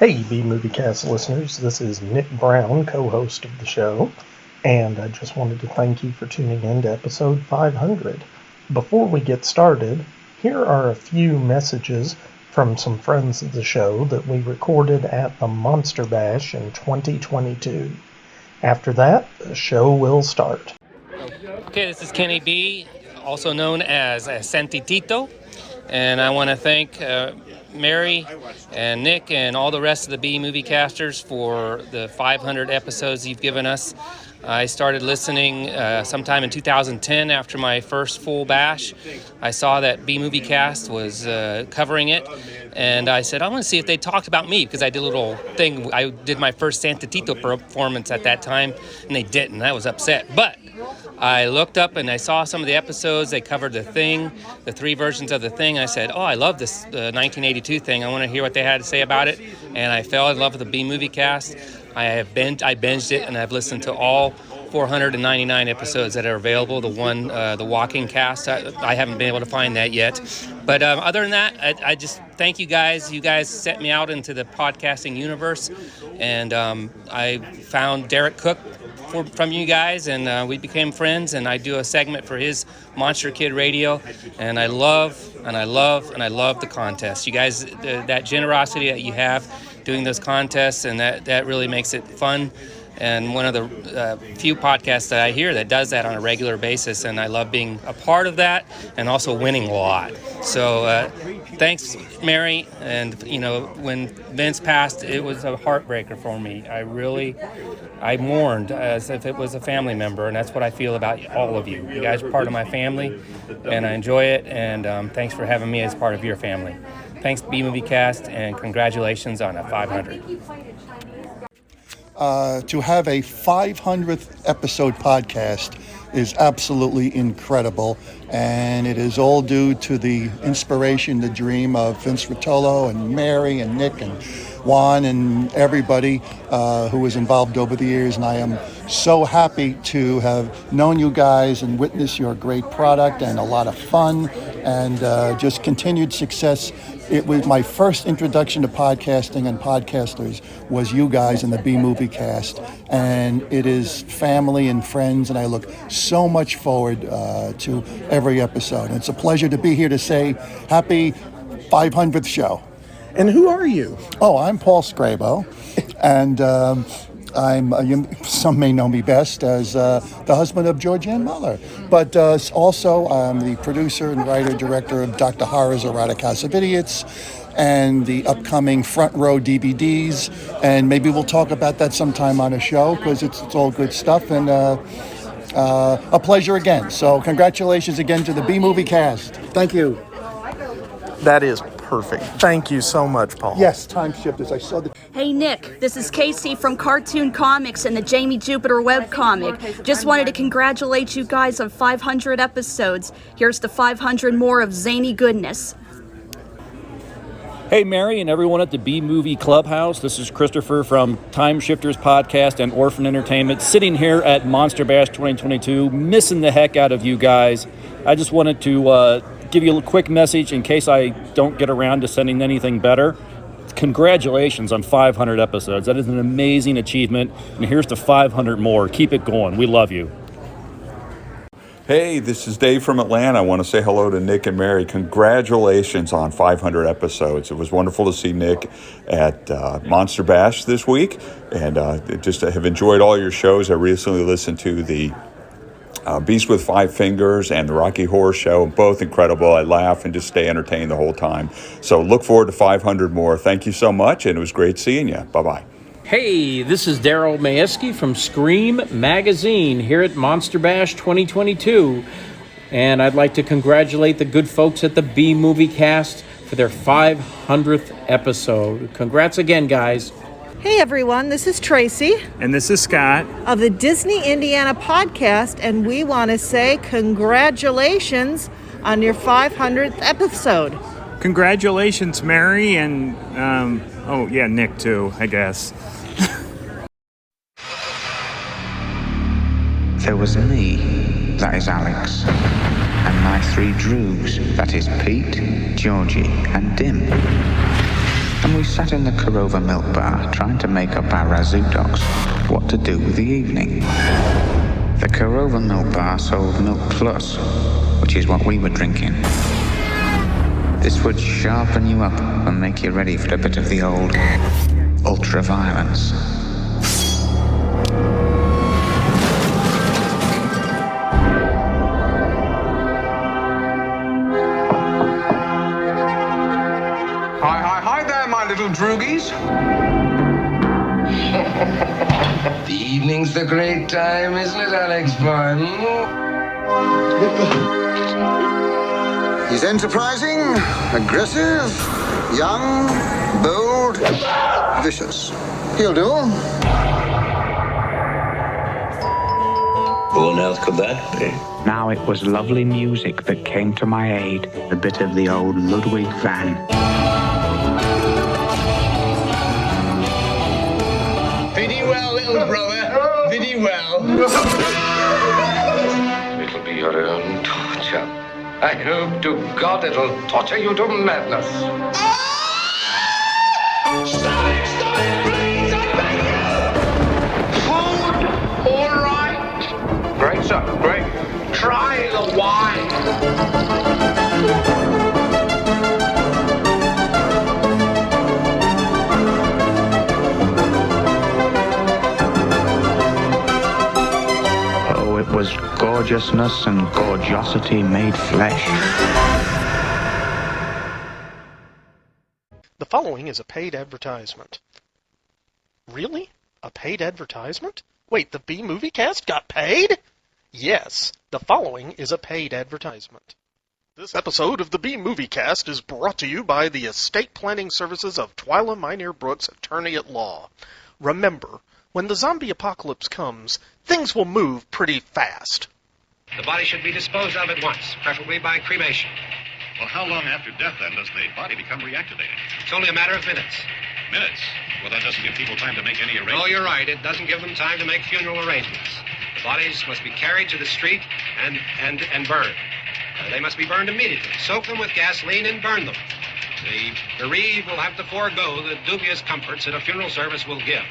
Hey, B-Movie Cast listeners, this is Nick Brown, co-host of the show, and I just wanted to thank you for tuning in to episode 500. Before we get started, here are a few messages from some friends of the show that we recorded at the Monster Bash in 2022. After that, the show will start. Okay, this is Kenny B, also known as Santitito, and I want to thank Mary and Nick and all the rest of the B-Movie casters for the 500 episodes you've given us. I started listening sometime in 2010 after my first full bash. I saw that B-Movie Cast was covering it, and I said, I want to see if they talked about me, because I did a little thing. I did my first Santitito performance at that time, and they didn't. I was upset, but I looked up and I saw some of the episodes. They covered The Thing, the 3 versions of The Thing. I said, I love this 1982 thing. I want to hear what they had to say about it. And I fell in love with the B-Movie Cast. I binged it, and I've listened to all 499 episodes that are available. The Walking Cast, I haven't been able to find that yet. But other than that, I just thank you guys. You guys set me out into the podcasting universe. And I found Derek Cook from you guys, and we became friends, and I do a segment for his Monster Kid Radio, and I love the contest. You guys, that generosity that you have doing those contests, and that really makes it fun, and one of the few podcasts that I hear that does that on a regular basis, and I love being a part of that and also winning a lot. So thanks, Mary. And when Vince passed, it was a heartbreaker for me. I mourned as if it was a family member, and that's what I feel about all of you. You guys are part of my family, and I enjoy it, and thanks for having me as part of your family. Thanks, B-Movie Cast, and congratulations on a 500. To have a 500th episode podcast is absolutely incredible, and it is all due to the inspiration, the dream of Vince Rotolo and Mary and Nick and Juan and everybody who was involved over the years. And I am so happy to have known you guys and witnessed your great product and a lot of fun and just continued success. It was my first introduction to podcasting and podcasters was you guys in the B-Movie Cast, and it is family and friends, and I look so much forward to every episode. And it's a pleasure to be here to say happy 500th show. And who are you? Oh, I'm Paul Scrabo, and some may know me best as the husband of Georgianne Muller, but also I'm the producer and writer-director of Dr. Horror's Erotic House of Idiots and the upcoming Front Row DVDs, and maybe we'll talk about that sometime on a show because it's all good stuff, and a pleasure again. So congratulations again to the B-Movie Cast. Thank you. That is perfect. Thank you so much, Paul. Yes, time shifters. I saw the... Hey Nick, this is Casey from Cartoon Comics and the Jamie Jupiter webcomic. Just wanted to congratulate you guys on 500 episodes. Here's to 500 more of zany goodness. Hey Mary and everyone at the B-Movie Clubhouse. This is Christopher from Time Shifters Podcast and Orphan Entertainment, sitting here at Monster Bash 2022, missing the heck out of you guys. I just wanted to give you a quick message in case I don't get around to sending anything better. Congratulations on 500 episodes. That is an amazing achievement, and here's to 500 more. Keep it going. We love you. Hey, this is Dave from Atlanta. I want to say hello to Nick and Mary. Congratulations on 500 episodes. It was wonderful to see Nick at Monster Bash this week, and just have enjoyed all your shows. I recently listened to the Beast with Five Fingers and the Rocky Horror Show, both incredible. I laugh and just stay entertained the whole time. So look forward to 500 more. Thank you so much, and it was great seeing you. Bye-bye. Hey, this is Daryl Mayeski from Scream Magazine here at Monster Bash 2022. And I'd like to congratulate the good folks at the B-Movie Cast for their 500th episode. Congrats again, guys. Hey everyone, this is Tracy. And this is Scott. Of the Disney Indiana podcast, and we want to say congratulations on your 500th episode. Congratulations, Mary, and, Nick too, I guess. There was me, that is Alex, and my 3 droogs, that is Pete, Georgie, and Dim. And we sat in the Korova milk bar trying to make up our razoo docs what to do with the evening. The Korova milk bar sold Milk Plus, which is what we were drinking. This would sharpen you up and make you ready for a bit of the old ultra-violence. Hi there, my little droogies. The evening's the great time, isn't it, Alex Vine? He's enterprising, aggressive, young, bold, vicious. He'll do. Who on earth could that be? Now it was lovely music that came to my aid, a bit of the old Ludwig van. Pretty well, little brother. Pretty well. It'll be your own torture. I hope to God it'll torture you to madness. Stop it, please, I beg you! Food, all right. Great, sir, great. Try the wine. It was gorgeousness and gorgeosity made flesh. The following is a paid advertisement. Really? A paid advertisement? Wait, the B-Movie Cast got paid? Yes, the following is a paid advertisement. This episode of the B-Movie Cast is brought to you by the estate planning services of Twyla Minear Brooks, attorney at law. Remember, when the zombie apocalypse comes, things will move pretty fast. The body should be disposed of at once, preferably by cremation. Well, how long after death, then, does the body become reactivated? It's only a matter of minutes. Minutes? Well, that doesn't give people time to make any arrangements. Oh, you're right. It doesn't give them time to make funeral arrangements. The bodies must be carried to the street and burned. They must be burned immediately. Soak them with gasoline and burn them. The bereaved will have to forego the dubious comforts that a funeral service will give.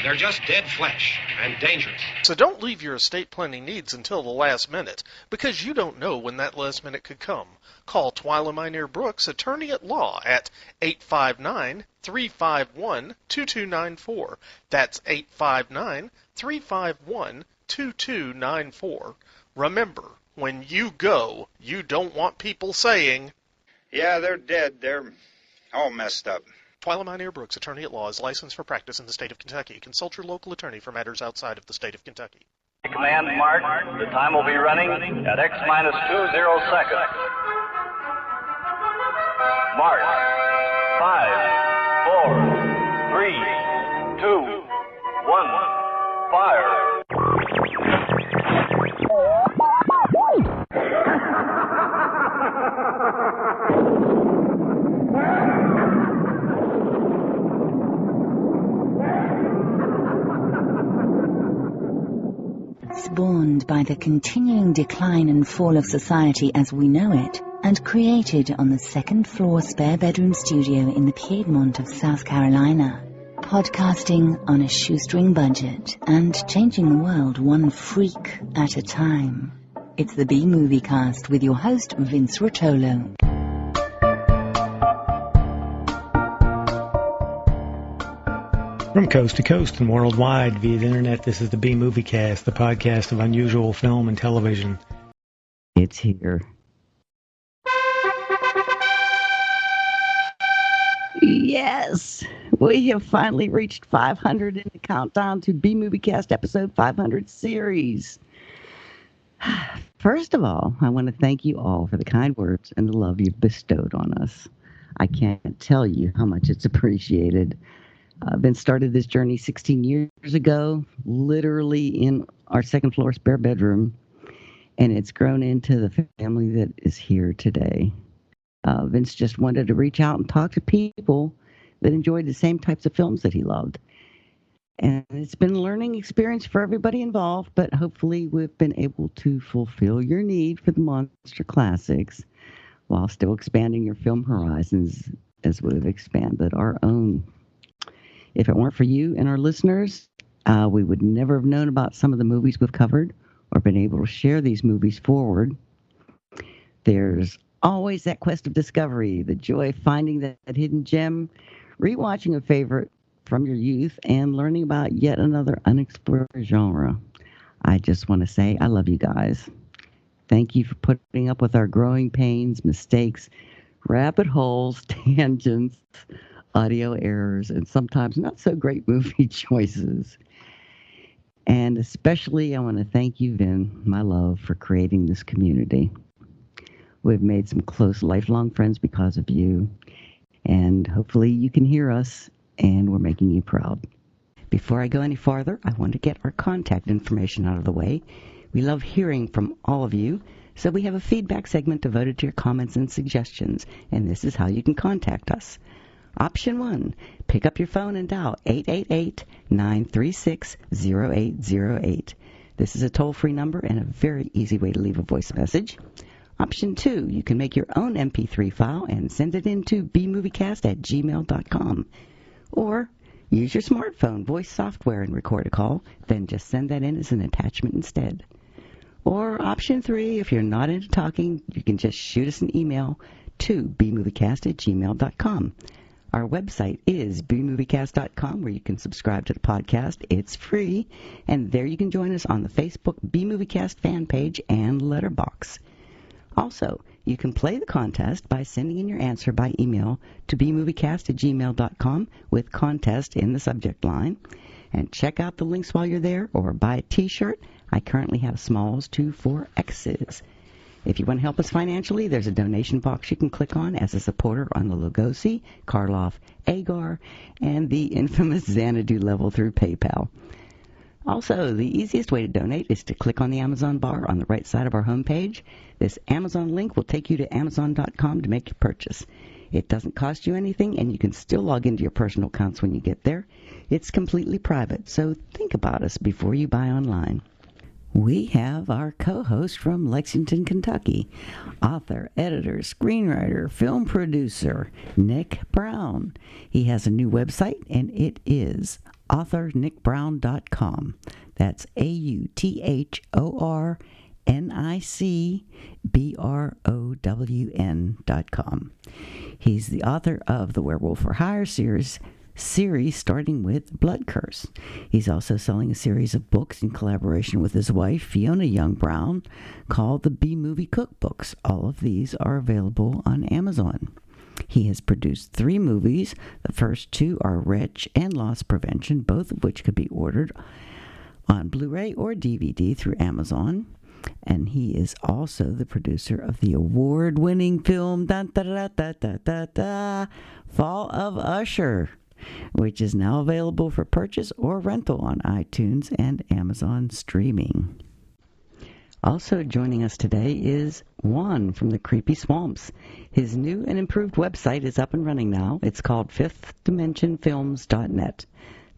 They're just dead flesh and dangerous. So don't leave your estate planning needs until the last minute, because you don't know when that last minute could come. Call Twyla Minear Brooks, attorney at law, at 859-351-2294. That's 859-351-2294. Remember, when you go, you don't want people saying, "Yeah, they're dead. They're all messed up." Twyla Minear Brooks, attorney at law, is licensed for practice in the state of Kentucky. Consult your local attorney for matters outside of the state of Kentucky. Command mark. The time will be running at X-20 seconds. Mark. 5, 4, 3, 2, 1. Fire. Spawned by the continuing decline and fall of society as we know it, and created on the second-floor spare-bedroom studio in the Piedmont of South Carolina. Podcasting on a shoestring budget and changing the world one freak at a time. It's the B-Movie Cast with your host, Vince Rotolo. From coast to coast and worldwide via the internet, this is the B-Movie Cast, the podcast of unusual film and television. It's here. Yes, we have finally reached 500 in the countdown to B-Movie Cast episode 500 series. First of all, I want to thank you all for the kind words and the love you've bestowed on us. I can't tell you how much it's appreciated. Vince started this journey 16 years ago, literally in our second floor spare bedroom, and it's grown into the family that is here today. Vince just wanted to reach out and talk to people that enjoyed the same types of films that he loved. And it's been a learning experience for everybody involved, but hopefully we've been able to fulfill your need for the monster classics while still expanding your film horizons as we've expanded our own. If it weren't for you and our listeners, we would never have known about some of the movies we've covered or been able to share these movies forward. There's always that quest of discovery, the joy of finding that hidden gem, rewatching a favorite from your youth, and learning about yet another unexplored genre. I just want to say I love you guys. Thank you for putting up with our growing pains, mistakes, rabbit holes, tangents, audio errors, and sometimes not so great movie choices. And especially I want to thank you, Vin, my love, for creating this community. We've made some close lifelong friends because of you, and hopefully you can hear us, and we're making you proud. Before I go any farther, I want to get our contact information out of the way. We love hearing from all of you, so we have a feedback segment devoted to your comments and suggestions, and this is how you can contact us. Option 1, pick up your phone and dial 888-936-0808. This is a toll-free number and a very easy way to leave a voice message. Option 2, you can make your own MP3 file and send it into bmoviecast@gmail.com. Or use your smartphone voice software and record a call, then just send that in as an attachment instead. Or option 3, if you're not into talking, you can just shoot us an email to bmoviecast@gmail.com. Our website is bmoviecast.com, where you can subscribe to the podcast. It's free, and there you can join us on the Facebook BMovieCast fan page and letterbox. Also, you can play the contest by sending in your answer by email to bmoviecast@gmail.com with contest in the subject line. And check out the links while you're there, or buy a t-shirt. I currently have smalls to 4Xs. If you want to help us financially, there's a donation box you can click on as a supporter on the Lugosi, Karloff, Agar, and the infamous Xanadu level through PayPal. Also, the easiest way to donate is to click on the Amazon bar on the right side of our homepage. This Amazon link will take you to Amazon.com to make your purchase. It doesn't cost you anything, and you can still log into your personal accounts when you get there. It's completely private, so think about us before you buy online. We have our co-host from Lexington, Kentucky, author, editor, screenwriter, film producer, Nick Brown. He has a new website, and it is authornickbrown.com. That's AUTHORNICBROWN.com. He's the author of the Werewolf for Hire series starting with Blood Curse. He's also selling a series of books in collaboration with his wife, Fiona Young Brown, called the B-Movie Cookbooks. All of these are available on Amazon. He has produced 3 movies. The first 2 are Wretch and Loss Prevention, both of which could be ordered on Blu-ray or DVD through Amazon. And he is also the producer of the award-winning film Fall of Usher, which is now available for purchase or rental on iTunes and Amazon streaming. Also joining us today is Juan from the Creepy Swamps. His new and improved website is up and running now. It's called fifthdimensionfilms.net.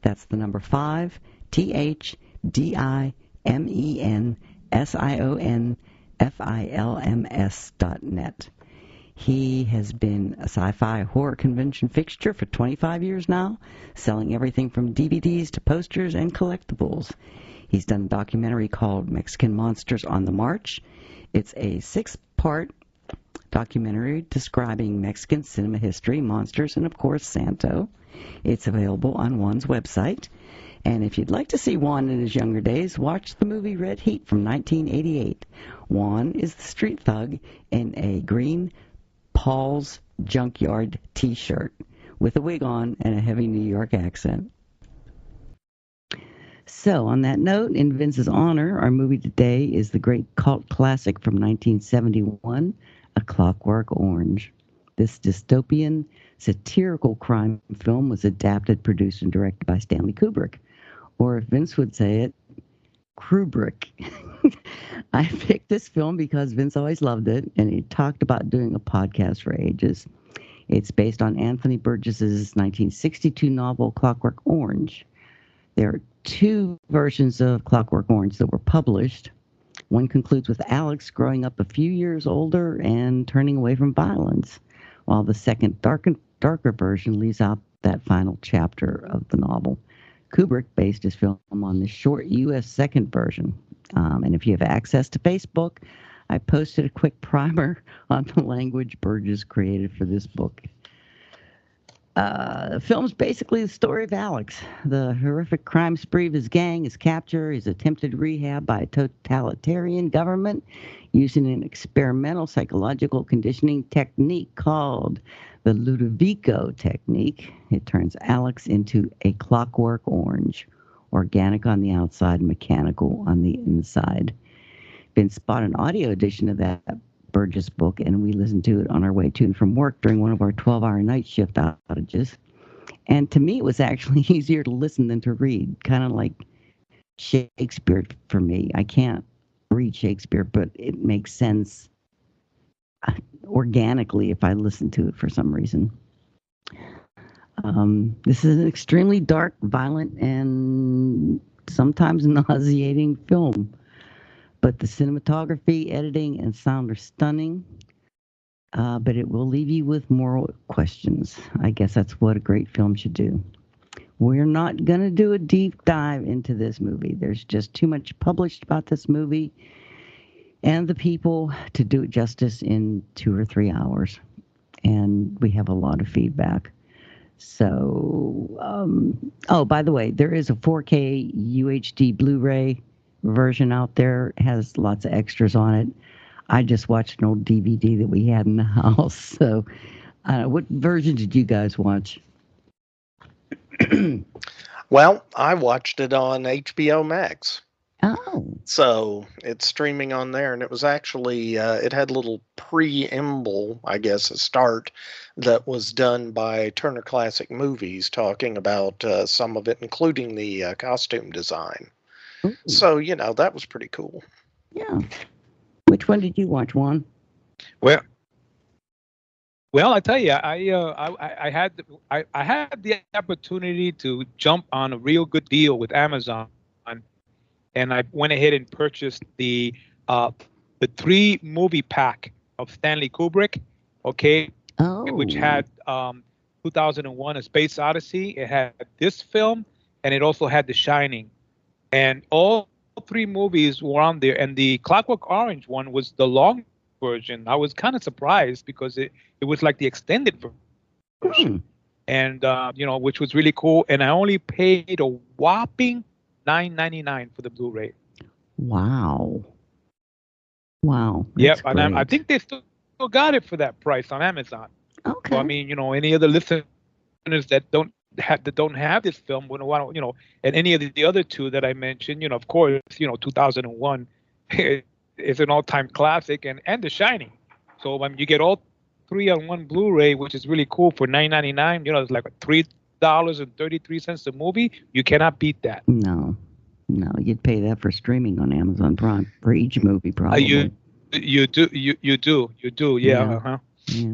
That's the number 5, THDIMENSIONFILMS.net. He has been a sci-fi horror convention fixture for 25 years now, selling everything from DVDs to posters and collectibles. He's done a documentary called Mexican Monsters on the March. It's a 6-part documentary describing Mexican cinema history, monsters, and of course Santo. It's available on Juan's website. And if you'd like to see Juan in his younger days, watch the movie Red Heat from 1988. Juan is the street thug in a green Paul's Junkyard t-shirt with a wig on and a heavy New York accent. So, on that note, in Vince's honor, our movie today is the great cult classic from 1971, A Clockwork Orange. This dystopian, satirical crime film was adapted, produced, and directed by Stanley Kubrick. Or, if Vince would say it, Kubrick. I picked this film because Vince always loved it, and he talked about doing a podcast for ages. It's based on Anthony Burgess's 1962 novel, Clockwork Orange. There are 2 versions of Clockwork Orange that were published. One concludes with Alex growing up a few years older and turning away from violence, while the second darker version leaves out that final chapter of the novel. Kubrick based his film on the short U.S. second version. And if you have access to Facebook, I posted a quick primer on the language Burgess created for this book. The film's basically the story of Alex, the horrific crime spree of his gang, his capture, his attempted rehab by a totalitarian government using an experimental psychological conditioning technique called the Ludovico technique. It turns Alex into a Clockwork Orange, organic on the outside, mechanical on the inside. Been spot an audio edition of that Burgess book, and we listened to it on our way to and from work during one of our 12-hour night shift outages. And to me, it was actually easier to listen than to read, kind of like Shakespeare for me. I can't read Shakespeare, but it makes sense organically if I listen to it for some reason. This is an extremely dark, violent, and sometimes nauseating film. But the cinematography, editing, and sound are stunning. But it will leave you with moral questions. I guess that's what a great film should do. We're not going to do a deep dive into this movie. There's just too much published about this movie and the people to do it justice in 2 or 3 hours. And we have a lot of feedback. So, oh, by the way, there is a 4K UHD Blu-ray version out there. It has lots of extras on it. I just watched an old DVD that we had in the house. So, what version did you guys watch? Well, I watched it on HBO Max. Oh. So it's streaming on there, and it was actually, it had a little preamble, I guess, a start that was done by Turner Classic Movies, talking about some of it, including the costume design. Ooh. So, you know, that was pretty cool. Yeah. Which one did you watch, Juan? Well, I tell you, I had the opportunity to jump on a real good deal with Amazon, and I went ahead and purchased the 3 movie pack of Stanley Kubrick, okay, which had 2001: A Space Odyssey. It had this film, and it also had The Shining, and all 3 movies were on there. And the Clockwork Orange one was the long version. I was kind of surprised because it was like the extended version, and you know, which was really cool. And I only paid a whopping $9.99 for the Blu-ray. Wow. Yep, and I think they still got it for that price on Amazon. Okay. So I mean, you know, any other listeners that don't have this film, you know, and any of the other 2 that I mentioned, you know, of course, you know, 2001 is an all-time classic, and The Shining. So you get all 3 on one Blu-ray, which is really cool for $9.99. You know, it's like $3.33 a movie. You cannot beat that. No, you'd pay that for streaming on Amazon Prime for each movie, probably. You do. Yeah. Uh-huh. Yeah.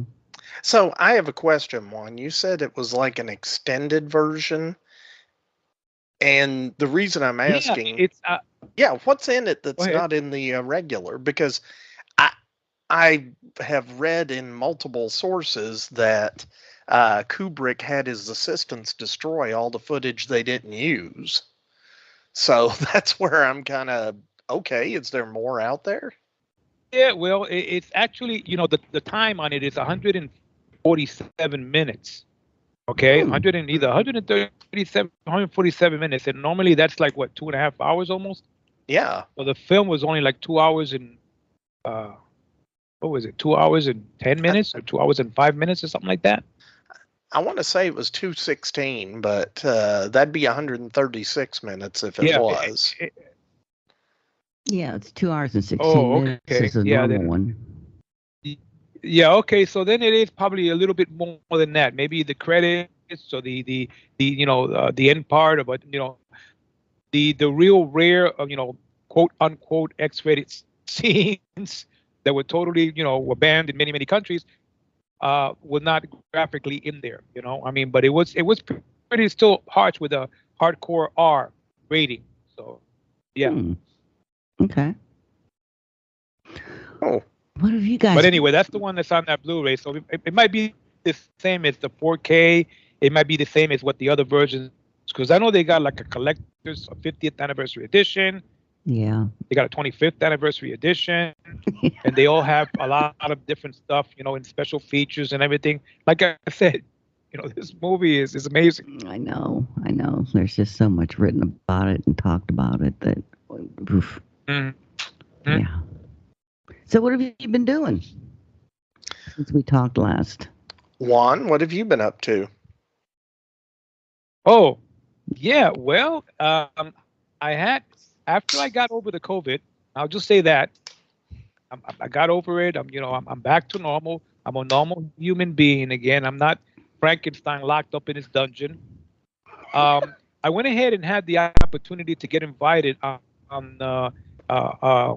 So I have a question, Juan. You said it was like an extended version, and the reason I'm asking, what's in it that's not in the regular? Because I have read in multiple sources that Kubrick had his assistants destroy all the footage they didn't use. So that's where I'm kind of, okay, is there more out there? Yeah, well, it's actually, you know, the time on it is 147 minutes. Okay, 147 minutes, and normally that's like what, 2.5 hours almost. Yeah. So the film was only like 2 hours and what was it? 2 hours and 10 minutes, or 2 hours and 5 minutes, or something like that. I want to say it was 2:16, but that'd be 136 minutes if it was. Yeah, it's 2 hours and 16 minutes. Is a normal one. Yeah, okay. So then it is probably a little bit more than that. Maybe the credits or the you know, the end part, but you know, the real rare, you know, quote unquote X-rated scenes that were totally, you know, were banned in many countries, were not graphically in there. You know, I mean, but it was pretty still harsh with a hardcore R rating. So yeah. Okay. Oh. What have you guys? But anyway, that's the one that's on that Blu-ray. So it might be the same as the 4K. It might be the same as what the other versions, because I know they got like a collector's 50th anniversary edition. Yeah. They got a 25th anniversary edition, and they all have a lot of different stuff, in special features and everything. Like I said, this movie is amazing. I know. There's just so much written about it and talked about it that, oof. Mm-hmm. Yeah. So what have you been doing since we talked last? Juan, what have you been up to? Oh, yeah. Well, after I got over the COVID, I'll just say that I got over it. I'm back to normal. I'm a normal human being again. I'm not Frankenstein locked up in his dungeon. I went ahead and had the opportunity to get invited on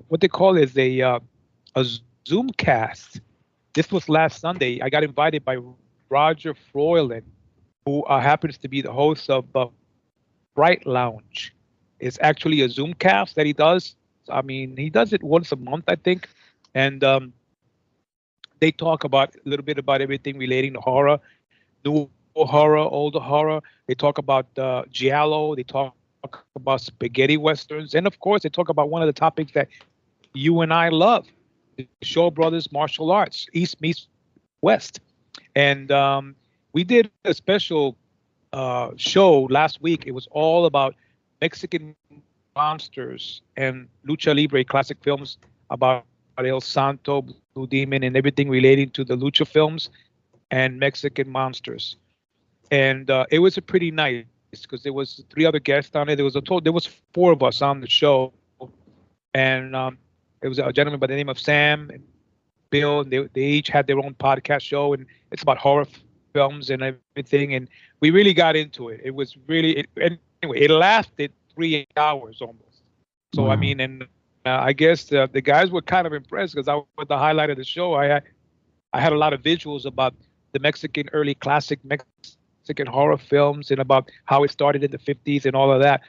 what they call is a Zoom cast. This was last Sunday. I got invited by Roger Froylan, who happens to be the host of Bright Lounge. It's actually a Zoom cast that he does. I mean, he does it once a month, I think. And they talk about a little bit about everything relating to horror, new horror, older horror. They talk about giallo. They talk about spaghetti westerns. And, of course, they talk about one of the topics that you and I love, the Shaw Brothers martial arts, East meets West. And we did a special show last week. It was all about Mexican monsters and lucha libre classic films about El Santo, Blue Demon, and everything relating to the lucha films and Mexican monsters. And it was a pretty nice, because there was 3 other guests on it. There was 4 of us on the show, and it was a gentleman by the name of Sam and Bill. And they each had their own podcast show, and it's about horror films and everything. And we really got into it. It was really anyway. It lasted 3 hours almost. So wow. I mean, and I guess the guys were kind of impressed, because I was the highlight of the show. I had a lot of visuals about the Mexican early classic Mexican horror films and about how it started in the 50s and all of that.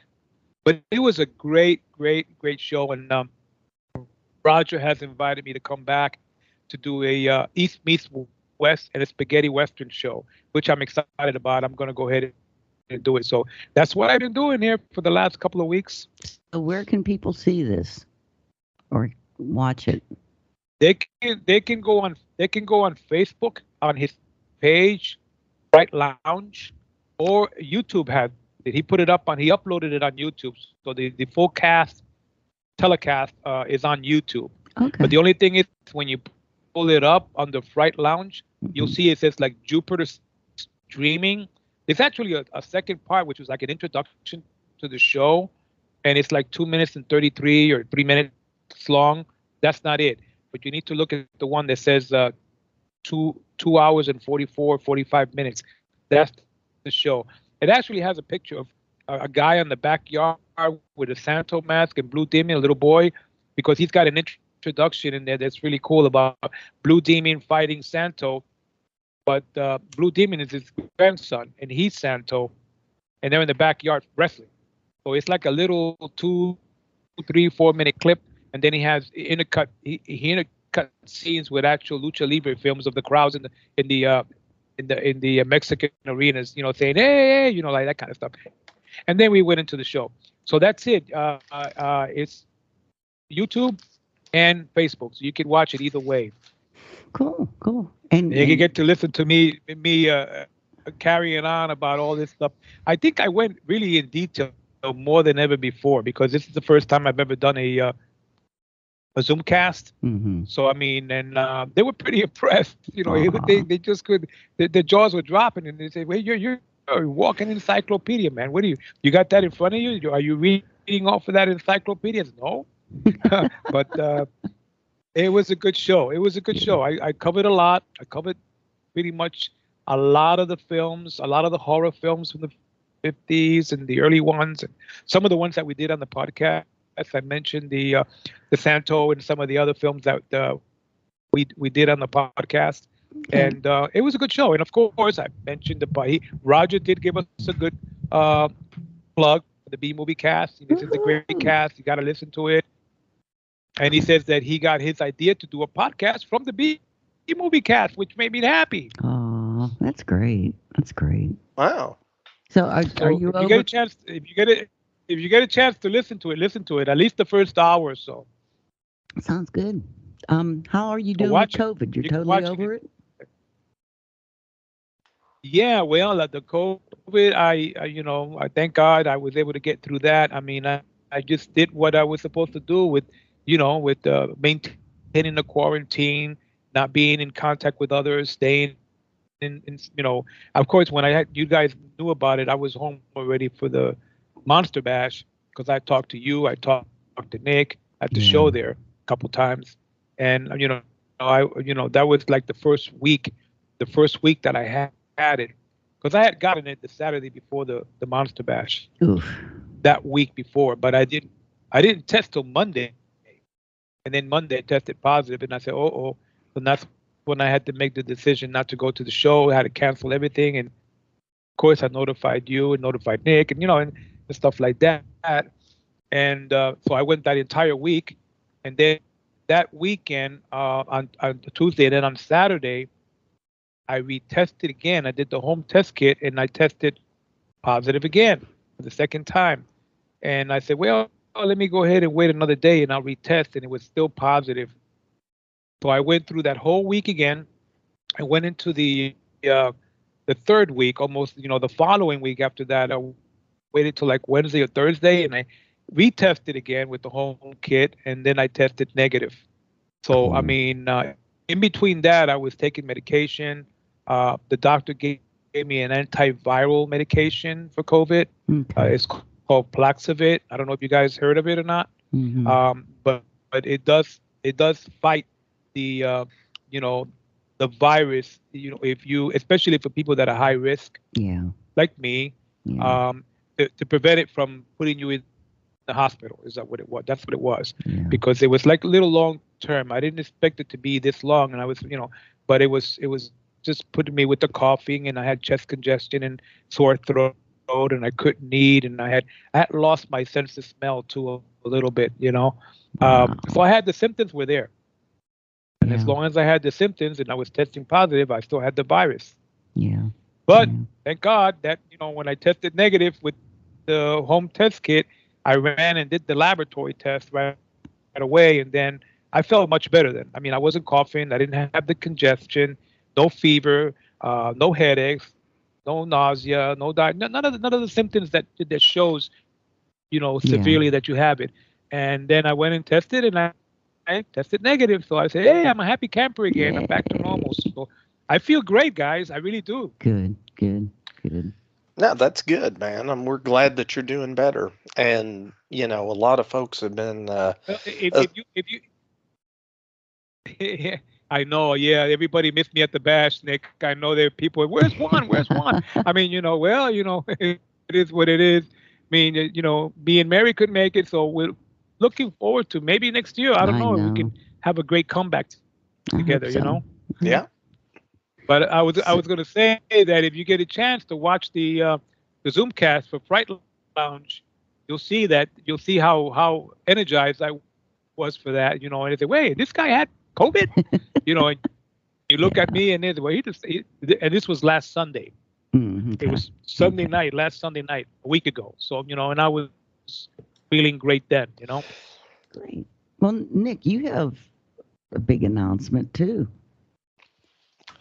But it was a great show. And Roger has invited me to come back to do a East meets West and a spaghetti western show, which I'm excited about. I'm going to go ahead and do it. So that's what I've been doing here for the last couple of weeks. So where can people see this or watch it? They can go on Facebook on his page, Bright Lounge, or YouTube had it. He uploaded it on YouTube. So the full telecast is on YouTube. Okay. But the only thing is, when you pull it up on the Fright Lounge, you'll see it says like Jupiter Streaming. There's actually a second part, which was like an introduction to the show, and it's like 2 minutes and 33 or 3 minutes long. That's not it. But you need to look at the one that says 2 hours and 45 minutes. That's the show. It actually has a picture of a guy in the backyard with a Santo mask and Blue Demon, a little boy, because he's got an introduction in there that's really cool about Blue Demon fighting Santo. But Blue Demon is his grandson, and he's Santo, and they're in the backyard wrestling. So it's like a little 2, 3, 4 minute clip, and then he has intercut scenes with actual lucha libre films of the crowds in the Mexican arenas, saying hey, like that kind of stuff. And then we went into the show. So that's it. It's YouTube and Facebook, so you can watch it either way. Cool. And you can get to listen to me carrying on about all this stuff. I think I went really in detail more than ever before, because this is the first time I've ever done a Zoom cast. Mm-hmm. So I mean, and they were pretty impressed. They just could. Their jaws were dropping, and they say, "Well, you're a walking encyclopedia, man. What do you got that in front of you? Are you reading off of that encyclopedia?" No, but it was a good show. I covered a lot. I covered pretty much a lot of the films, a lot of the horror films from the 50s and the early ones, and some of the ones that we did on the podcast. As I mentioned, the Santo and some of the other films that we did on the podcast. Okay. And it was a good show. And of course, I mentioned Roger did give us a good plug for the B Movie Cast. This is a great cast. You got to listen to it. And he says that he got his idea to do a podcast from the B Movie Cast, which made me happy. Aww. Wow, that's great. That's great. Wow. So are you if over? you get a chance, if you get a chance to listen to it. At least the first hour or so. Sounds good. How are you So doing with watch it. COVID? You're You can totally watch over it? Yeah, well, like the COVID, I thank God I was able to get through that. I mean, I just did what I was supposed to do with, with maintaining the quarantine, not being in contact with others, staying of course, when you guys knew about it, I was home already for the Monster Bash because I talked to you, I talked to Nick at the show there a couple times, and that was like the first week that I had it, because I had gotten it the Saturday before the Monster Bash. Oof. That week before, but I didn't test till Monday, and then Monday I tested positive, and I said, oh, and that's when I had to make the decision not to go to the show. I had to cancel everything, and of course I notified you and notified Nick, and and stuff like that. And so I went that entire week, and then that weekend on Tuesday, and then on Saturday, I retested again. I did the home test kit, and I tested positive again for the second time. And I said, well, let me go ahead and wait another day, and I'll retest, and it was still positive. So I went through that whole week again. I went into the third week, almost, the following week after that. I waited till like Wednesday or Thursday, and I retested again with the home kit, and then I tested negative. So, I mean, in between that, I was taking medication. The doctor gave me an antiviral medication for COVID. It's called Plaxivit. I don't know if you guys heard of it or not. But it does fight the the virus, especially for people that are high risk, like me, to prevent it from putting you in the hospital. Is that what it was? That's what it was, because it was like a little long term. I didn't expect it to be this long, and I was, but it was just putting me with the coughing, and I had chest congestion and sore throat, and I couldn't eat, and I had lost my sense of smell too a little bit, so I had the symptoms were there. And as long as I had the symptoms and I was testing positive, I still had the virus. But thank God that, when I tested negative with the home test kit, I ran and did the laboratory test right away. And then I felt much better then. I mean, I wasn't coughing. I didn't have the congestion, no fever, no headaches, no nausea, no diarrhea, none of the symptoms that shows, severely that you have it. And then I went and tested, and I tested negative. So I said, hey, I'm a happy camper again. I'm back to normal. So I feel great, guys. I really do. Good. No, that's good, man. We're glad that you're doing better. And, a lot of folks have been... if you I know, yeah. Everybody missed me at the bash, Nick. I know there are people, where's Juan? I mean, it is what it is. I mean, me and Mary couldn't make it, so we're looking forward to maybe next year. I don't know if we can have a great comeback together, Yeah. But I was going to say that if you get a chance to watch the Zoomcast for Fright Lounge, you'll see how energized I was for that, and they say, wait, this guy had COVID, and you look at me and they say, well, and this was last Sunday. It was last Sunday night, a week ago. So, and I was feeling great then, Great. Well, Nick, you have a big announcement too.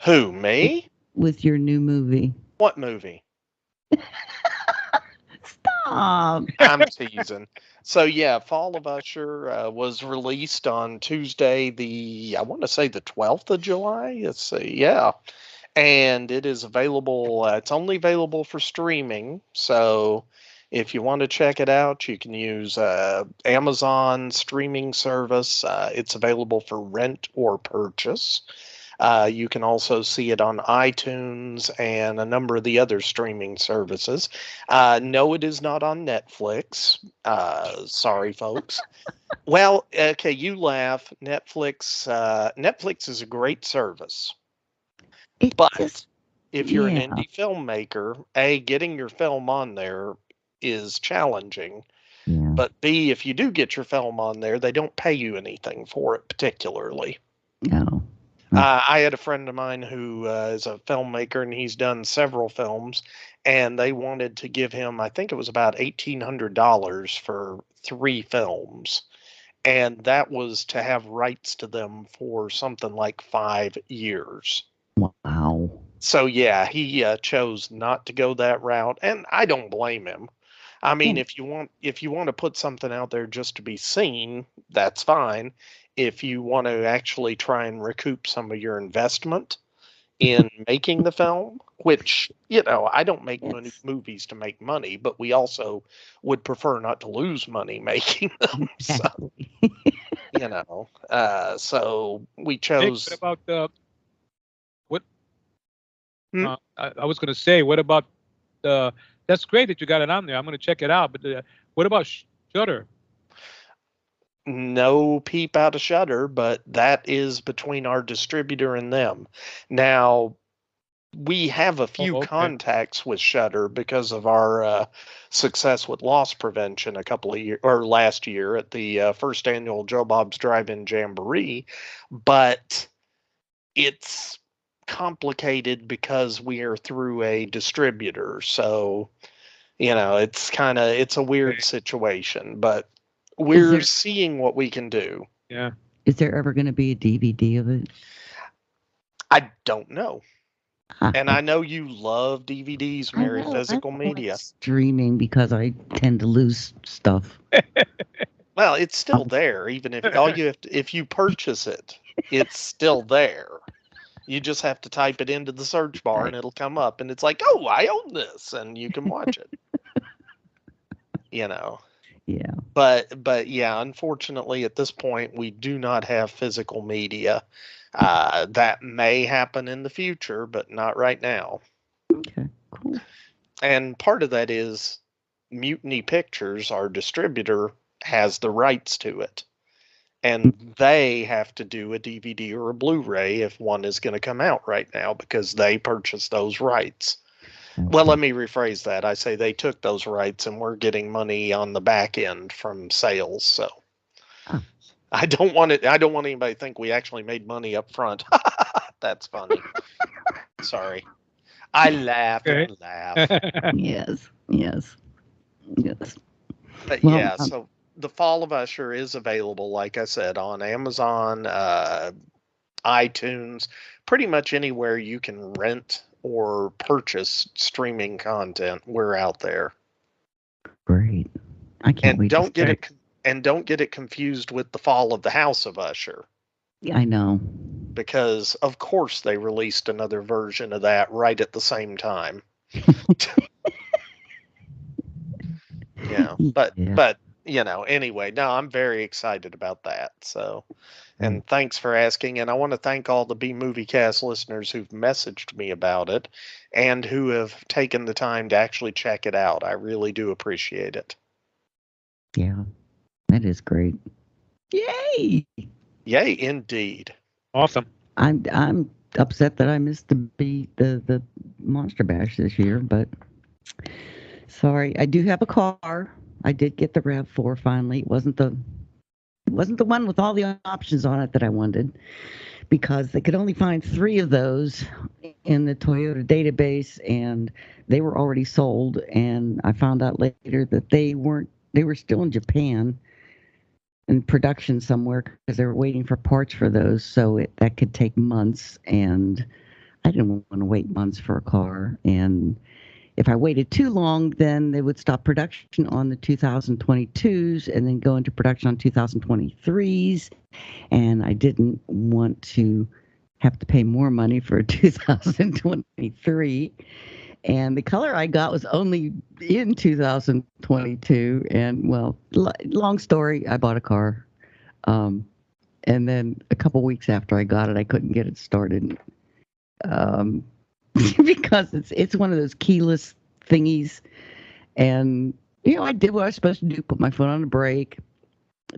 Who, me? With your new movie. What movie? Stop. I'm teasing. So yeah, Fall of Usher was released on Tuesday, I want to say the 12th of July. Let's see, yeah. And it is available, it's only available for streaming. So if you want to check it out, you can use Amazon streaming service. It's available for rent or purchase. You can also see it on iTunes and a number of the other streaming services. No, it is not on Netflix. Sorry, folks. Well, okay, you laugh. Netflix is a great service. But if you're an indie filmmaker, A, getting your film on there is challenging. But B, if you do get your film on there, they don't pay you anything for it particularly. No. I had a friend of mine who is a filmmaker, and he's done several films, and they wanted to give him, I think it was about $1,800 for 3 films. And that was to have rights to them for something like 5 years. Wow. So yeah, he chose not to go that route, and I don't blame him. I mean, if you want to put something out there just to be seen, that's fine. If you want to actually try and recoup some of your investment in making the film, which, I don't make movies to make money, but we also would prefer not to lose money making them. So, so we Nick, chose. what about the what? Hmm? I was going to say, what about the? That's great that you got it on there. I'm going to check it out. But what about Shudder? No peep out of Shudder, but that is between our distributor and them. Now, we have a few contacts with Shudder because of our success with loss prevention a couple of years or last year at the first annual Joe Bob's Drive-In Jamboree, but it's complicated because we are through a distributor. So, it's a weird situation, but we're seeing what we can do. Yeah. Is there ever going to be a DVD of it? I don't know. And I know you love DVDs, Mary, physical media. Streaming because I tend to lose stuff. Well, it's still there, even if you purchase it, it's still there. You just have to type it into the search bar and it'll come up, and it's like, oh, I own this, and you can watch it. Yeah. But yeah, unfortunately, at this point, we do not have physical media. That may happen in the future, but not right now. Okay, cool. And part of that is Mutiny Pictures, our distributor, has the rights to it. And they have to do a DVD or a Blu-ray if one is going to come out right now because they purchased those rights. Well, let me rephrase that. I say they took those rights and we're getting money on the back end from sales. So I don't want anybody to think we actually made money up front. That's funny. Sorry. I laugh and laugh. Yes. But yeah, so The Fall of Usher is available, like I said, on Amazon, iTunes, pretty much anywhere you can rent or purchase streaming content. We're out there. Great. I can't wait. Don't get it confused with The Fall of the House of Usher. Yeah, I know. Because of course they released another version of that right at the same time. But anyway, no, I'm very excited about that. So, and thanks for asking. And I want to thank all the B Movie Cast listeners who've messaged me about it and who have taken the time to actually check it out. I really do appreciate it. Yeah, that is great. Yay! Yay, indeed. Awesome. I'm upset that I missed the Monster Bash this year, but sorry. I do have a car. I did get the RAV4 finally. It wasn't the one with all the options on it that I wanted, because they could only find 3 of those in the Toyota database, and they were already sold. And I found out later that they were still in Japan in production somewhere because they were waiting for parts for those. So that could take months, and I didn't want to wait months for a car. And if I waited too long, then they would stop production on the 2022s and then go into production on 2023s. And I didn't want to have to pay more money for 2023. And the color I got was only in 2022. And well, long story, I bought a car. And then a couple weeks after I got it, I couldn't get it started. Because it's one of those keyless thingies. And, I did what I was supposed to do, put my foot on the brake,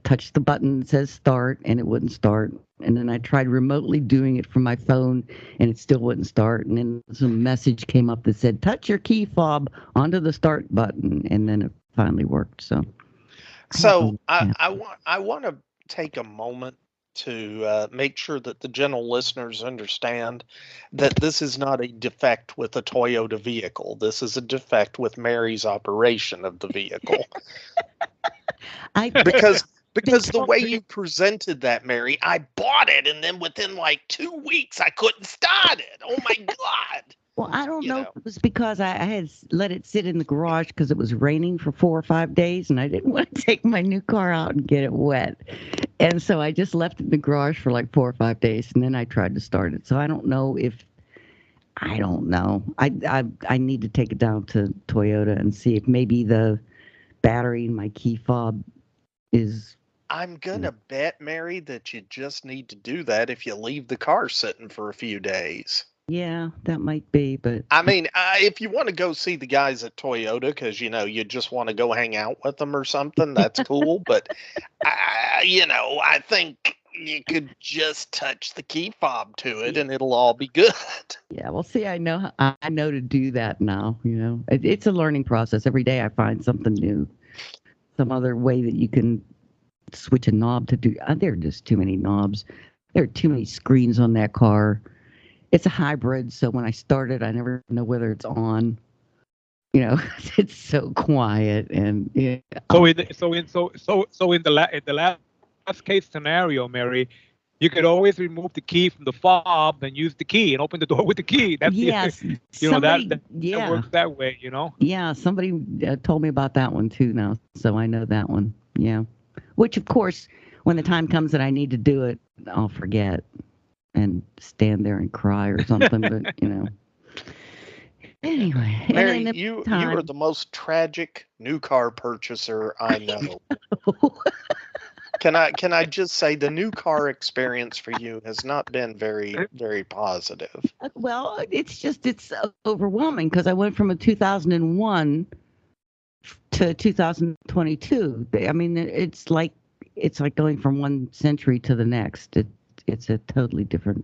touch the button that says start, and it wouldn't start. And then I tried remotely doing it from my phone, and it still wouldn't start. And then some message came up that said, touch your key fob onto the start button. And then it finally worked. So I want to take a moment to make sure that the general listeners understand that this is not a defect with a Toyota vehicle. This is a defect with Mary's operation of the vehicle. Because the way you presented that, Mary, I bought it, and then within like 2 weeks, I couldn't start it. Oh my God! Well, I don't know if it was because I had let it sit in the garage because it was raining for 4 or 5 days, and I didn't want to take my new car out and get it wet. And so I just left it in the garage for like 4 or 5 days, and then I tried to start it. So I don't know. I need to take it down to Toyota and see if maybe the battery in my key fob is. I'm gonna bet, Mary, that you just need to do that if you leave the car sitting for a few days. Yeah, that might be, but I mean, if you want to go see the guys at Toyota because, you just want to go hang out with them or something, that's cool. But, I think you could just touch the key fob to it and it'll all be good. Yeah, well, see, I know to do that now. It's a learning process. Every day I find something new, some other way that you can switch a knob to do. There are just too many knobs. There are too many screens on that car. It's a hybrid, so when I start it, I never know whether it's on. It's so quiet and. Yeah. So in the last case scenario, Mary, you could always remove the key from the fob and use the key and open the door with the key. That's yes, that works that way. Yeah, somebody told me about that one too now, so I know that one. Yeah, which of course, when the time comes that I need to do it, I'll forget and stand there and cry or something. But anyway, Mary, you are the most tragic new car purchaser I know. Can I just say the new car experience for you has not been very, very positive? Well, it's overwhelming because I went from a 2001 to 2022. I mean, it's like going from one century to the next. It's a totally different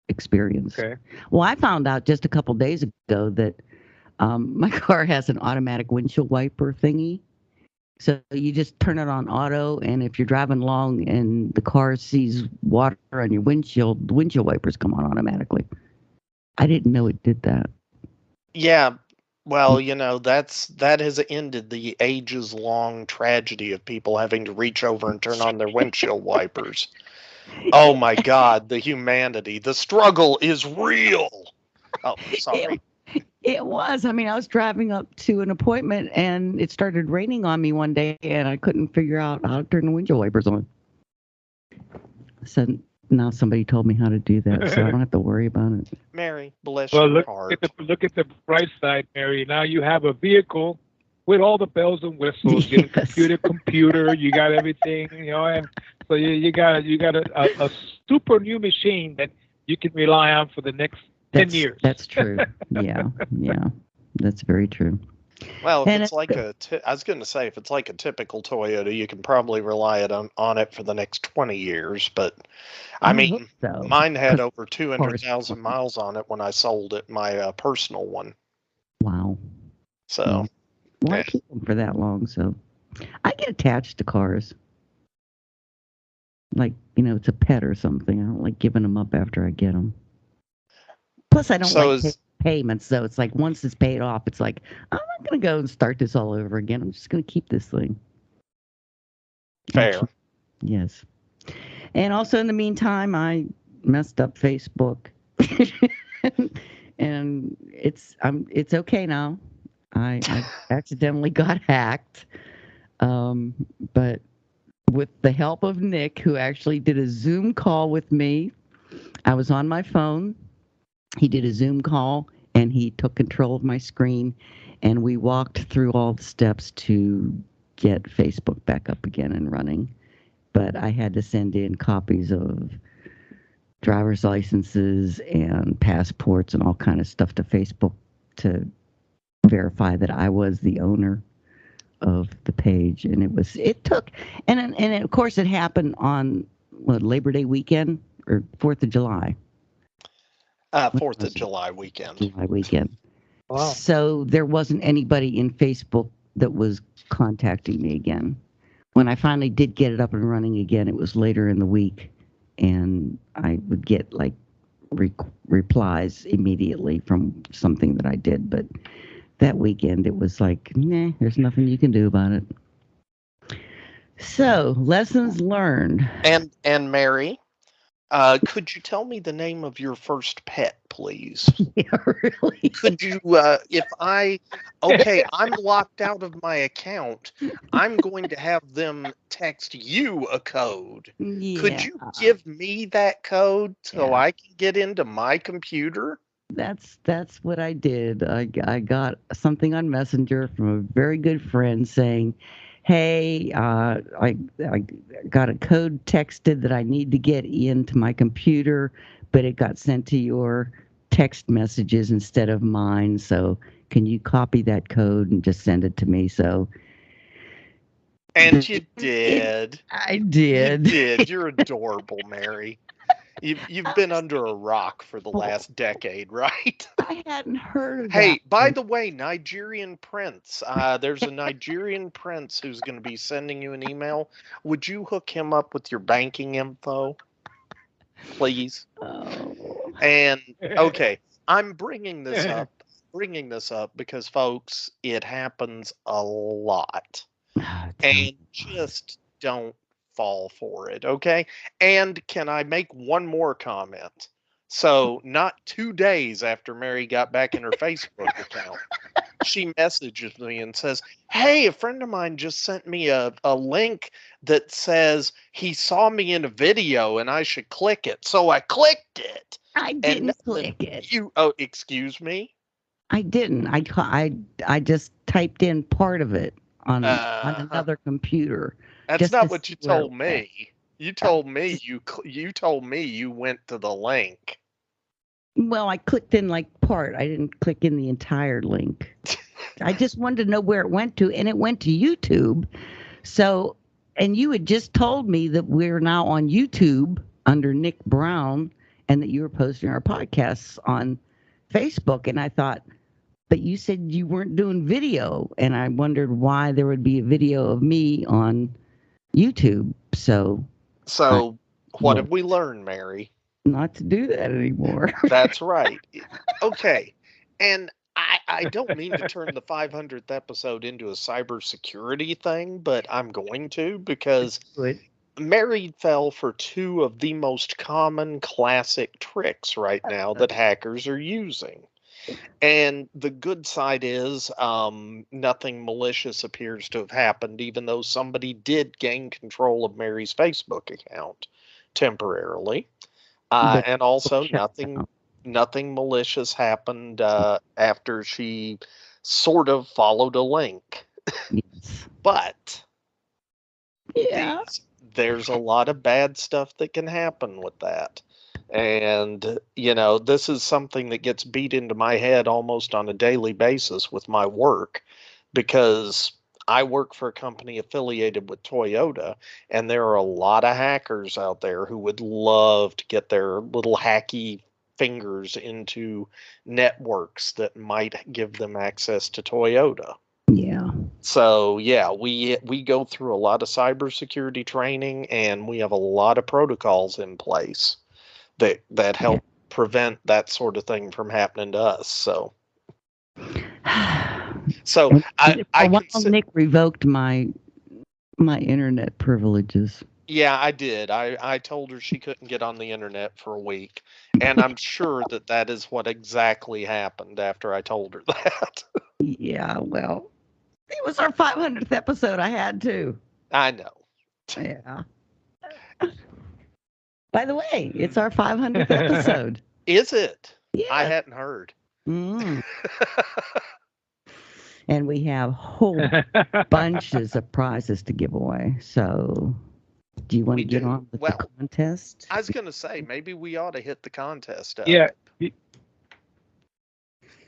experience. Okay. Well, I found out just a couple days ago that my car has an automatic windshield wiper thingy. So you just turn it on auto, and if you're driving along and the car sees water on your windshield, the windshield wipers come on automatically. I didn't know it did that. Yeah. Well, that has ended the ages-long tragedy of people having to reach over and turn on their windshield wipers. Oh my God, the humanity, the struggle is real. Oh, sorry. It was. I mean, I was driving up to an appointment and it started raining on me one day and I couldn't figure out how to turn the windshield wipers on. So now somebody told me how to do that, so I don't have to worry about it. Mary, bless your heart. Look at the bright side, Mary. Now you have a vehicle with all the bells and whistles. You got a computer, you got everything, and so you got a super new machine that you can rely on for the next 10 years. That's true. Yeah, that's very true. Well, if it's like I was going to say, if it's like a typical Toyota, you can probably rely on it for the next 20 years. But I mean, mine had over 200,000 miles on it when I sold it, my personal one. Wow. So. Well, I keep them for that long, so I get attached to cars. Like, it's a pet or something. I don't like giving them up after I get them. Plus, I don't like payments, so it's like once it's paid off, it's like, I'm not going to go and start this all over again. I'm just going to keep this thing. Fair. Yes. And also, in the meantime, I messed up Facebook. And it's okay now. I accidentally got hacked, but with the help of Nick, who actually did a Zoom call with me, I was on my phone. He did a Zoom call, and he took control of my screen, and we walked through all the steps to get Facebook back up again and running. But I had to send in copies of driver's licenses and passports and all kind of stuff to Facebook to verify that I was the owner of the page. And of course it happened on Labor Day weekend or 4th of July. 4th of July weekend. July weekend. Wow. So there wasn't anybody in Facebook that was contacting me again. When I finally did get it up and running again, it was later in the week. and I would get like replies immediately from something that I did. But that weekend, it was like, nah, there's nothing you can do about it. So, lessons learned. And Mary, could you tell me the name of your first pet, please? Yeah, really? Could you, I'm locked out of my account. I'm going to have them text you a code. Yeah. Could you give me that code so Yeah. I can get into my computer? That's what I did. I got something on Messenger from a very good friend saying, "Hey, I got a code texted that I need to get into my computer, but it got sent to your text messages instead of mine. So can you copy that code and just send it to me?" So. And you did. I did. You did. You're adorable, Mary. You've been under a rock for the last decade, right? I hadn't heard of that. Hey, by the way, Nigerian Prince. There's a Nigerian Prince who's going to be sending you an email. Would you hook him up with your banking info, please? Oh. And okay, I'm bringing this up because, folks, it happens a lot, and just don't fall for it, okay? And can I make one more comment? So, not 2 days after Mary got back in her Facebook account, she messages me and says, "Hey, a friend of mine just sent me a link that says he saw me in a video and I should click it." So I clicked it. I didn't click it. Excuse me? I didn't. I just typed in part of it on another computer. That's not what you told me. You told me you went to the link. Well, I clicked in like part. I didn't click in the entire link. I just wanted to know where it went to, and it went to YouTube. So, and you had just told me that we're now on YouTube under Nick Brown, and that you were posting our podcasts on Facebook. And I thought, but you said you weren't doing video, and I wondered why there would be a video of me on YouTube. So what have we learned, Mary? Not to do that anymore. That's right. Okay. And I don't mean to turn the 500th episode into a cybersecurity thing, but I'm going to, because Mary fell for two of the most common classic tricks right now that hackers are using. And the good side is nothing malicious appears to have happened, even though somebody did gain control of Mary's Facebook account temporarily. And also nothing malicious happened after she sort of followed a link. Yes. But yeah, there's a lot of bad stuff that can happen with that. And, this is something that gets beat into my head almost on a daily basis with my work, because I work for a company affiliated with Toyota, and there are a lot of hackers out there who would love to get their little hacky fingers into networks that might give them access to Toyota. Yeah. So, yeah, we go through a lot of cybersecurity training, and we have a lot of protocols in place that help prevent that sort of thing from happening to us. So Nick revoked my internet privileges. Yeah, I did. I told her she couldn't get on the internet for a week, and I'm sure that is what exactly happened after I told her that. Yeah, well, it was our 500th episode. I had to. I know. Yeah. By the way, it's our 500th episode. Is it? Yeah. I hadn't heard. Mm. And we have whole bunches of prizes to give away. So, do you want to get on with the contest? I was going to say, maybe we ought to hit the contest up. Yeah.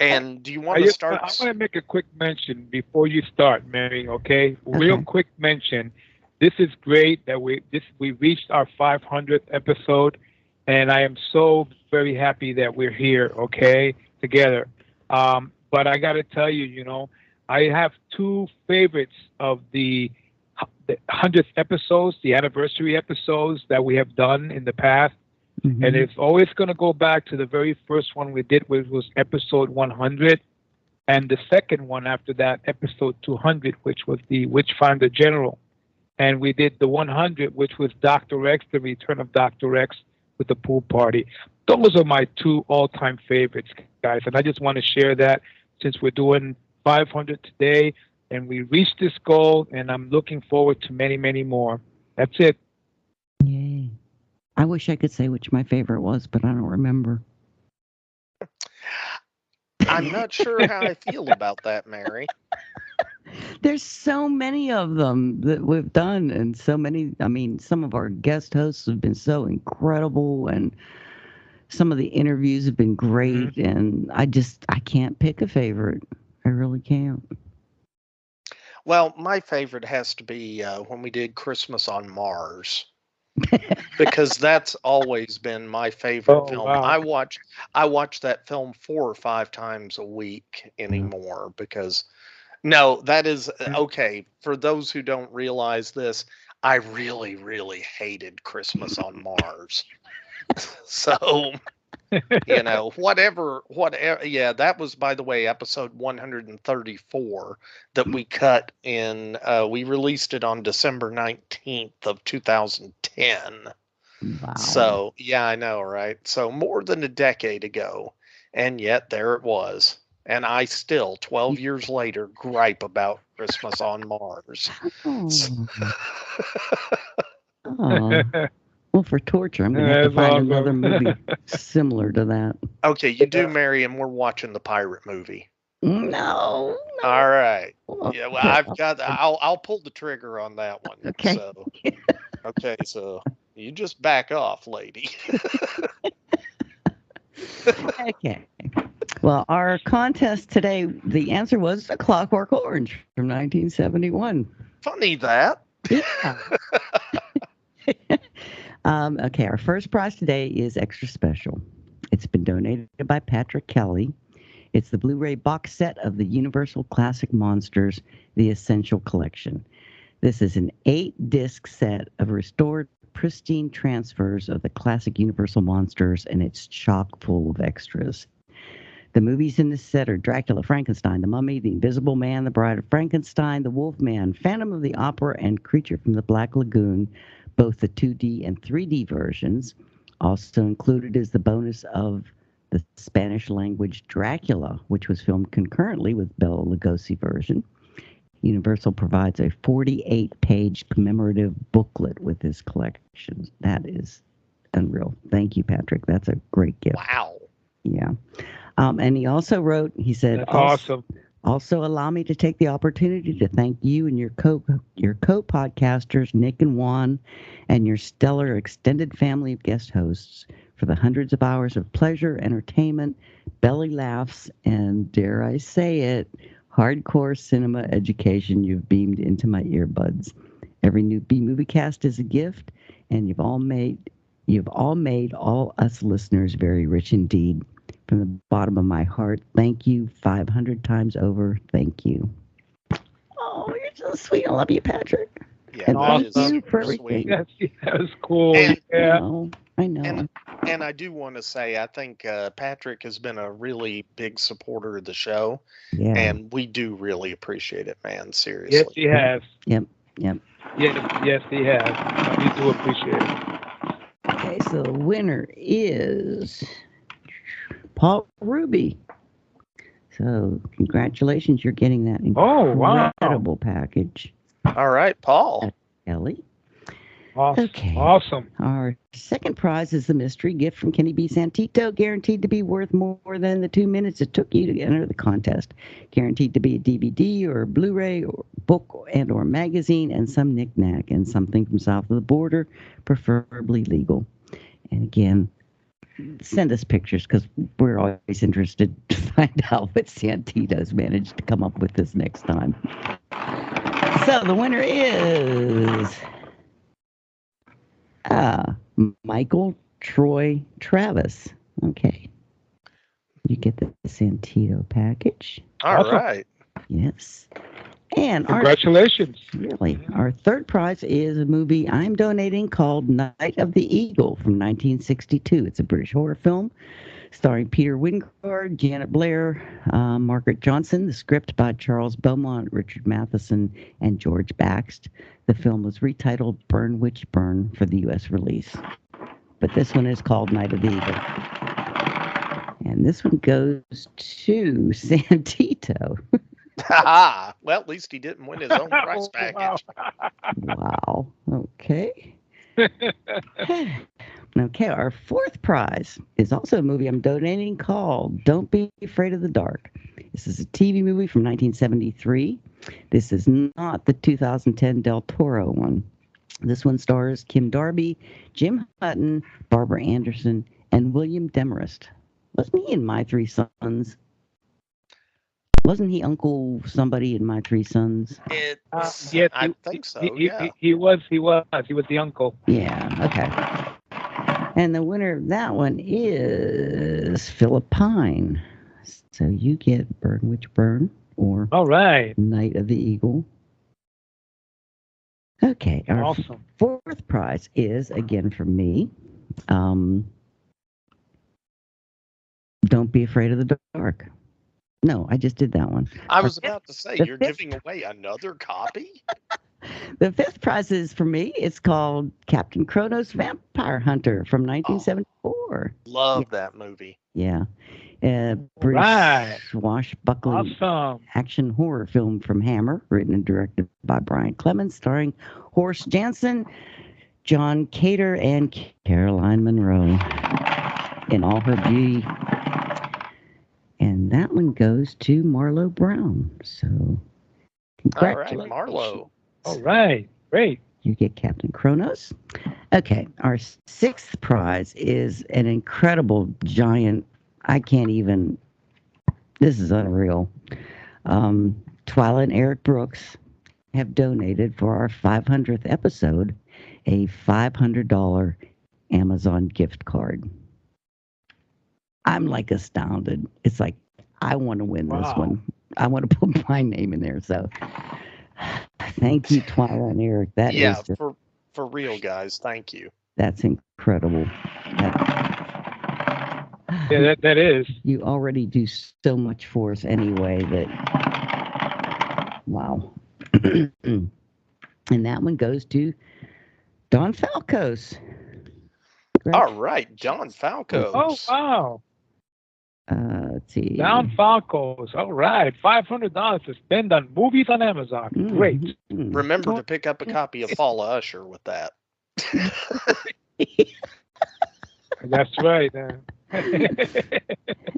And do you want to start? I want to make a quick mention before you start, Mary, okay? Real quick mention. This is great that we reached our 500th episode, and I am so very happy that we're here, okay, together. But I got to tell you, I have two favorites of the the 100th episodes, the anniversary episodes that we have done in the past. Mm-hmm. And it's always going to go back to the very first one we did, which was episode 100. And the second one after that, episode 200, which was the Witchfinder General. And we did the 100, which was Dr. X, the return of Dr. X with the pool party. Those are my two all-time favorites, guys. And I just want to share that since we're doing 500 today and we reached this goal, and I'm looking forward to many, many more. That's it. Yay. I wish I could say which my favorite was, but I don't remember. I'm not sure how I feel about that, Mary. There's so many of them that we've done, and so many. I mean, some of our guest hosts have been so incredible, and some of the interviews have been great. Mm-hmm. And I can't pick a favorite. I really can't. Well, my favorite has to be when we did Christmas on Mars, because that's always been my favorite film. Wow. I watch that film 4 or 5 times a week anymore because. No, that is okay. For those who don't realize this, I really, really hated Christmas on Mars. So, whatever. Yeah, that was, by the way, episode 134 that we cut in. We released it on December 19th of 2010. Wow. So, yeah, I know, right? So more than a decade ago, and yet there it was. And I still, 12 years later, gripe about Christmas on Mars. Oh. Well, for torture, I'm going to have to find another movie similar to that. Okay, you do, Mary, and we're watching the pirate movie. No. All right. Yeah, well, I'll pull the trigger on that one. Okay. So, okay, so you just back off, lady. Okay. Well, our contest today, the answer was A Clockwork Orange from 1971. Funny that. Yeah. Okay, our first prize today is extra special. It's been donated by Patrick Kelly. It's the Blu-ray box set of the Universal Classic Monsters, the Essential Collection. This is an 8-disc set of restored pristine transfers of the classic Universal monsters, and it's chock full of extras. The movies in this set are Dracula, Frankenstein, The Mummy, The Invisible Man, The Bride of Frankenstein, The Wolfman, Phantom of the Opera, and Creature from the Black Lagoon, both the 2D and 3D versions. Also included is the bonus of the Spanish language Dracula, which was filmed concurrently with Bela Lugosi version. Universal provides a 48-page commemorative booklet with this collection. That is unreal. Thank you, Patrick. That's a great gift. Wow. Yeah. And he also wrote, he said, That's awesome. Also allow me to take the opportunity to thank you and your co-podcasters, Nick and Juan, and your stellar extended family of guest hosts for the hundreds of hours of pleasure, entertainment, belly laughs, and, dare I say it, hardcore cinema education you've beamed into my earbuds. Every new B-Movie cast is a gift, and you've all made all us listeners very rich indeed. From the bottom of my heart, thank you 500 times over. Thank you. Oh, you're so sweet. I love you, Patrick. Yeah, and awesome. thank you for everything. That was cool. And, yeah. I know. And I do want to say, I think Patrick has been a really big supporter of the show. Yeah. And we do really appreciate it, man. Seriously. Yes, he has. Yep. Yes, he has. We do appreciate it. Okay, so the winner is Paul Ruby. So congratulations, you're getting that incredible package. All right, Paul. Ellie. Awesome. Okay. Awesome. Our second prize is the mystery gift from Kenny B. Santito, guaranteed to be worth more than the 2 minutes it took you to enter the contest. Guaranteed to be a DVD or a Blu-ray or book and or magazine and some knick-knack and something from south of the border, preferably legal. And again, send us pictures because we're always interested to find out what Santito's managed to come up with this next time. So the winner is Michael Troy Travis. Okay. You get the Santito package. All right. Yes. And Congratulations. Our third prize is a movie I'm donating called Night of the Eagle from 1962. It's a British horror film starring Peter Wyngarde, Janet Blair, Margaret Johnson. The script by Charles Beaumont, Richard Matheson, and George Baxt. The film was retitled Burn Witch Burn for the U.S. release. But this one is called Night of the Eagle. And this one goes to Santito. Well, at least he didn't win his own prize package. Wow. Okay. Okay, our fourth prize is also a movie I'm donating called Don't Be Afraid of the Dark. This is a TV movie from 1973. This is not the 2010 Del Toro one. This one stars Kim Darby, Jim Hutton, Barbara Anderson, and William Demarest. Wasn't he in My Three Sons? Wasn't he Uncle somebody in My Three Sons? Yes, I think so. He was the uncle. Yeah. Okay. And the winner of that one is Philippine. So you get Burn Witch Burn or All right. Night of the Eagle. Okay. Our Awesome. fourth prize is again from me. Don't Be Afraid of the Dark. No, I just did that one. I was about to say, you're giving away another copy? The fifth prize is for me. It's called Captain Kronos Vampire Hunter from 1974. Love that movie. Yeah. British swashbuckling action horror film from Hammer, written and directed by Brian Clemens, starring Horace Jansen, John Cater, and Caroline Munro in all her beauty. And that one goes to Marlo Brown. So, congratulations. All right, Marlo. All right, great. You get Captain Kronos. Okay, our sixth prize is an incredible giant. I can't even. This is unreal. Twyla and Eric Brooks have donated for our 500th episode a $500 Amazon gift card. I'm like astounded. It's like, I want to win this one. I want to put my name in there. So thank you, Twyla and Eric. That is just, for real, guys. Thank you. That's incredible. Yeah, that is. You already do so much for us anyway that, wow. And that one goes to Don Falcos. All right, John Falcos. Oh, wow. Let's see. Don Falcos. All right. $500 to spend on movies on Amazon. Great. Remember to pick up a copy of Fall of Usher with that. That's right.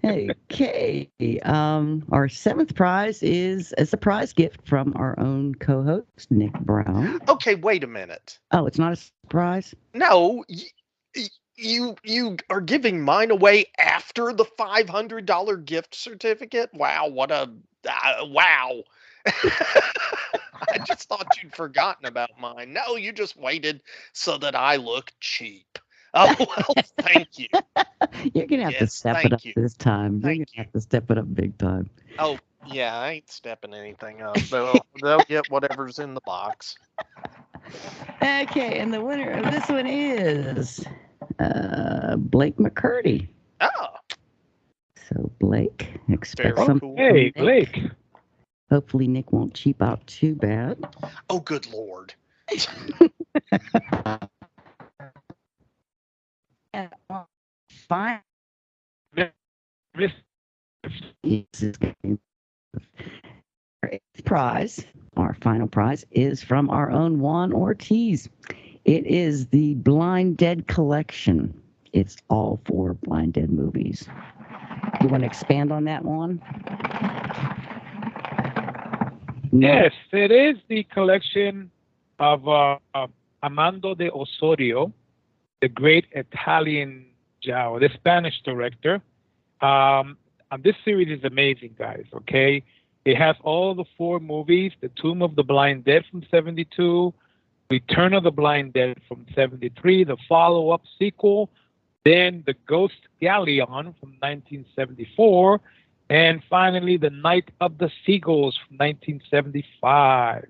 Okay. Our seventh prize is a surprise gift from our own co-host, Nick Brown. Okay, wait a minute. Oh, it's not a surprise? No, you are giving mine away after the $500 gift certificate? Wow, what a wow. I just thought you'd forgotten about mine. No, you just waited so that I look cheap. Oh, well, thank you. You're going to have to step it up this time. You're going to have to step it up big time. Oh, yeah, I ain't stepping anything up. They'll get whatever's in the box. Okay, and the winner of this one is Blake McCurdy. Oh. So, Blake, expect Very something. cool. Hey, Blake. Hopefully, Nick won't cheap out too bad. Oh, good Lord. Fine. Prize, our final prize, is from our own Juan Ortiz. It is the Blind Dead collection. It's all 4 Blind Dead movies. You want to expand on that one? Yes, it is the collection of Armando de Osorio, the great Italian, the Spanish director. This series is amazing, guys, okay? It has all the 4 movies, The Tomb of the Blind Dead from 72, Return of the Blind Dead from 73, the follow-up sequel, then The Ghost Galleon from 1974, And finally, The Night of the Seagulls from 1975.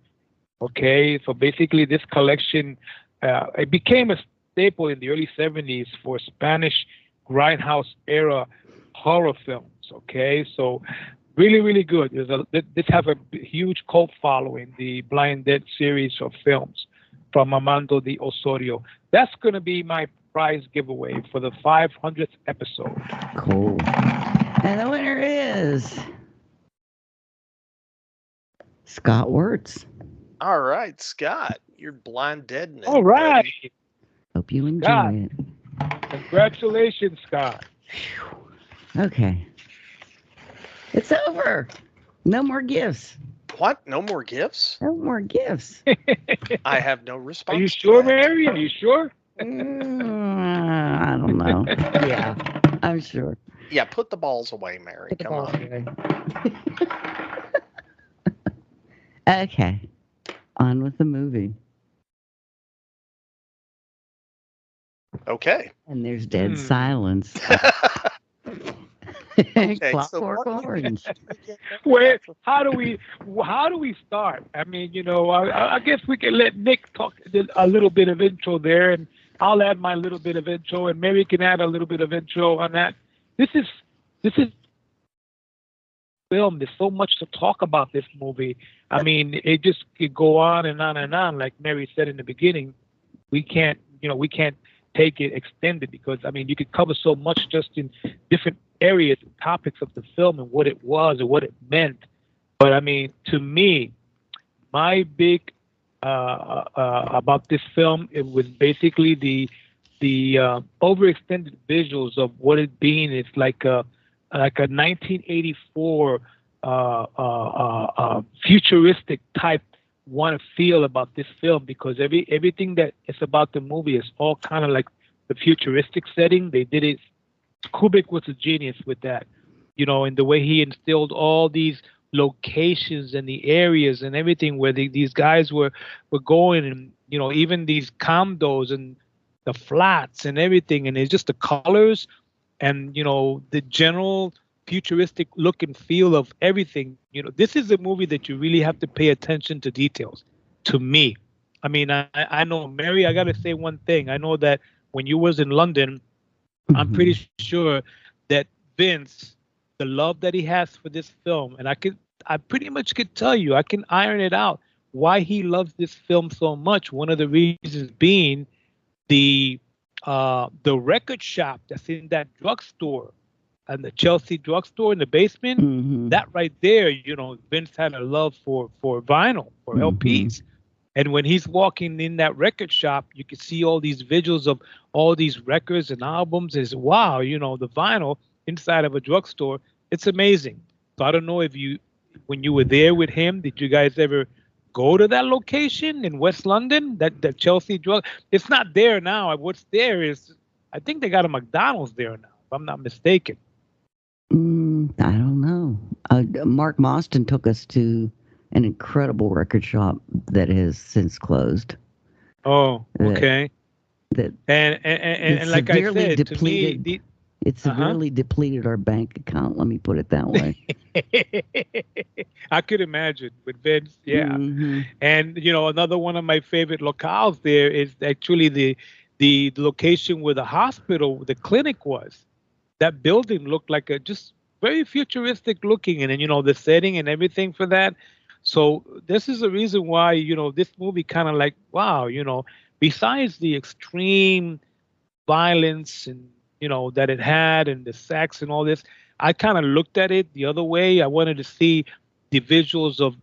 Okay, so basically this collection, it became a staple in the early 70s for Spanish grindhouse era horror films. Okay, so really, really good. This has a huge cult following, the Blind Dead series of films from Armando de Osorio. That's going to be my prize giveaway for the 500th episode. Cool. And the winner is Scott Wirtz. All right, Scott, you're Blind Deadness. All right. Hope you enjoy Scott. it. Congratulations, Scott. Okay. It's over. No more gifts. What? No more gifts? No more gifts. I have no response. Are you sure, Mary? Are you sure? I don't know. Yeah, I'm sure. Yeah, put the balls away, Mary. Come on. Okay. On with the movie. Okay. And there's dead silence. Okay, Clockwork Orange. Where? How do we start? I mean, I guess we can let Nick talk a little bit of intro there, and I'll add my little bit of intro, and Mary can add a little bit of intro on that. This is film. There's so much to talk about this movie. I mean, it just could go on and on and on. Like Mary said in the beginning, we can't take it extended because, I mean, you could cover so much just in different areas and topics of the film and what it was and what it meant. But, I mean, to me, my big about this film, it was basically the overextended visuals of what it being. It's like a 1984 futuristic type want to feel about this film, because everything that is about the movie is all kind of like the futuristic setting. They did it. Kubrick was a genius with that, and the way he instilled all these locations and the areas and everything where these guys were going, and even these condos and the flats and everything, and it's just the colors and the general futuristic look and feel of everything. This is a movie that you really have to pay attention to details. To me, I mean, I know, Mary, I gotta say one thing. I know that when you was in London, I'm pretty sure that Vince, the love that he has for this film, and I pretty much could tell you, I can iron it out why he loves this film so much. One of the reasons being the record shop that's in that drugstore and the Chelsea drugstore in the basement. Mm-hmm. That right there, Vince had a love for vinyl, for LPs. And when he's walking in that record shop, you can see all these visuals of all these records and albums. Is wow, the vinyl inside of a drugstore. It's amazing. So I don't know if when you were there with him, did you guys ever go to that location in West London, that Chelsea drug? It's not there now. What's there is, I think they got a McDonald's there now, if I'm not mistaken. I don't know. Mark Mostyn took us to an incredible record shop that has since closed. Oh, okay. And like I said, depleted, to me, it severely depleted our bank account. Let me put it that way. I could imagine with Vince, yeah. Mm-hmm. And another one of my favorite locales there is actually the location where the hospital, the clinic was. That building looked like a just very futuristic looking, and then the setting and everything for that. So this is the reason why this movie kind of like, wow, besides the extreme violence and that it had and the sex and all this, I kind of looked at it the other way. I wanted to see the visuals of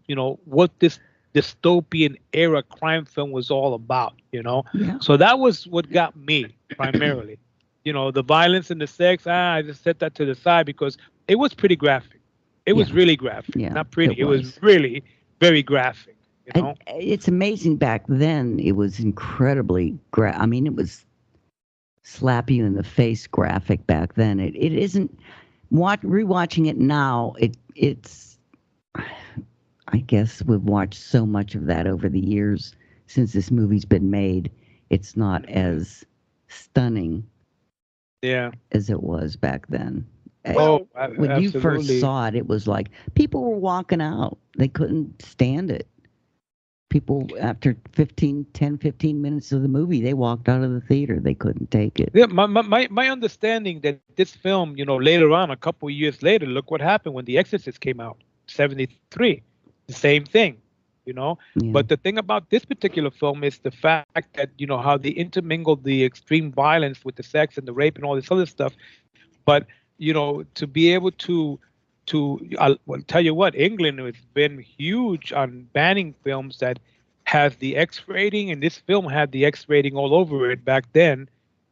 what this dystopian era crime film was all about. Yeah. So that was what got me primarily. The violence and the sex, I just set that to the side because it was pretty graphic. It was really graphic. Yeah, not pretty. It was really very graphic. And it's amazing back then. It was incredibly I mean, it was slap you in the face graphic back then. It isn't. Rewatching it now, it's. I guess we've watched so much of that over the years since this movie's been made. It's not as stunning. Yeah. As it was back then. Well, when you first absolutely. saw it, it was like people were walking out. They couldn't stand it. People, after 15 minutes of the movie, they walked out of the theater. They couldn't take it. Yeah, my understanding that this film, later on, a couple of years later, look what happened when The Exorcist came out, 73. The same thing, Yeah. But the thing about this particular film is the fact that, how they intermingled the extreme violence with the sex and the rape and all this other stuff. But, to be able to well, tell you what, England has been huge on banning films that has the X rating, and this film had the X rating all over it back then.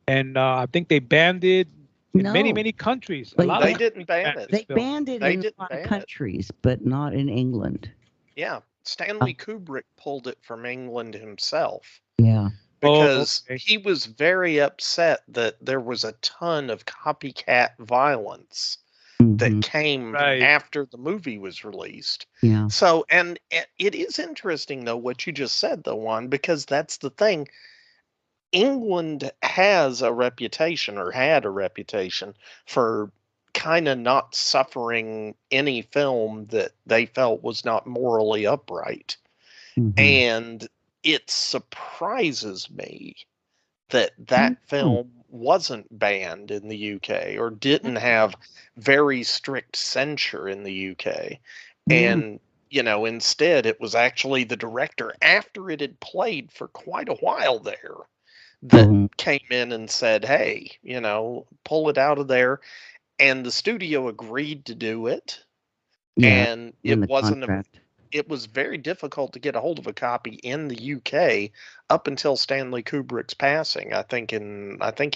And I think they banned it in many, No. many countries. A They lot they of didn't ban it. They banned it They in a didn't lot of ban it. countries, but not in England. Yeah, Stanley Kubrick pulled it from England himself. Yeah. Because okay. he was very upset that there was a ton of copycat violence that came after the movie was released. Yeah. So, and it is interesting, though, what you just said, though, Juan, because that's the thing. England has a reputation, or had a reputation, for kind of not suffering any film that they felt was not morally upright. And it surprises me that film wasn't banned in the UK or didn't have very strict censure in the UK. And, instead it was actually the director, after it had played for quite a while there, that came in and said, hey, pull it out of there. And the studio agreed to do it. Yeah. And in the it wasn't contract. it was very difficult to get a hold of a copy in the UK up until Stanley Kubrick's passing. I think he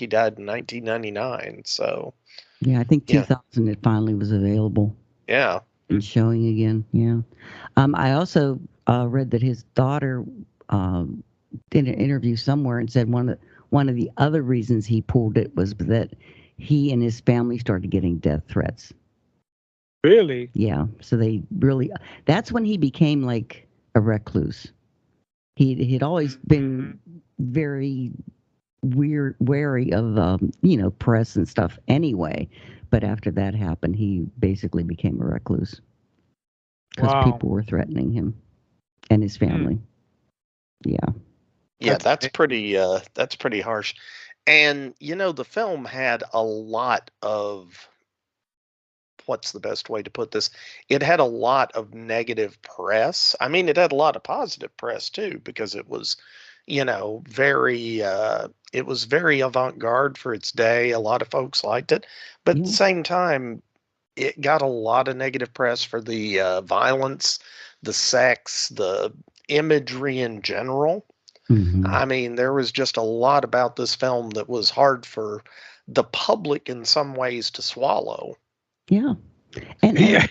died in 1999. So Yeah, I think 2000 it finally was available. Yeah. And showing again. Yeah. I also read that his daughter did an interview somewhere and said one of the other reasons he pulled it was that he and his family started getting death threats. Really? Yeah. So they really, that's when he became like a recluse. He'd always been very wary of, press and stuff anyway. But after that happened, he basically became a recluse because people were threatening him and his family. Yeah. Yeah, that's pretty harsh. And the film had a lot of, what's the best way to put this? It had a lot of negative press. I mean, it had a lot of positive press too, because it was, very avant-garde for its day. A lot of folks liked it, but at the same time, it got a lot of negative press for the violence, the sex, the imagery in general. I mean, there was just a lot about this film that was hard for the public in some ways to swallow. Yeah. Yeah,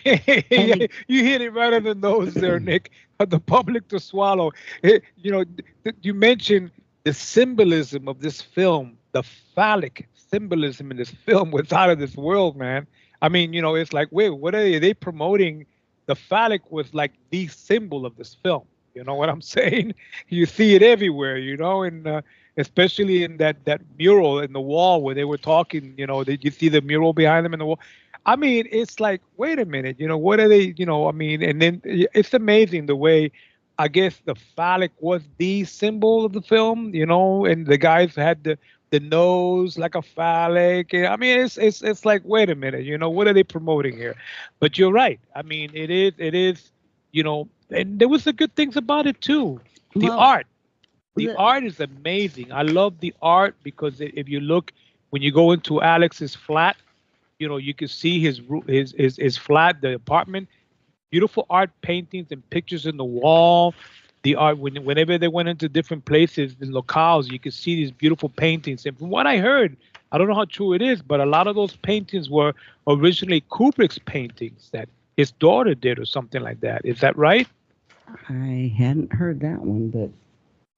you hit it right on the nose there, Nick. The public to swallow. You mentioned the symbolism of this film. The phallic symbolism in this film was out of this world, man. I mean, it's like, wait, what are they promoting? The phallic was like the symbol of this film. You know what I'm saying? You see it everywhere, and especially in that mural in the wall where they were talking. Did you see the mural behind them in the wall? I mean, it's like, wait a minute, what are they, I mean, and then it's amazing the way, I guess the phallic was the symbol of the film, and the guys had the nose like a phallic. I mean, it's like, wait a minute, what are they promoting here? But you're right. I mean, it is, and there was the good things about it too. The art is amazing. I love the art because if you look, when you go into Alex's flat, you can see his flat, the apartment, beautiful art paintings and pictures in the wall. The art, whenever they went into different places, the locales, you could see these beautiful paintings. And from what I heard, I don't know how true it is, but a lot of those paintings were originally Kubrick's paintings that his daughter did or something like that. Is that right? I hadn't heard that one, but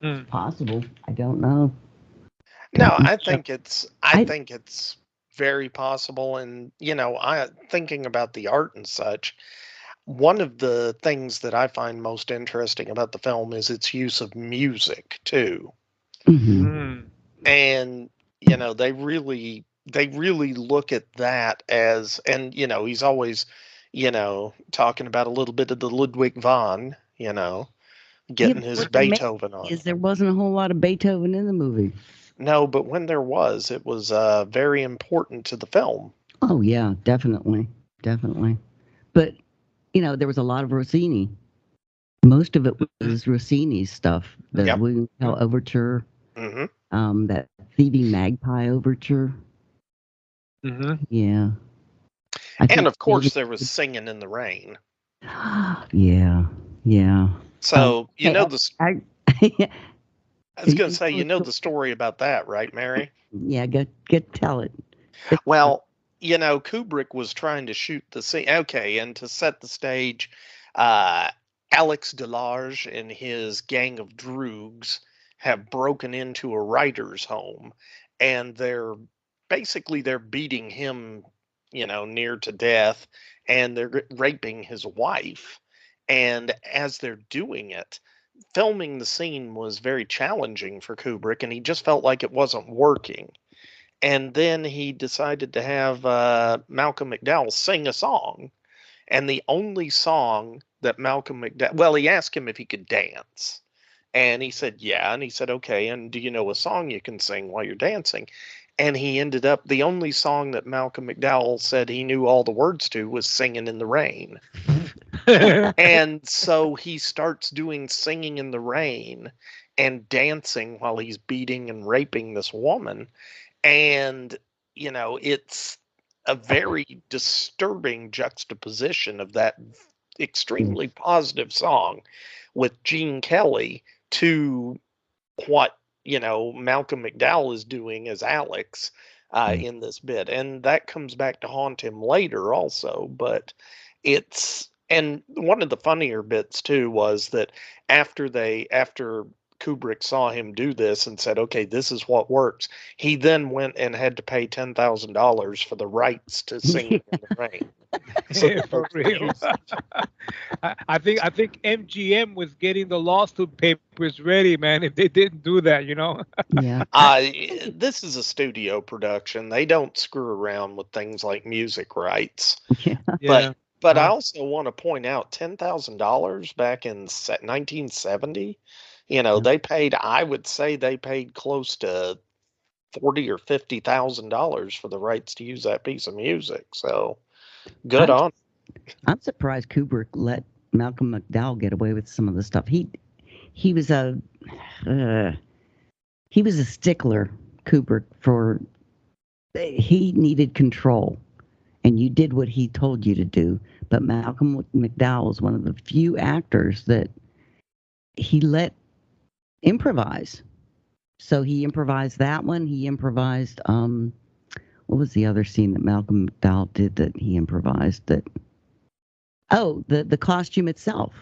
it's possible. I don't know. No, I think it's very possible. And, thinking about the art and such, one of the things that I find most interesting about the film is its use of music too. And, they they really look at that as, and he's always, talking about a little bit of the Ludwig van, Yeah, getting but his what amazing Beethoven on. is there wasn't a whole lot of Beethoven in the movie. No, but when there was, it was very important to the film. Oh yeah, definitely. But there was a lot of Rossini. Most of it was Rossini's stuff. The William Tell Overture, that Thieving Magpie Overture. Mm-hmm. Yeah. And of course, there was Singing in the Rain. Yeah. So I was going to say, the story about that, right, Mary? Yeah, get tell it. Well, Kubrick was trying to shoot the scene. Okay, and to set the stage, Alex Delarge and his gang of droogs have broken into a writer's home, and they're beating him, near to death, and they're raping his wife. And as they're doing it, filming the scene was very challenging for Kubrick, and he just felt like it wasn't working. And then he decided to have Malcolm McDowell sing a song. And the only song that Malcolm McDowell, well, he asked him if he could dance. And he said, yeah. And he said, okay. And do you know a song you can sing while you're dancing? And he ended up, the only song that Malcolm McDowell said he knew all the words to was Singing in the Rain. And so he starts doing Singing in the Rain and dancing while he's beating and raping this woman. And, it's a very disturbing juxtaposition of that extremely positive song with Gene Kelly to what, Malcolm McDowell is doing as Alex in this bit. And that comes back to haunt him later also. But and one of the funnier bits too was that after Kubrick saw him do this and said, okay, this is what works, he then went and had to pay $10,000 for the rights to Sing in the Rain. So for real. I think MGM was getting the lawsuit papers ready, man, if they didn't do that, Yeah. This is a studio production. They don't screw around with things like music rights. Yeah. But I also want to point out $10,000 back in 1970. I would say they paid close to $40,000 or $50,000 for the rights to use that piece of music. So good on. I'm surprised Kubrick let Malcolm McDowell get away with some of the stuff. He was a stickler, Kubrick, for he needed control, and you did what he told you to do. But Malcolm McDowell was one of the few actors that he let improvise. So he improvised that one. He improvised what was the other scene that Malcolm McDowell did that he improvised? The costume itself.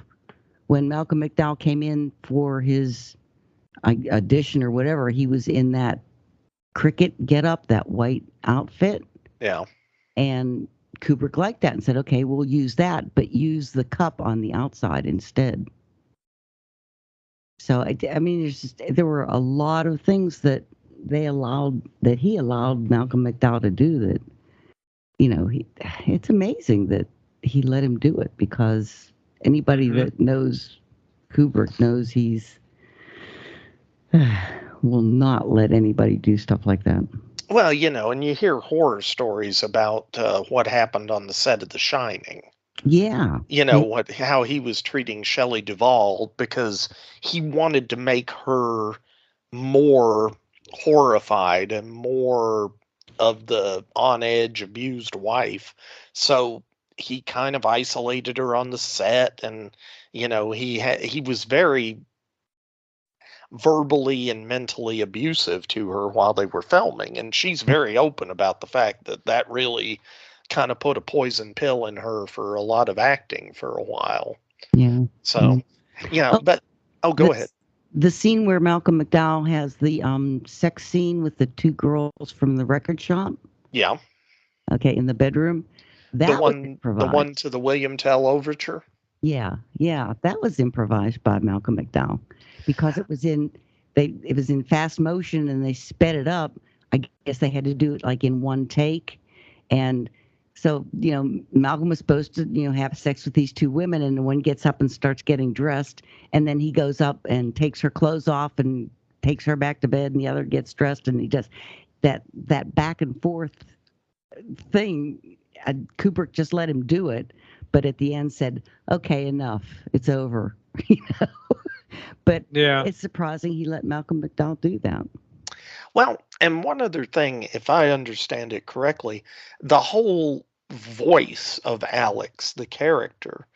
When Malcolm McDowell came in for his audition or whatever, he was in that cricket getup, that white outfit. Yeah. And Kubrick liked that and said, okay, we'll use that, but use the cup on the outside instead. So, there were a lot of things that he allowed Malcolm McDowell to do that, it's amazing that he let him do it, because anybody that knows Kubrick knows he's will not let anybody do stuff like that. Well, and you hear horror stories about what happened on the set of The Shining. Yeah. How he was treating Shelley Duvall, because he wanted to make her more horrified and more of the on edge abused wife. So he kind of isolated her on the set, and he was very verbally and mentally abusive to her while they were filming, and she's very open about the fact that really kind of put a poison pill in her for a lot of acting for a while. Yeah. So, but go ahead. The scene where Malcolm McDowell has the sex scene with the two girls from the record shop. Yeah. Okay, in the bedroom. The one to the William Tell Overture. Yeah, that was improvised by Malcolm McDowell, because it was in fast motion and they sped it up. I guess they had to do it like in one take. And so, Malcolm was supposed to, have sex with these two women, and one gets up and starts getting dressed, and then he goes up and takes her clothes off and takes her back to bed, and the other gets dressed, and he just that back and forth thing. Kubrick just let him do it, but at the end said, "Okay, enough. It's over." But Yeah. it's surprising he let Malcolm McDowell do that. Well, and one other thing, if I understand it correctly, the whole voice of Alex, the character,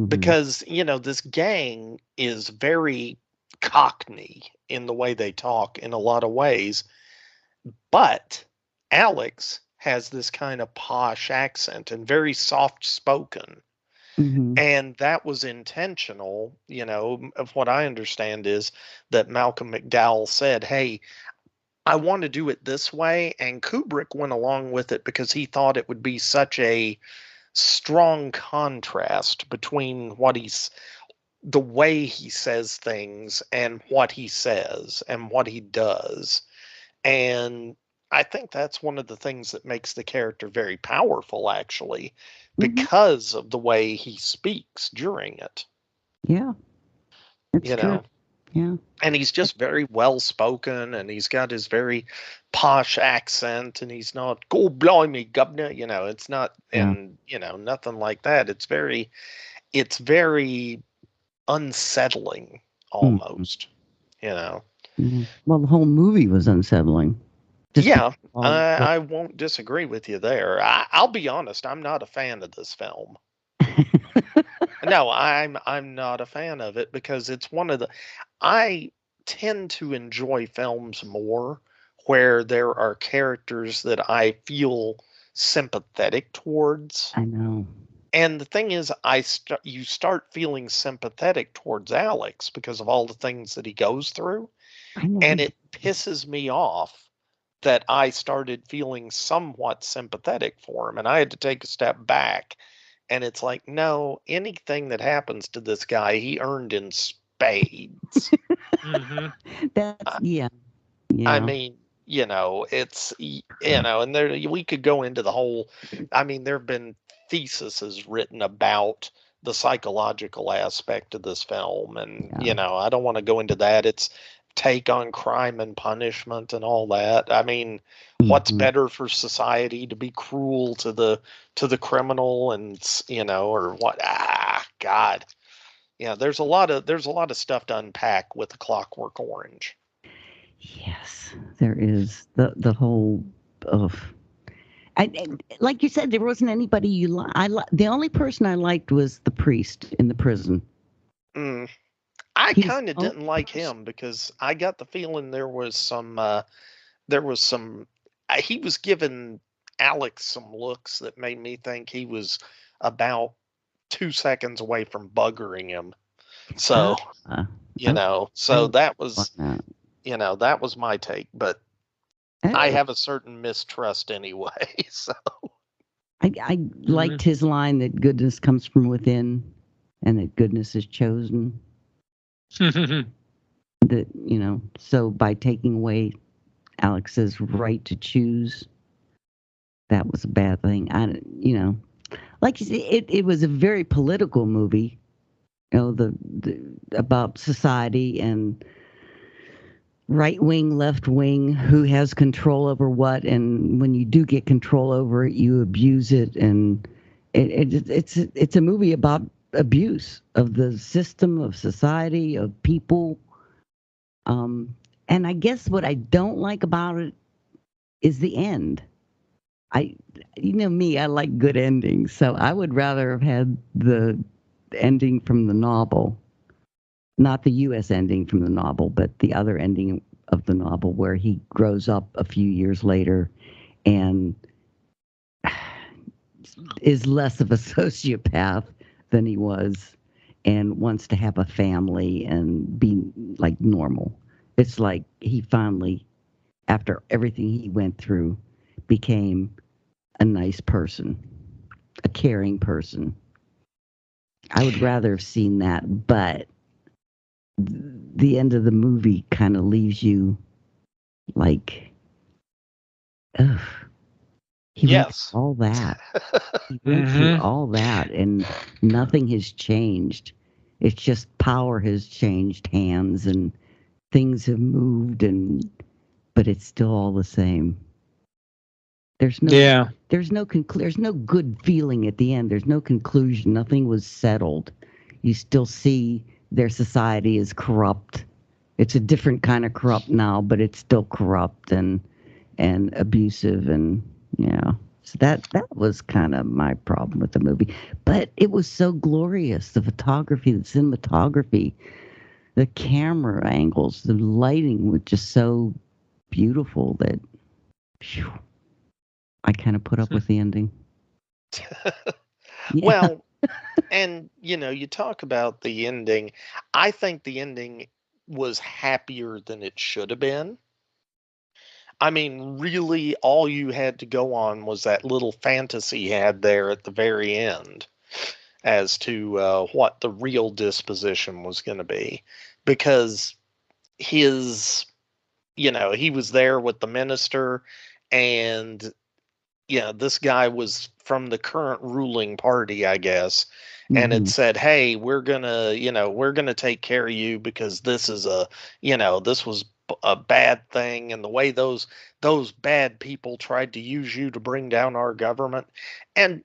because, this gang is very cockney in the way they talk in a lot of ways, but Alex has this kind of posh accent and very soft spoken. And that was intentional, of what I understand is that Malcolm McDowell said, "Hey, I want to do it this way." And Kubrick went along with it because he thought it would be such a strong contrast between the way he says things and what he says and what he does. And I think that's one of the things that makes the character very powerful, actually, because of the way he speaks during it. Yeah, it's true. Yeah. And he's just very well spoken, and he's got his very posh accent, and he's not "go blimey, governor," it's not, and nothing like that. It's very unsettling almost, Well, the whole movie was unsettling. Yeah, I won't disagree with you there. I'll be honest, I'm not a fan of this film. No, I'm not a fan of it because it's one of the. I tend to enjoy films more where there are characters that I feel sympathetic towards. I know. And the thing is, you start feeling sympathetic towards Alex because of all the things that he goes through, and it pisses me off that I started feeling somewhat sympathetic for him, and I had to take a step back. And it's like, no, anything that happens to this guy, he earned in spades. That's yeah. I mean, it's and we could go into the whole. I mean, there have been theses written about the psychological aspect of this film, and I don't want to go into that. It's take on crime and punishment and all that. I mean, what's better for society, to be cruel to the criminal and or what? God. Yeah, there's a lot of stuff to unpack with the Clockwork Orange. Yes, there is the whole of. Like you said, there wasn't anybody you like. The only person I liked was the priest in the prison. I kind of didn't like him because I got the feeling there was some. He was giving Alex some looks that made me think he was about 2 seconds away from buggering him. So, so that was, that was my take. But I have a certain mistrust anyway. So I liked his line that goodness comes from within, and that goodness is chosen. That so by taking away Alex's right to choose, that was a bad thing. Like you said, it was a very political movie. The about society and right wing, left wing, who has control over what, and when you do get control over it, you abuse it, and it's a movie about abuse of the system, of society, of people. And I guess what I don't like about it is the end. Me, I like good endings, so I would rather have had the ending from the novel, not the U.S. ending from the novel, but the other ending of the novel where he grows up a few years later and is less of a sociopath than he was and wants to have a family and be like normal. It's like he finally, after everything he went through, became a nice person, a caring person. I would rather have seen that, but the end of the movie kind of leaves you like, ugh, he went Yes. through all that. He went through all that, and nothing has changed. It's just power has changed hands, and things have moved, but it's still all the same. There's no Yeah. there's no good feeling at the end. There's no conclusion. Nothing was settled. You still see their society is corrupt. It's a different kind of corrupt now, but it's still corrupt and abusive, and yeah. So that was kind of my problem with the movie. But it was so glorious. The photography, the cinematography, the camera angles, the lighting was just so beautiful that phew, I kind of put up with the ending. Yeah. Well, and you talk about the ending. I think the ending was happier than it should have been. I mean, really, all you had to go on was that little fantasy he had there at the very end as to what the real disposition was going to be. Because his, he was there with the minister, and, this guy was from the current ruling party, I guess, and it said, hey, we're gonna take care of you because this is this was a bad thing, and the way those bad people tried to use you to bring down our government. And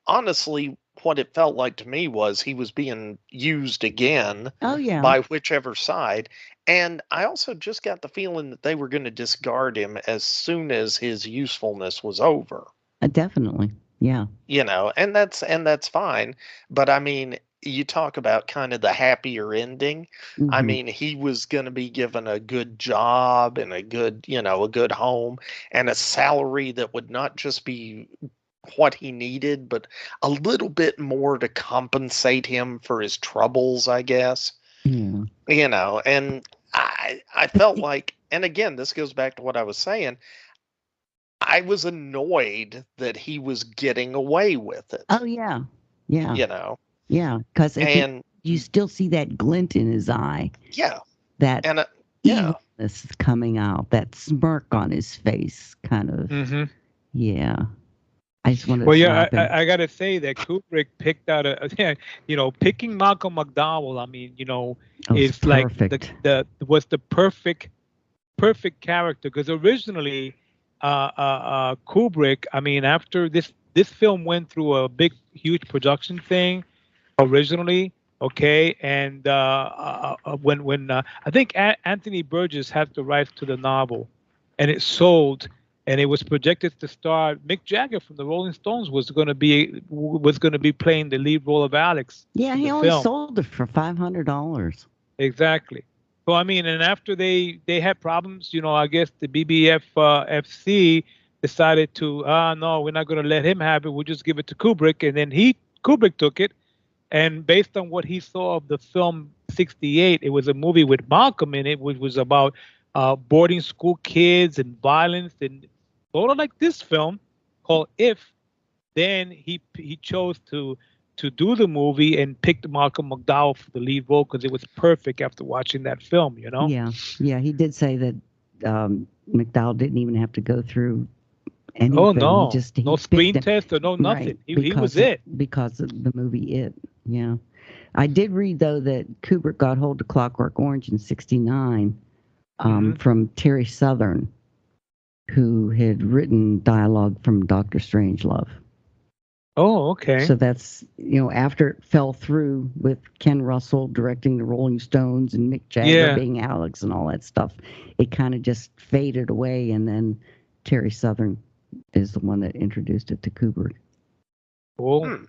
honestly, what it felt like to me was he was being used again Oh yeah. by whichever side. And I also just got the feeling that they were going to discard him as soon as his usefulness was over. Definitely. Yeah. And that's fine. But I mean, you talk about kind of the happier ending. I mean, he was going to be given a good job and a good home and a salary that would not just be what he needed, but a little bit more to compensate him for his troubles, I guess. Yeah. And I felt like, and again, this goes back to what I was saying. I was annoyed that he was getting away with it. Oh yeah. Yeah. Yeah, because and you still see that glint in his eye. Yeah. That And evilness is coming out. That smirk on his face, kind of. Yeah. I just wanted to slap him. I gotta say that Kubrick picked out picking Malcolm McDowell. I mean, is like was the perfect character, because originally, Kubrick. I mean, after this film went through a huge production thing originally. Okay, and when I think Anthony Burgess had the rights to the novel, and it sold. And it was projected to star Mick Jagger from the Rolling Stones was going to be playing the lead role of Alex. Yeah, he only sold it for $500. Exactly. So I mean, and after they had problems, I guess the BBF FC decided to no, we're not going to let him have it. We'll just give it to Kubrick, and then Kubrick took it, and based on what he saw of the film '68, it was a movie with Malcolm in it, which was about boarding school kids and violence, and sort of like this film called If. Then he chose to do the movie and picked Malcolm McDowell for the lead role because it was perfect after watching that film. Yeah, he did say that McDowell didn't even have to go through anything. Oh no, he no screen test or no nothing. Right, He was it because of the movie It. Yeah, I did read though that Kubrick got hold of Clockwork Orange in '69 from Terry Southern, who had written dialogue from Dr. Strangelove. Oh, okay. So that's, after it fell through with Ken Russell directing the Rolling Stones and Mick Jagger being Alex and all that stuff, it kind of just faded away. And then Terry Southern is the one that introduced it to Kubrick. Oh.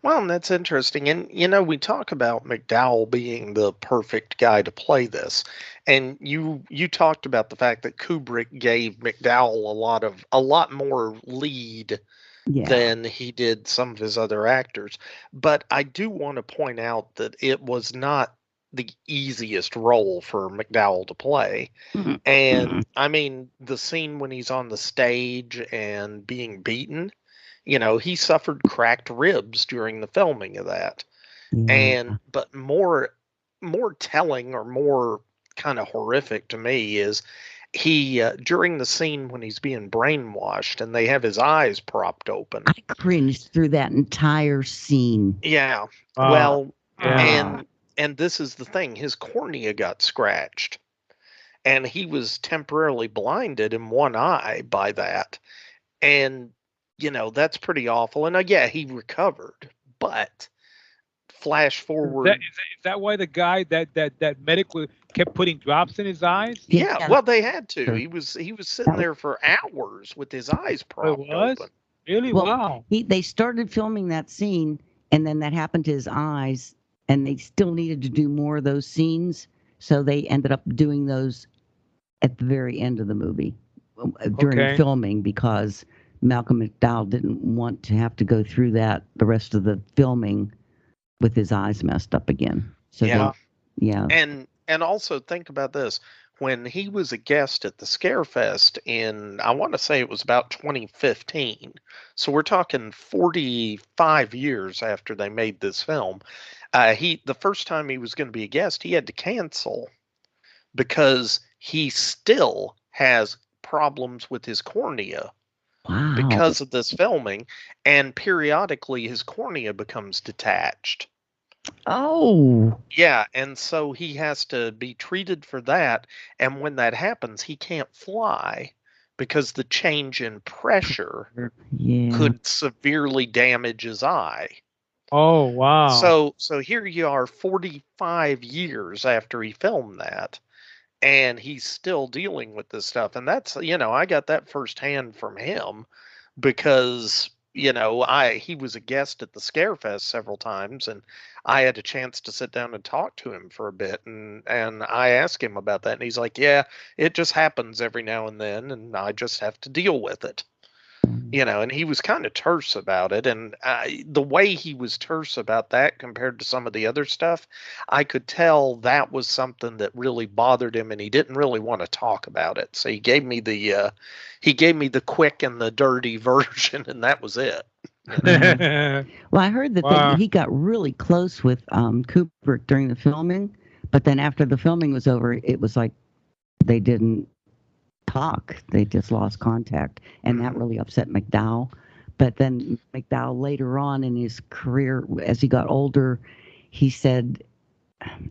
Well, that's interesting. And, we talk about McDowell being the perfect guy to play this. And you talked about the fact that Kubrick gave McDowell a lot more lead than he did some of his other actors. But I do want to point out that it was not the easiest role for McDowell to play. And I mean, the scene when he's on the stage and being beaten, he suffered cracked ribs during the filming of that. But more telling or more kind of horrific to me is he during the scene when he's being brainwashed and they have his eyes propped open. I cringed through that entire scene. Yeah. Wow. Well, and this is the thing, his cornea got scratched. And he was temporarily blinded in one eye by that. And that's pretty awful. And yeah, he recovered. But flash forward. Is that why the guy that medic kept putting drops in his eyes? Yeah, well, they had to. He was sitting there for hours with his eyes propped open. Really? Well, Wow. They started filming that scene, and then that happened to his eyes, and they still needed to do more of those scenes, so they ended up doing those at the very end of the movie during filming, because Malcolm McDowell didn't want to have to go through that the rest of the filming with his eyes messed up again. So yeah. And also think about this. When he was a guest at the Scarefest in, I want to say it was about 2015. So we're talking 45 years after they made this film. The first time he was going to be a guest, he had to cancel because he still has problems with his cornea. Wow. Because of this filming, and periodically his cornea becomes detached. Oh. Yeah, and so he has to be treated for that, and when that happens, he can't fly because the change in pressure could severely damage his eye. Oh, wow. So here you are 45 years after he filmed that, and he's still dealing with this stuff. And that's, I got that firsthand from him because, he was a guest at the Scarefest several times, and I had a chance to sit down and talk to him for a bit. And I asked him about that, and he's like, yeah, it just happens every now and then, and I just have to deal with it. And he was kind of terse about it. And the way he was terse about that compared to some of the other stuff, I could tell that was something that really bothered him, and he didn't really want to talk about it. So he gave me the quick and the dirty version, and that was it. Well, I heard that he got really close with Kubrick during the filming, but then after the filming was over, it was like they didn't talk. They just lost contact, and that really upset McDowell. But then McDowell later on in his career, as he got older, he said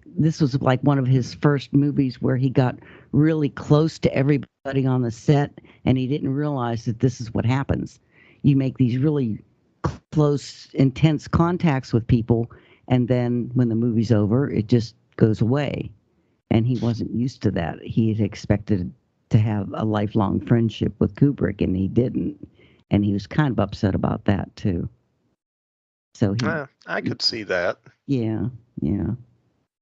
this was like one of his first movies where he got really close to everybody on the set, and he didn't realize that this is what happens. You make these really close, intense contacts with people, and then when the movie's over, it just goes away. And he wasn't used to that. He had expected to have a lifelong friendship with Kubrick, and he didn't. And he was kind of upset about that too. So I could see that. Yeah.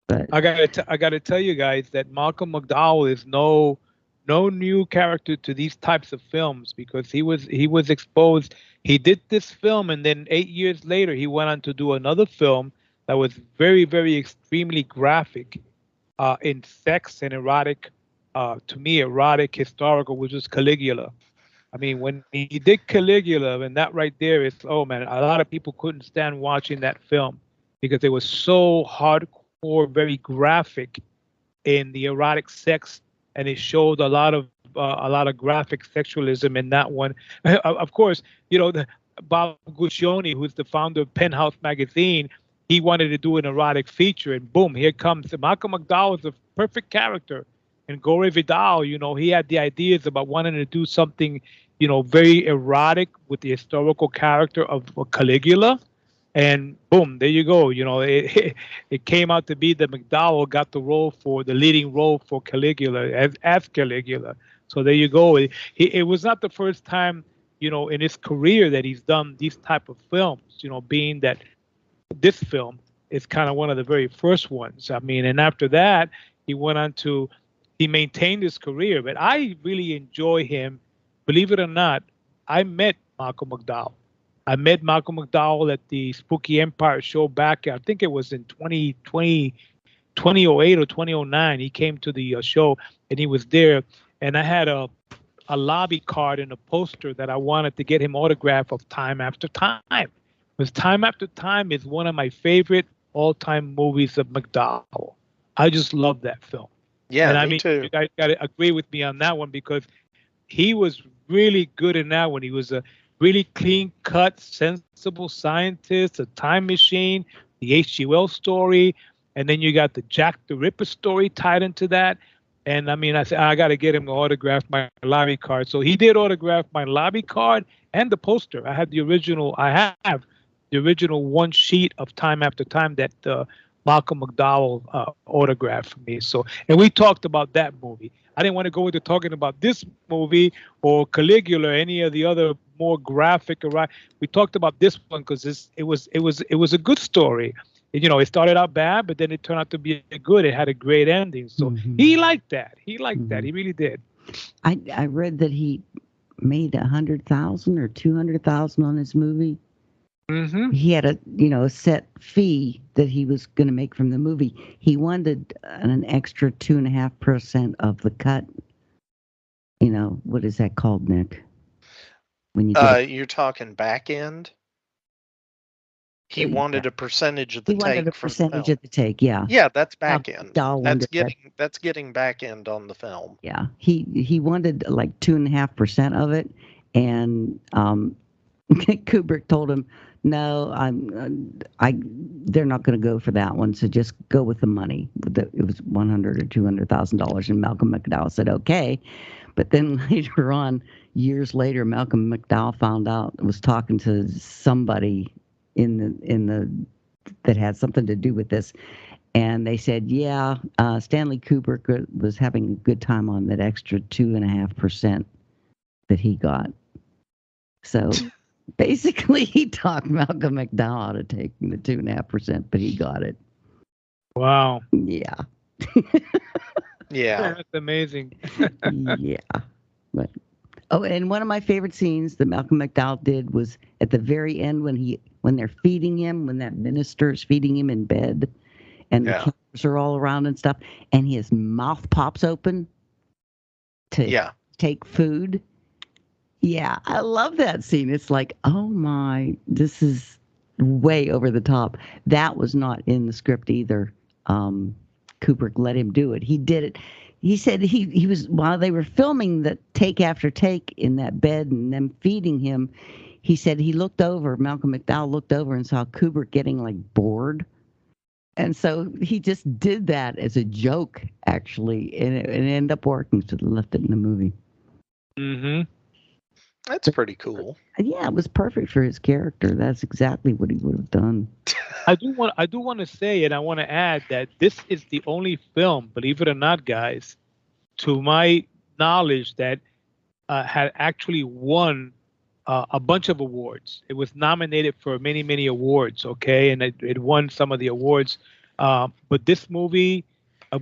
But I gotta tell you guys that Malcolm McDowell is no new character to these types of films, because he was exposed. He did this film, and then 8 years later he went on to do another film that was very, very extremely graphic in sex and erotic. To me, erotic, historical, which was Caligula. I mean, when he did Caligula, and that right there is, oh man, a lot of people couldn't stand watching that film because it was so hardcore, very graphic in the erotic sex, and it showed a lot of graphic sexualism in that one. Of course, Bob Guccione, who's the founder of Penthouse magazine, he wanted to do an erotic feature, and boom, here comes Malcolm McDowell is a perfect character. And Gore Vidal, he had the ideas about wanting to do something, very erotic with the historical character of Caligula. And boom, there you go. It came out to be that McDowell got the leading role for Caligula as Caligula. So there you go. It was not the first time, in his career that he's done these type of films, being that this film is kind of one of the very first ones. I mean, and after that, he went on to, he maintained his career, but I really enjoy him. Believe it or not, I met Malcolm McDowell. I met Malcolm McDowell at the Spooky Empire show back, I think it was in 2008 or 2009. He came to the show, and he was there. And I had a lobby card and a poster that I wanted to get him autograph of Time After Time. Because Time After Time is one of my favorite all-time movies of McDowell. I just love that film. Yeah, And I me mean, too. you guys got to agree with me on that one because he was really good in that one. He was a really clean cut, sensible scientist, a time machine, the H.G. Wells story, and then you got the Jack the Ripper story tied into that. And I mean, I said, I got to get him to autograph my lobby card. So he did autograph my lobby card and the poster. I have the original one sheet of Time After Time that Malcolm McDowell autographed for me. So, and we talked about that movie. I didn't want to go into talking about this movie or Caligula or any of the other more graphic. We talked about this one because it was a good story. It started out bad, but then it turned out to be good. It had a great ending. So he liked that. He liked that. He really did. I read that he made 100,000 or 200,000 on his movie. Mm-hmm. He had a set fee that he was going to make from the movie. He wanted an extra 2.5% of the cut. What is that called, Nick? When you you're talking back end. He wanted a percentage of the take. He wanted a from percentage the of the take. Yeah. Yeah, that's back end. McDowell That's getting back end on the film. Yeah, he wanted like 2.5% of it, and Kubrick told him, "No, they're not going to go for that one. So just go with the money." It was $100,000 or $200,000, and Malcolm McDowell said, "Okay." But then later on, years later, Malcolm McDowell was talking to somebody in the that had something to do with this. And they said, yeah, Stanley Kubrick was having a good time on that extra 2.5% that he got. So basically, he talked Malcolm McDowell out of taking the 2.5%, but he got it. Wow. Yeah. Yeah. That's amazing. Yeah. But and one of my favorite scenes that Malcolm McDowell did was at the very end when they're feeding him, when that minister's feeding him in bed. And the cameras are all around and stuff, and his mouth pops open to take food. Yeah, I love that scene. It's like, oh my, this is way over the top. That was not in the script either. Kubrick let him do it. He did it. He said he was, while they were filming the take after take in that bed and them feeding him, he said Malcolm McDowell looked over and saw Kubrick getting like bored. And so he just did that as a joke, actually, and it ended up working, so they left it in the movie. Mm-hmm. That's pretty cool. Yeah, it was perfect for his character. That's exactly what he would have done. I do want to say, and I want to add that this is the only film, believe it or not, guys, to my knowledge, that had actually won a bunch of awards. It was nominated for many, many awards, okay? And it won some of the awards. But this movie, it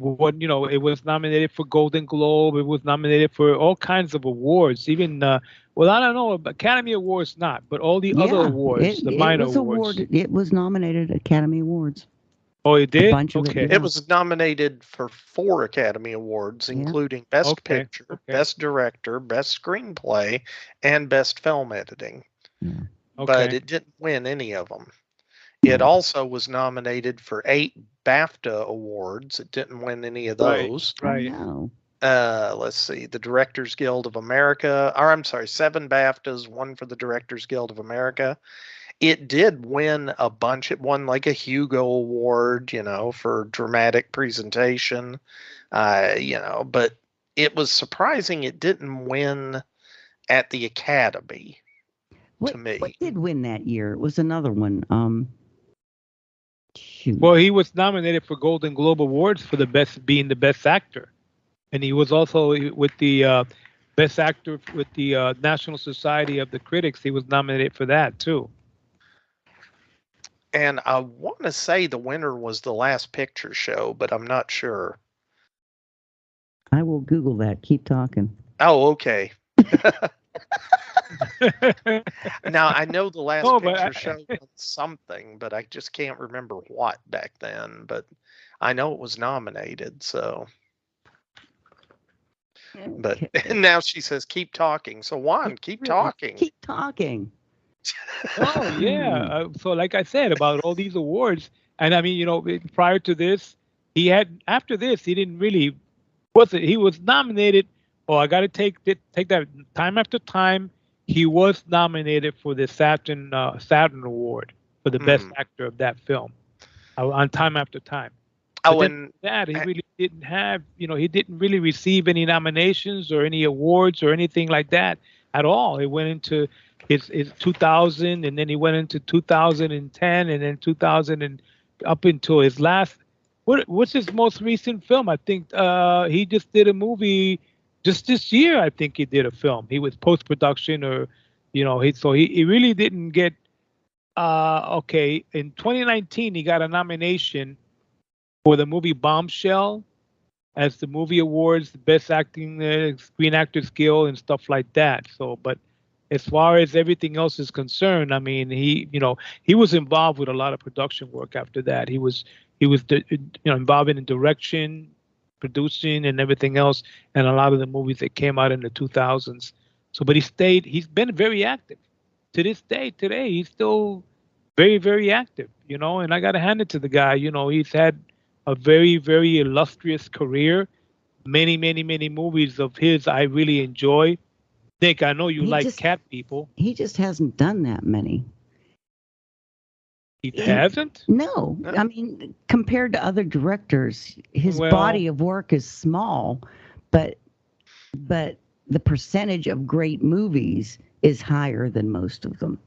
was nominated for Golden Globe. It was nominated for all kinds of awards. Even, I don't know, Academy Awards not, but all the other awards, the minor awards. It was nominated Academy Awards. Oh, it did? A bunch of okay. It was nominated for 4 Academy Awards, including Best Picture, Best Director, Best Screenplay, and Best Film Editing. Yeah. But it didn't win any of them. It also was nominated for 8 BAFTA awards. It didn't win any of those. Right. Let's see. The Directors Guild of America, 7 BAFTAs, 1 for the Directors Guild of America. It did win a bunch. It won like a Hugo Award, for dramatic presentation, but it was surprising it didn't win at the Academy to me. What did win that year? It was another one. Well, he was nominated for Golden Globe Awards for being the best actor. And he was also with the best actor with the National Society of the Critics. He was nominated for that too. And I want to say the winner was The Last Picture Show, but I'm not sure. I will Google that. Keep talking. Oh, okay. Now, I know The Last Picture Show won something, but I just can't remember what back then. But I know it was nominated, so. But now she says, keep talking. So, Juan, keep talking. Keep talking. Oh, yeah. So like I said, about all these awards, and I mean, prior to this, after this, he didn't really he was nominated. Oh, I got to take that. Time after time, he was nominated for the Saturn Award for the best actor of that film, on Time After Time. But then that he really didn't have, he didn't really receive any nominations or any awards or anything like that at all. He went into his 2000, and then he went into 2010, and then 2000 and up until his last. What's his most recent film? I think he just did a movie just this year. I think he did a film. He was post production, or he really didn't get. Okay, in 2019 he got a nomination for the movie Bombshell as the movie awards, the best acting, Screen Actors Guild, and stuff like that. So, but as far as everything else is concerned, I mean, he was involved with a lot of production work after that. He was involved in direction, producing, and everything else, and a lot of the movies that came out in the 2000s. So, but he's been very active. To this day, today, he's still very, very active, and I got to hand it to the guy. He's had a very, very illustrious career. Many, many, many movies of his I really enjoy. Nick, I know you like Cat People. He just hasn't done that many. He hasn't? No. I mean, compared to other directors, his body of work is small, but the percentage of great movies is higher than most of them.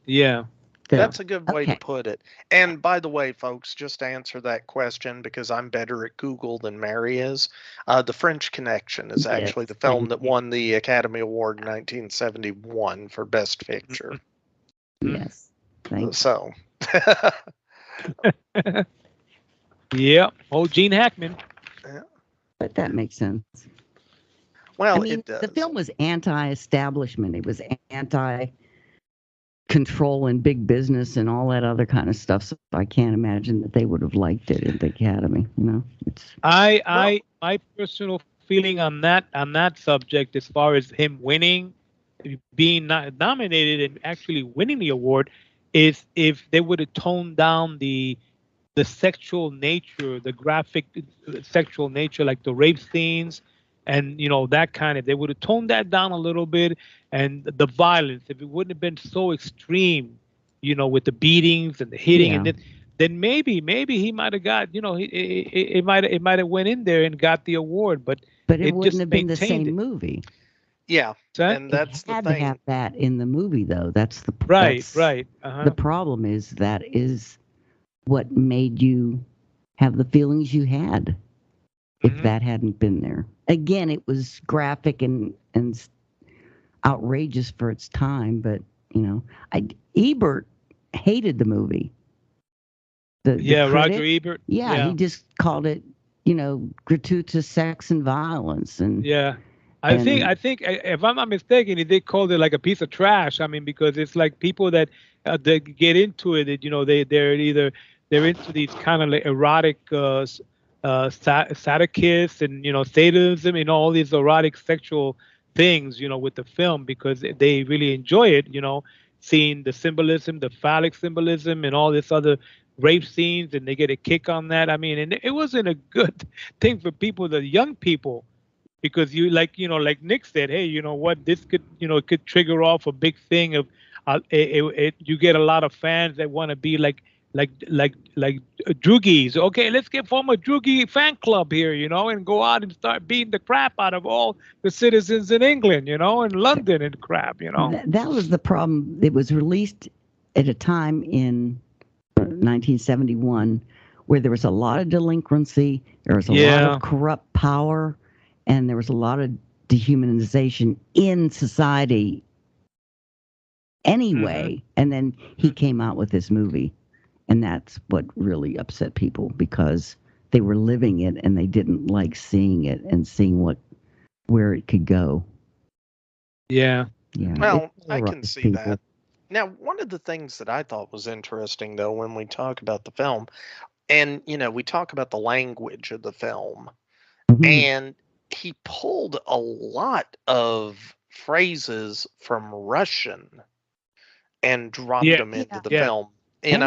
Yeah. That's a good way to put it. And by the way, folks, just to answer that question, because I'm better at Google than Mary is, The French Connection is actually the film that won the Academy Award in 1971 for Best Picture. Yes. Thank you. So. Yeah. Oh, Gene Hackman. Yeah. But that makes sense. Well, I mean, it does. The film was anti-establishment. It was anti-control and big business and all that other kind of stuff. So I can't imagine that they would have liked it at the Academy. My personal feeling on that subject, as far as him winning, being nominated and actually winning the award, is if they would have toned down the sexual nature, the graphic sexual nature, like the rape scenes. And, that kind of, they would have toned that down a little bit, and the violence, if it wouldn't have been so extreme, with the beatings and the hitting, and then maybe he might have got, it might have went in there and got the award, but it wouldn't have been the same movie. Yeah, and that's it had the thing. to have that in the movie, though. That's the right. The problem is what made you have the feelings you had. If that hadn't been there. Again, it was graphic and outrageous for its time, but Ebert hated the movie. The Roger Ebert. Yeah, he just called it, gratuitous sex and violence, and I think if I'm not mistaken, they called it like a piece of trash. I mean, because it's like people that they get into it, they're into these kind of like erotic. Sadomasochists and sadism and all these erotic sexual things with the film, because they really enjoy it, seeing the symbolism, the phallic symbolism, and all this other rape scenes, and they get a kick on that. I mean, and it wasn't a good thing for people, the young people, because like Nick said, hey, this could it could trigger off a big thing of you get a lot of fans that want to be like droogies. Okay, let's form a droogie fan club here, and go out and start beating the crap out of all the citizens in England, and London and crap, That was the problem. It was released at a time in 1971 where there was a lot of delinquency, there was a lot of corrupt power, and there was a lot of dehumanization in society anyway. And then he came out with this movie. And that's what really upset people, because they were living it and they didn't like seeing it and seeing where it could go. Yeah. Well, I can see that. Now, one of the things that I thought was interesting, though, when we talk about the film, and, we talk about the language of the film, and he pulled a lot of phrases from Russian and dropped them into the film. And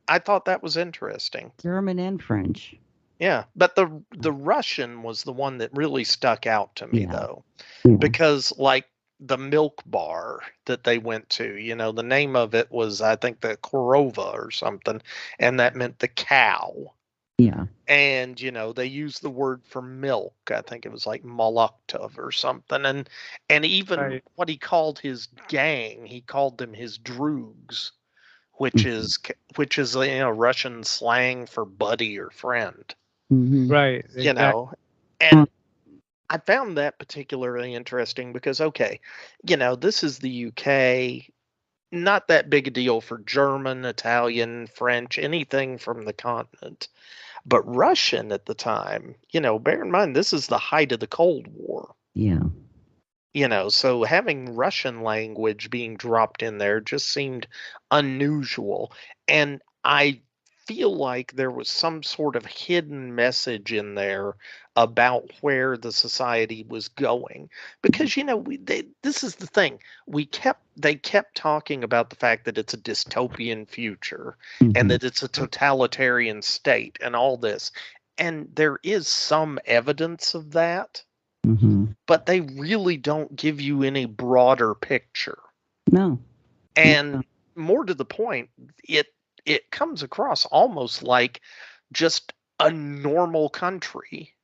I thought that was interesting. German and French. Yeah, but the Russian was the one that really stuck out to me, though, Yeah. because like the milk bar that they went to, the name of it was, I think, the Korova or something, and that meant the cow. Yeah. And they used the word for milk. I think it was like Moloktov or something, and even what he called his gang, he called them his droogs, which is Russian slang for buddy or friend. Mm-hmm. Right. Exactly. And I found that particularly interesting because, okay, this is the UK, not that big a deal for German, Italian, French, anything from the continent. But Russian at the time, bear in mind, this is the height of the Cold War. Yeah. So having Russian language being dropped in there just seemed unusual. And I feel like there was some sort of hidden message in there about where the society was going. Because, this is the thing. They kept talking about the fact that it's a dystopian future and that it's a totalitarian state and all this. And there is some evidence of that. But they really don't give you any broader picture. No. And more to the point, it comes across almost like just a normal country.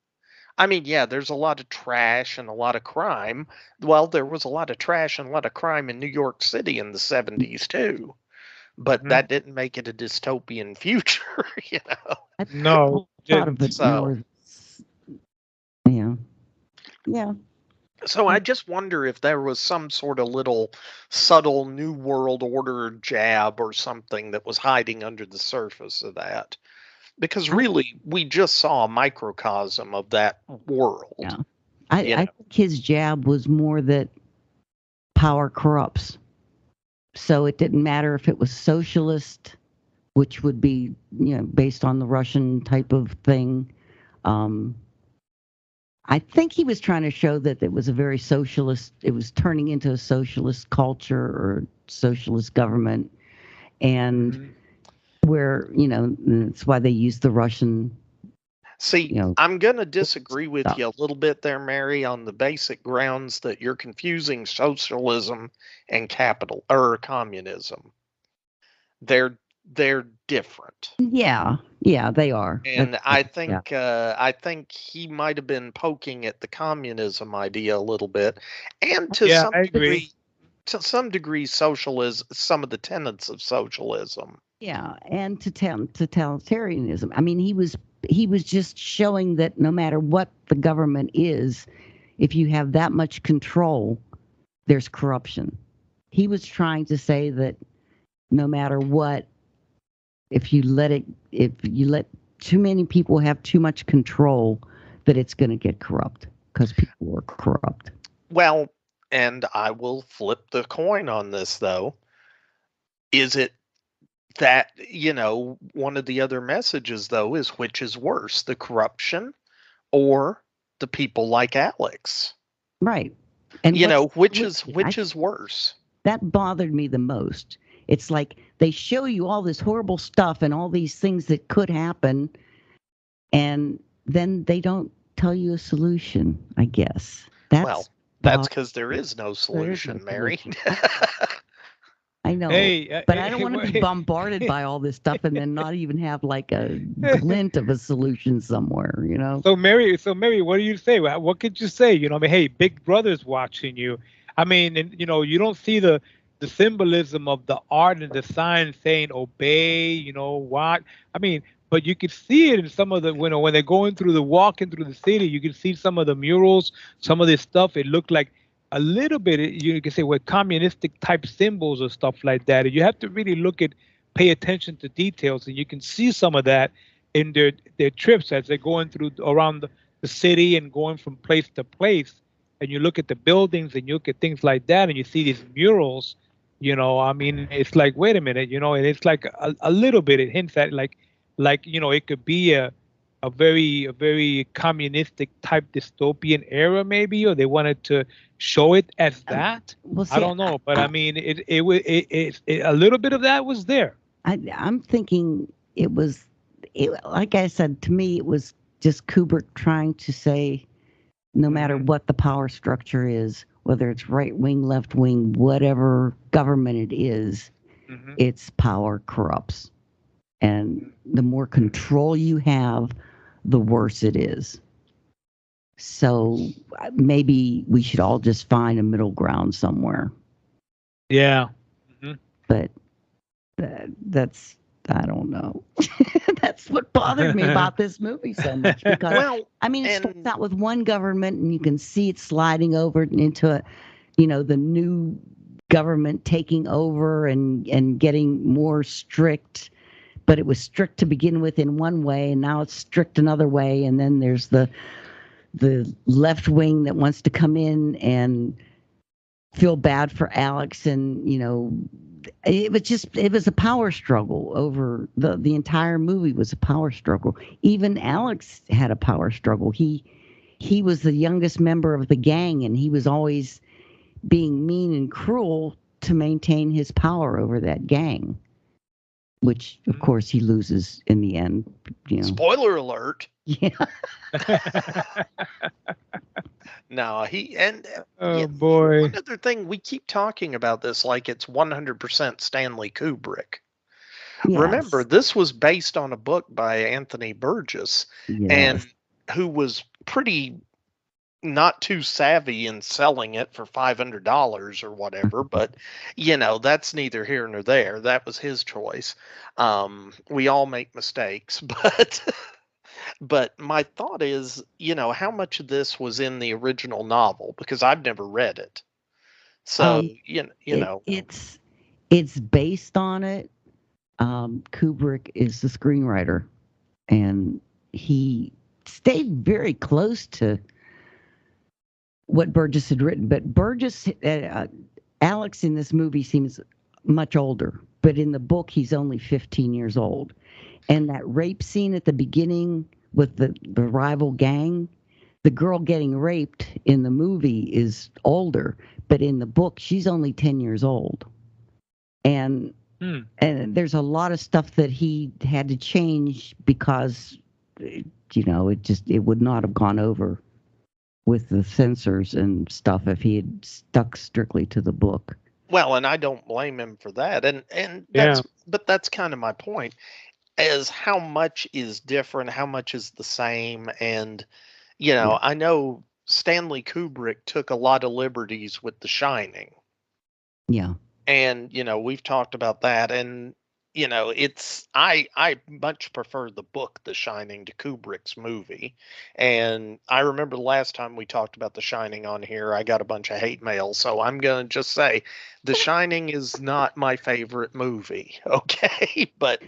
I mean, yeah, there's a lot of trash and a lot of crime. Well, there was a lot of trash and a lot of crime in New York City in the 70s too. But that didn't make it a dystopian future, No. Thought of it more. Yeah. Yeah. So I just wonder if there was some sort of little subtle New World Order jab or something that was hiding under the surface of that. Because really, we just saw a microcosm of that world. Yeah. I think his jab was more that power corrupts. So it didn't matter if it was socialist, which would be, based on the Russian type of thing. I think he was trying to show that it was a very socialist, it was turning into a socialist culture or socialist government. And where, that's why they used the Russian. See, I'm going to disagree with you a little bit there, Mary, on the basic grounds that you're confusing socialism and communism. They're different. Yeah, they are. And I think he might have been poking at the communism idea a little bit, and to some degree, socialism, some of the tenets of socialism. Yeah, and totalitarianism. I mean, he was just showing that no matter what the government is, if you have that much control, there's corruption. He was trying to say that no matter what, if you let too many people have too much control, that it's going to get corrupt because people are corrupt. Well, and I will flip the coin on this, though. Is it that, one of the other messages, though, is which is worse, the corruption or the people like Alex? Right. And which is worse? That bothered me the most. It's like they show you all this horrible stuff and all these things that could happen, and then they don't tell you a solution, I guess. That's because there is no solution, Mary. I know, but I don't want to be bombarded by all this stuff and then not even have like a glint of a solution somewhere, So Mary, what do you say? What could you say? Hey, Big Brother's watching you. I mean, and, you don't see the symbolism of the art and the sign saying obey, what? I mean, but you could see it in some of the, when they're walking through the city, you can see some of the murals, some of this stuff. It looked like a little bit, you can say, with communistic type symbols or stuff like that. You have to really pay attention to details, and you can see some of that in their trips as they're going through around the city and going from place to place. And you look at the buildings and you look at things like that, and you see these murals. I mean, it's like, wait a minute, and it's like a little bit, it hints at like, it could be a very communistic type dystopian era maybe, or they wanted to show it as that. I don't know, but I mean, it a little bit of that was there. I'm thinking it was, like I said, to me, it was just Kubrick trying to say, no matter what the power structure is, whether it's right wing, left wing, whatever government it is, its power corrupts. And the more control you have, the worse it is. So maybe we should all just find a middle ground somewhere. Yeah. But that's, I don't know. That's what bothered me about this movie so much. Because, it starts out with one government, and you can see it sliding over into, the new government taking over and getting more strict. But it was strict to begin with in one way, and now it's strict another way. And then there's the left wing that wants to come in and feel bad for Alex, and it was a power struggle over the entire movie was a power struggle. Even Alex had a power struggle. He was the youngest member of the gang, and he was always being mean and cruel to maintain his power over that gang, which of course he loses in the end. Spoiler alert. Yeah. No, boy. One other thing, we keep talking about this like it's 100% Stanley Kubrick. Yes. Remember, this was based on a book by Anthony Burgess, and who was pretty not too savvy in selling it for $500 or whatever, but that's neither here nor there. That was his choice. We all make mistakes, but my thought is, how much of this was in the original novel, because I've never read it. So, it's based on it. Kubrick is the screenwriter, and he stayed very close to what Burgess had written. But Burgess, Alex in this movie seems much older, but in the book he's only 15 years old. And that rape scene at the beginning with the rival gang, the girl getting raped in the movie is older, but in the book she's only 10 years old. And there's a lot of stuff that he had to change because it would not have gone over with the censors and stuff if he had stuck strictly to the book. Well, and I don't blame him for that. And that's kind of my point, is how much is different, how much is the same. And, I know Stanley Kubrick took a lot of liberties with The Shining. Yeah. And, we've talked about that. And, I much prefer the book, The Shining, to Kubrick's movie. And I remember the last time we talked about The Shining on here, I got a bunch of hate mail. So I'm going to just say The Shining is not my favorite movie. Okay. But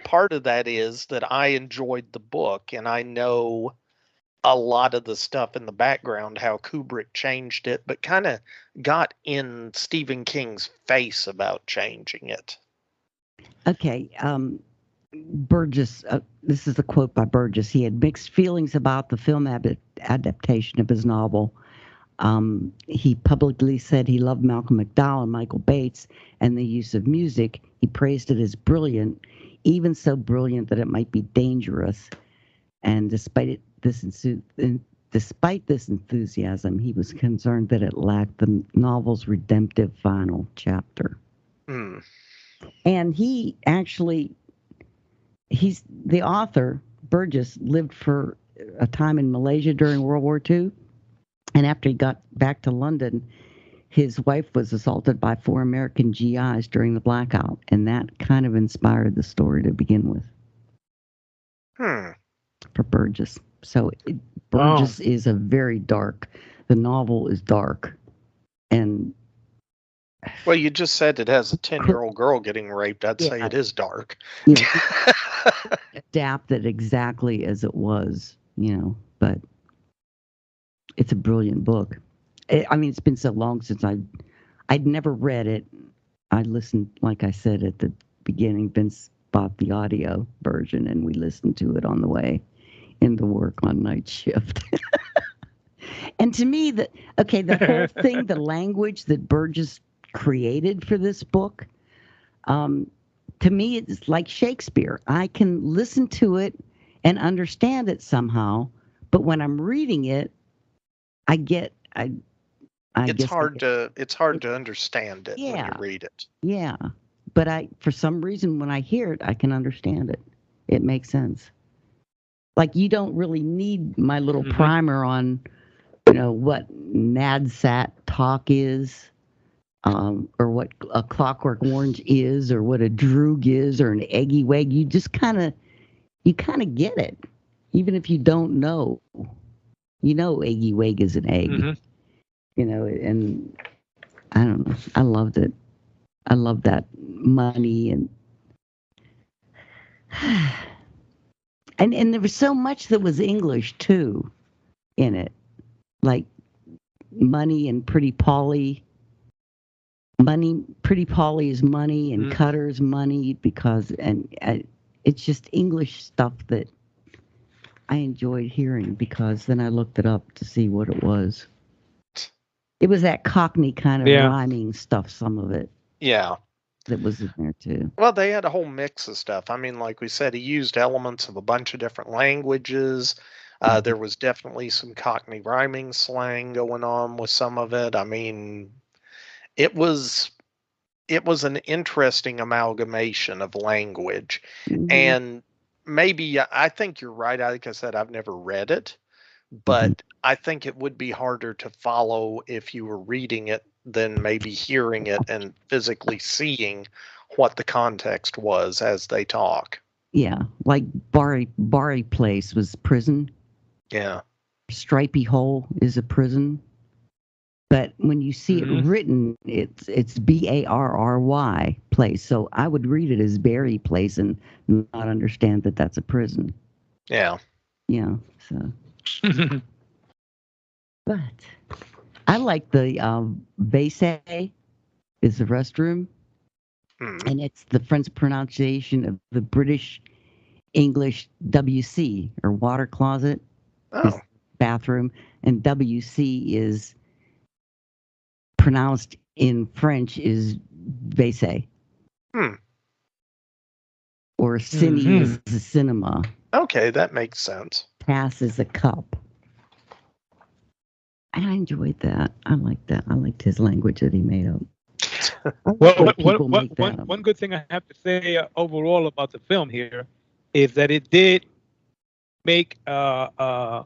part of that is that I enjoyed the book, and I know a lot of the stuff in the background, how Kubrick changed it, but kind of got in Stephen King's face about changing it. Okay, Burgess, this is a quote by Burgess. He had mixed feelings about the film adaptation of his novel. He publicly said he loved Malcolm McDowell and Michael Bates and the use of music. He praised it as brilliant, even so brilliant that it might be dangerous. And despite this enthusiasm, he was concerned that it lacked the novel's redemptive final chapter. And he's the author, Burgess, lived for a time in Malaysia during World War II. And after he got back to London, his wife was assaulted by 4 American GIs during the blackout. And that kind of inspired the story to begin with. For Burgess. So Burgess is a very dark, the novel is dark. And well, you just said it has a 10-year-old girl getting raped. I'd say it is dark. Adapted exactly as it was, but it's a brilliant book. It's been so long since I'd never read it. I listened, like I said at the beginning, Vince bought the audio version and we listened to it on the way into work on night shift. And to me, the whole thing, the language that Burgess created for this book, to me, it's like Shakespeare. I can listen to it and understand it somehow. But when I'm reading it, I It's guess hard to understand it when you Yeah. read it. Yeah. But for some reason, when I hear it, I can understand it. It makes sense. Like, you don't really need my little primer on, what NADSAT talk is, or what a Clockwork Orange is, or what a droog is, or an eggy wag. You just kind of get it, even if you don't know. Eggy wag is an egg. And I don't know. I loved it. I love that money and there was so much that was English too in it, like money and Pretty Polly. Pretty Polly is money, and Cutter's money because it's just English stuff that I enjoyed hearing because then I looked it up to see what it was. It was that Cockney kind of rhyming stuff. Some of it. Yeah. That was in there too. Well, they had a whole mix of stuff. I mean, like we said, he used elements of a bunch of different languages. There was definitely some Cockney rhyming slang going on with some of it. I mean, it was an interesting amalgamation of language. And maybe, I think you're right. Like I said, I've never read it, but I think it would be harder to follow if you were reading it than maybe hearing it and physically seeing what the context was as they talk. Yeah, like Barry Place was prison. Yeah. Stripey Hole is a prison. But when you see it written, it's Barry Place. So I would read it as Barry Place and not understand that that's a prison. Yeah. Yeah, so. But I like the WC is the restroom. And it's the French pronunciation of the British English WC, or water closet. Oh. Bathroom. And WC is pronounced in French is WC. Or cine is the cinema. Okay, that makes sense. Pass is a cup. And I enjoyed that. I liked that. I liked his language that he made up. Well, one good thing I have to say overall about the film here is that it did make the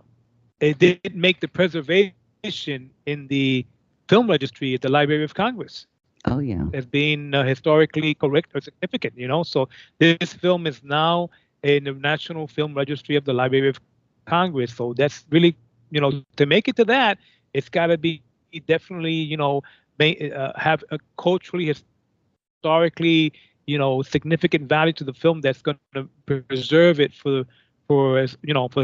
preservation in the film registry at the Library of Congress. Oh yeah, as being historically correct or significant. So this film is now in the National Film Registry of the Library of Congress. So that's really, to make it to that, it's got to be definitely, have a culturally, historically, significant value to the film that's going to preserve it for as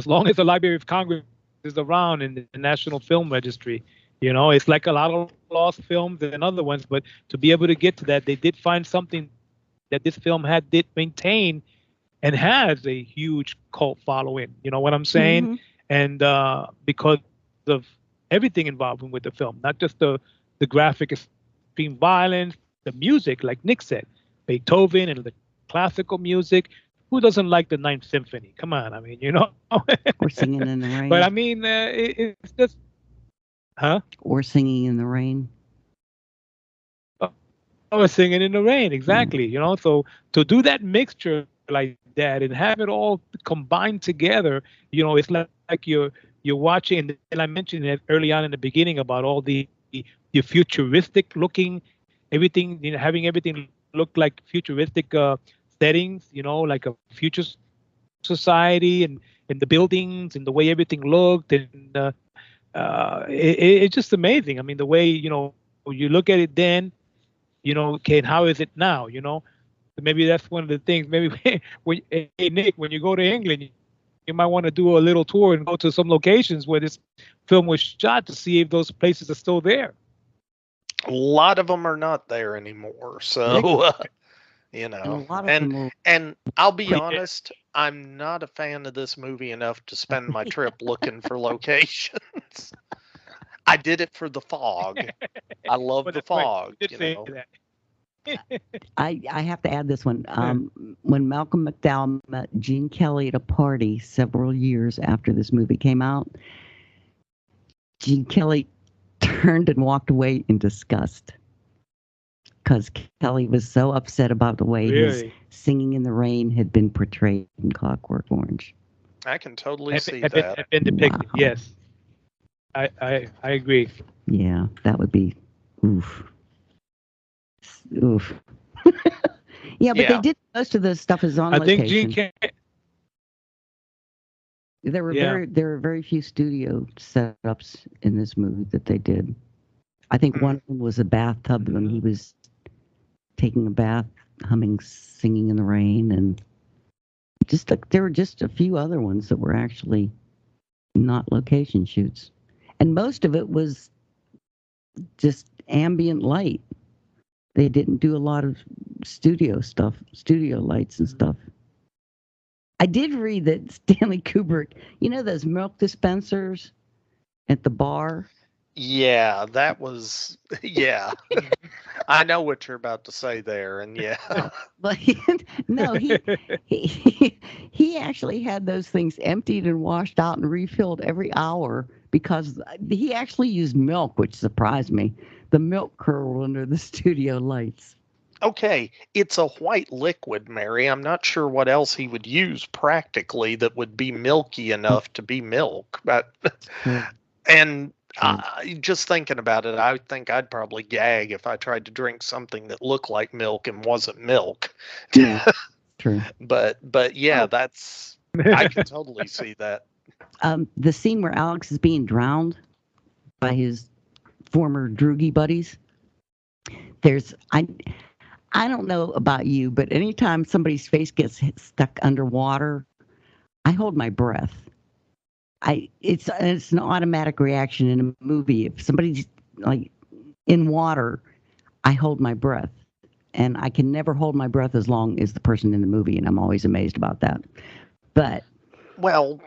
long as the Library of Congress is around in the National Film Registry. It's like a lot of lost films and other ones, but to be able to get to that, they did find something that this film did maintain and has a huge cult following. You know what I'm saying? And because of everything involved with the film, not just the graphic extreme violence, the music, like Nick said, Beethoven and the classical music. Who doesn't like the Ninth Symphony? Come on, I mean, Or Singing in the Rain. But I mean, it's just, Or Singing in the Rain. Oh, Singing in the Rain, exactly. So to do that mixture like that and have it all combined together, it's like you're watching. And I mentioned it early on in the beginning about all the futuristic looking, everything, having everything look like futuristic settings, like a future society and the buildings and the way everything looked, and it's just amazing. I mean, the way you look at it then, okay, and how is it now? Maybe that's one of the things. Maybe when, hey Nick, when you go to England, you might want to do a little tour and go to some locations where this film was shot to see if those places are still there. A lot of them are not there anymore. So, and I'll be honest, I'm not a fan of this movie enough to spend my trip looking for locations. I did it for the fog. I love the fog. That. I have to add this one. When Malcolm McDowell met Gene Kelly at a party several years after this movie came out, Gene Kelly turned and walked away in disgust because Kelly was so upset about the way his Singing in the Rain had been portrayed in Clockwork Orange. I can totally see Have that. been depicted. Wow. Yes, I agree. Yeah, that would be oof. Oof. Yeah, but they did most of the stuff is on I think location. Gene Kelly. There were very few studio setups in this movie that they did. I think one of them was a bathtub when he was taking a bath, humming "Singing in the Rain," and there were just a few other ones that were actually not location shoots, and most of it was just ambient light. They didn't do a lot of studio stuff, studio lights and stuff. I did read that Stanley Kubrick, you know those milk dispensers at the bar? Yeah, that was, yeah. I know what you're about to say there, and yeah. But no, he actually had those things emptied and washed out and refilled every hour because he actually used milk, which surprised me. The milk curled under the studio lights. Okay, it's a white liquid, Mary. I'm not sure what else he would use practically that would be milky enough to be milk. But and just thinking about it, I think I'd probably gag if I tried to drink something that looked like milk and wasn't milk. Yeah, true. But yeah, that's I can totally see that. The scene where Alex is being drowned by his former droogie buddies. I don't know about you, but anytime somebody's face gets stuck underwater, I hold my breath. It's an automatic reaction in a movie. If somebody's like in water, I hold my breath, and I can never hold my breath as long as the person in the movie, and I'm always amazed about that. But well,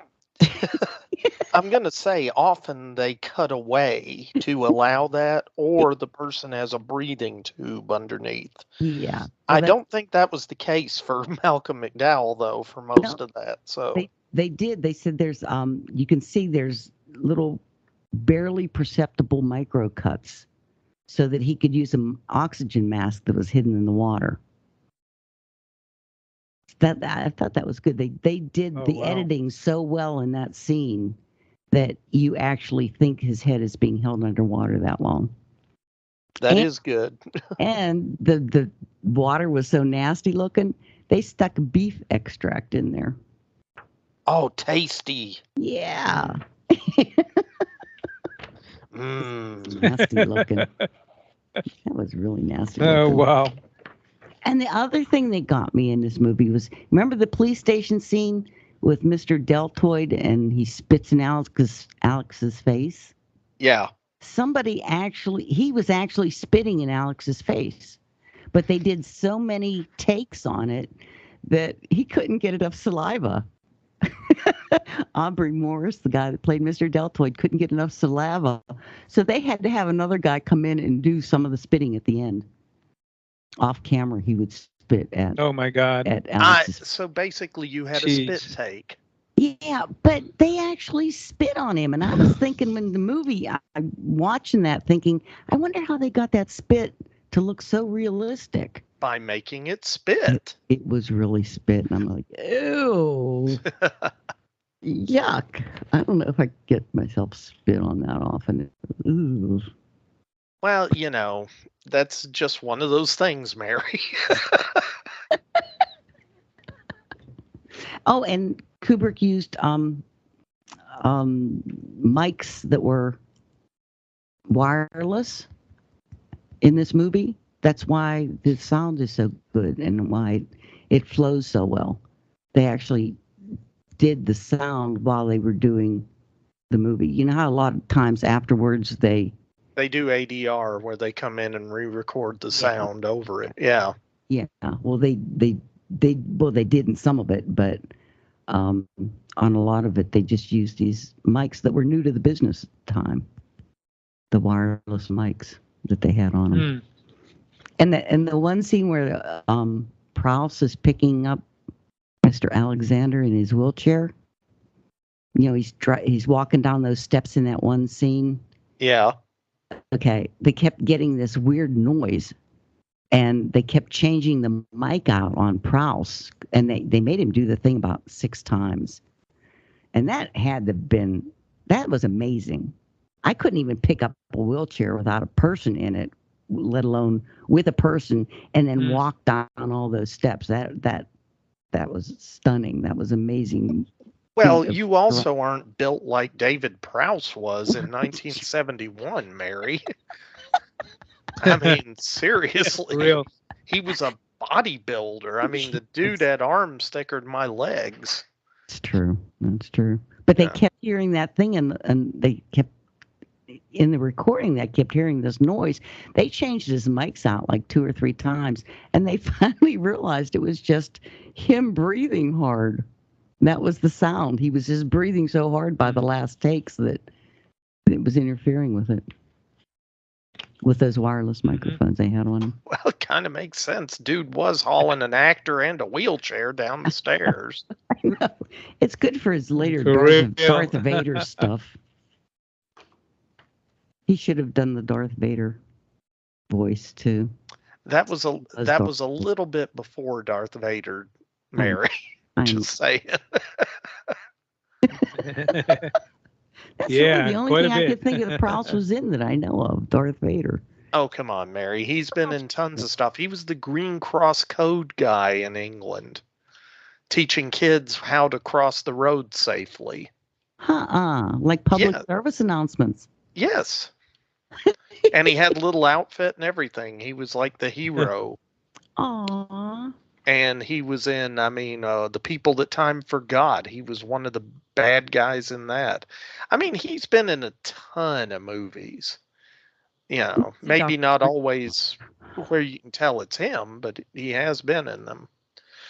I'm going to say often they cut away to allow that, or the person has a breathing tube underneath. Yeah. Well, I don't think that was the case for Malcolm McDowell, though, for most of that. So they did. They said there's you can see there's little barely perceptible micro cuts so that he could use an oxygen mask that was hidden in the water. I thought that was good. They did editing so well in that scene that you actually think his head is being held underwater that long. That is good. And the water was so nasty looking, they stuck beef extract in there. Oh, tasty. Yeah. Mm. Nasty looking. That was really nasty looking. Oh, wow. And the other thing that got me in this movie was, remember the police station scene with Mr. Deltoid and he spits in Alex's face? Yeah. He was actually spitting in Alex's face. But they did so many takes on it that he couldn't get enough saliva. Aubrey Morris, the guy that played Mr. Deltoid, couldn't get enough saliva. So they had to have another guy come in and do some of the spitting at the end. Off camera, he would spit at. Oh my God! At Alex's. So basically, you had a spit take. Yeah, but they actually spit on him, and I was thinking when the movie, I'm watching that, thinking, I wonder how they got that spit to look so realistic. By making it spit. It was really spit, and I'm like, ew, yuck. I don't know if I get myself spit on that often. Ooh. Well, that's just one of those things, Mary. Oh, and Kubrick used mics that were wireless in this movie. That's why the sound is so good and why it flows so well. They actually did the sound while they were doing the movie. You know how a lot of times afterwards they do ADR where they come in and re-record the sound over it. Yeah. Yeah. Well, they did in some of it, but on a lot of it, they just used these mics that were new to the business at the time. The wireless mics that they had on them. And the one scene where Prowse is picking up Mr. Alexander in his wheelchair. You know, he's walking down those steps in that one scene. Yeah. Okay, they kept getting this weird noise, and they kept changing the mic out on Prowse, and they made him do the thing about 6 times, and that was amazing. I couldn't even pick up a wheelchair without a person in it, let alone with a person, and then walk down all those steps. That was stunning. That was amazing. Well, you also aren't built like David Prowse was in 1971, Mary. I mean, seriously. Real. He was a bodybuilder. I mean, the dude had arms thicker than my legs. It's true. That's true. But they kept hearing that thing, and they kept, in the recording, that kept hearing this noise. They changed his mics out like 2 or 3 times, and they finally realized it was just him breathing hard. That was the sound. He was just breathing so hard by the last takes that it was interfering with it. With those wireless microphones they had on him. Well, it kind of makes sense. Dude was hauling an actor and a wheelchair down the stairs. I know. It's good for his later Darth Vader stuff. He should have done the Darth Vader voice too. That was a little bit before Darth Vader, Mary. Just saying. That's really the only thing I could think of Prowse was in that I know of, Darth Vader. Oh, come on, Mary. He's been in tons of stuff. He was the Green Cross Code guy in England, teaching kids how to cross the road safely. Like public service announcements. Yes. And he had a little outfit and everything. He was like the hero. Aww. And he was in, The People That Time Forgot. He was one of the bad guys in that. I mean, he's been in a ton of movies. You know, maybe not always where you can tell it's him, but he has been in them.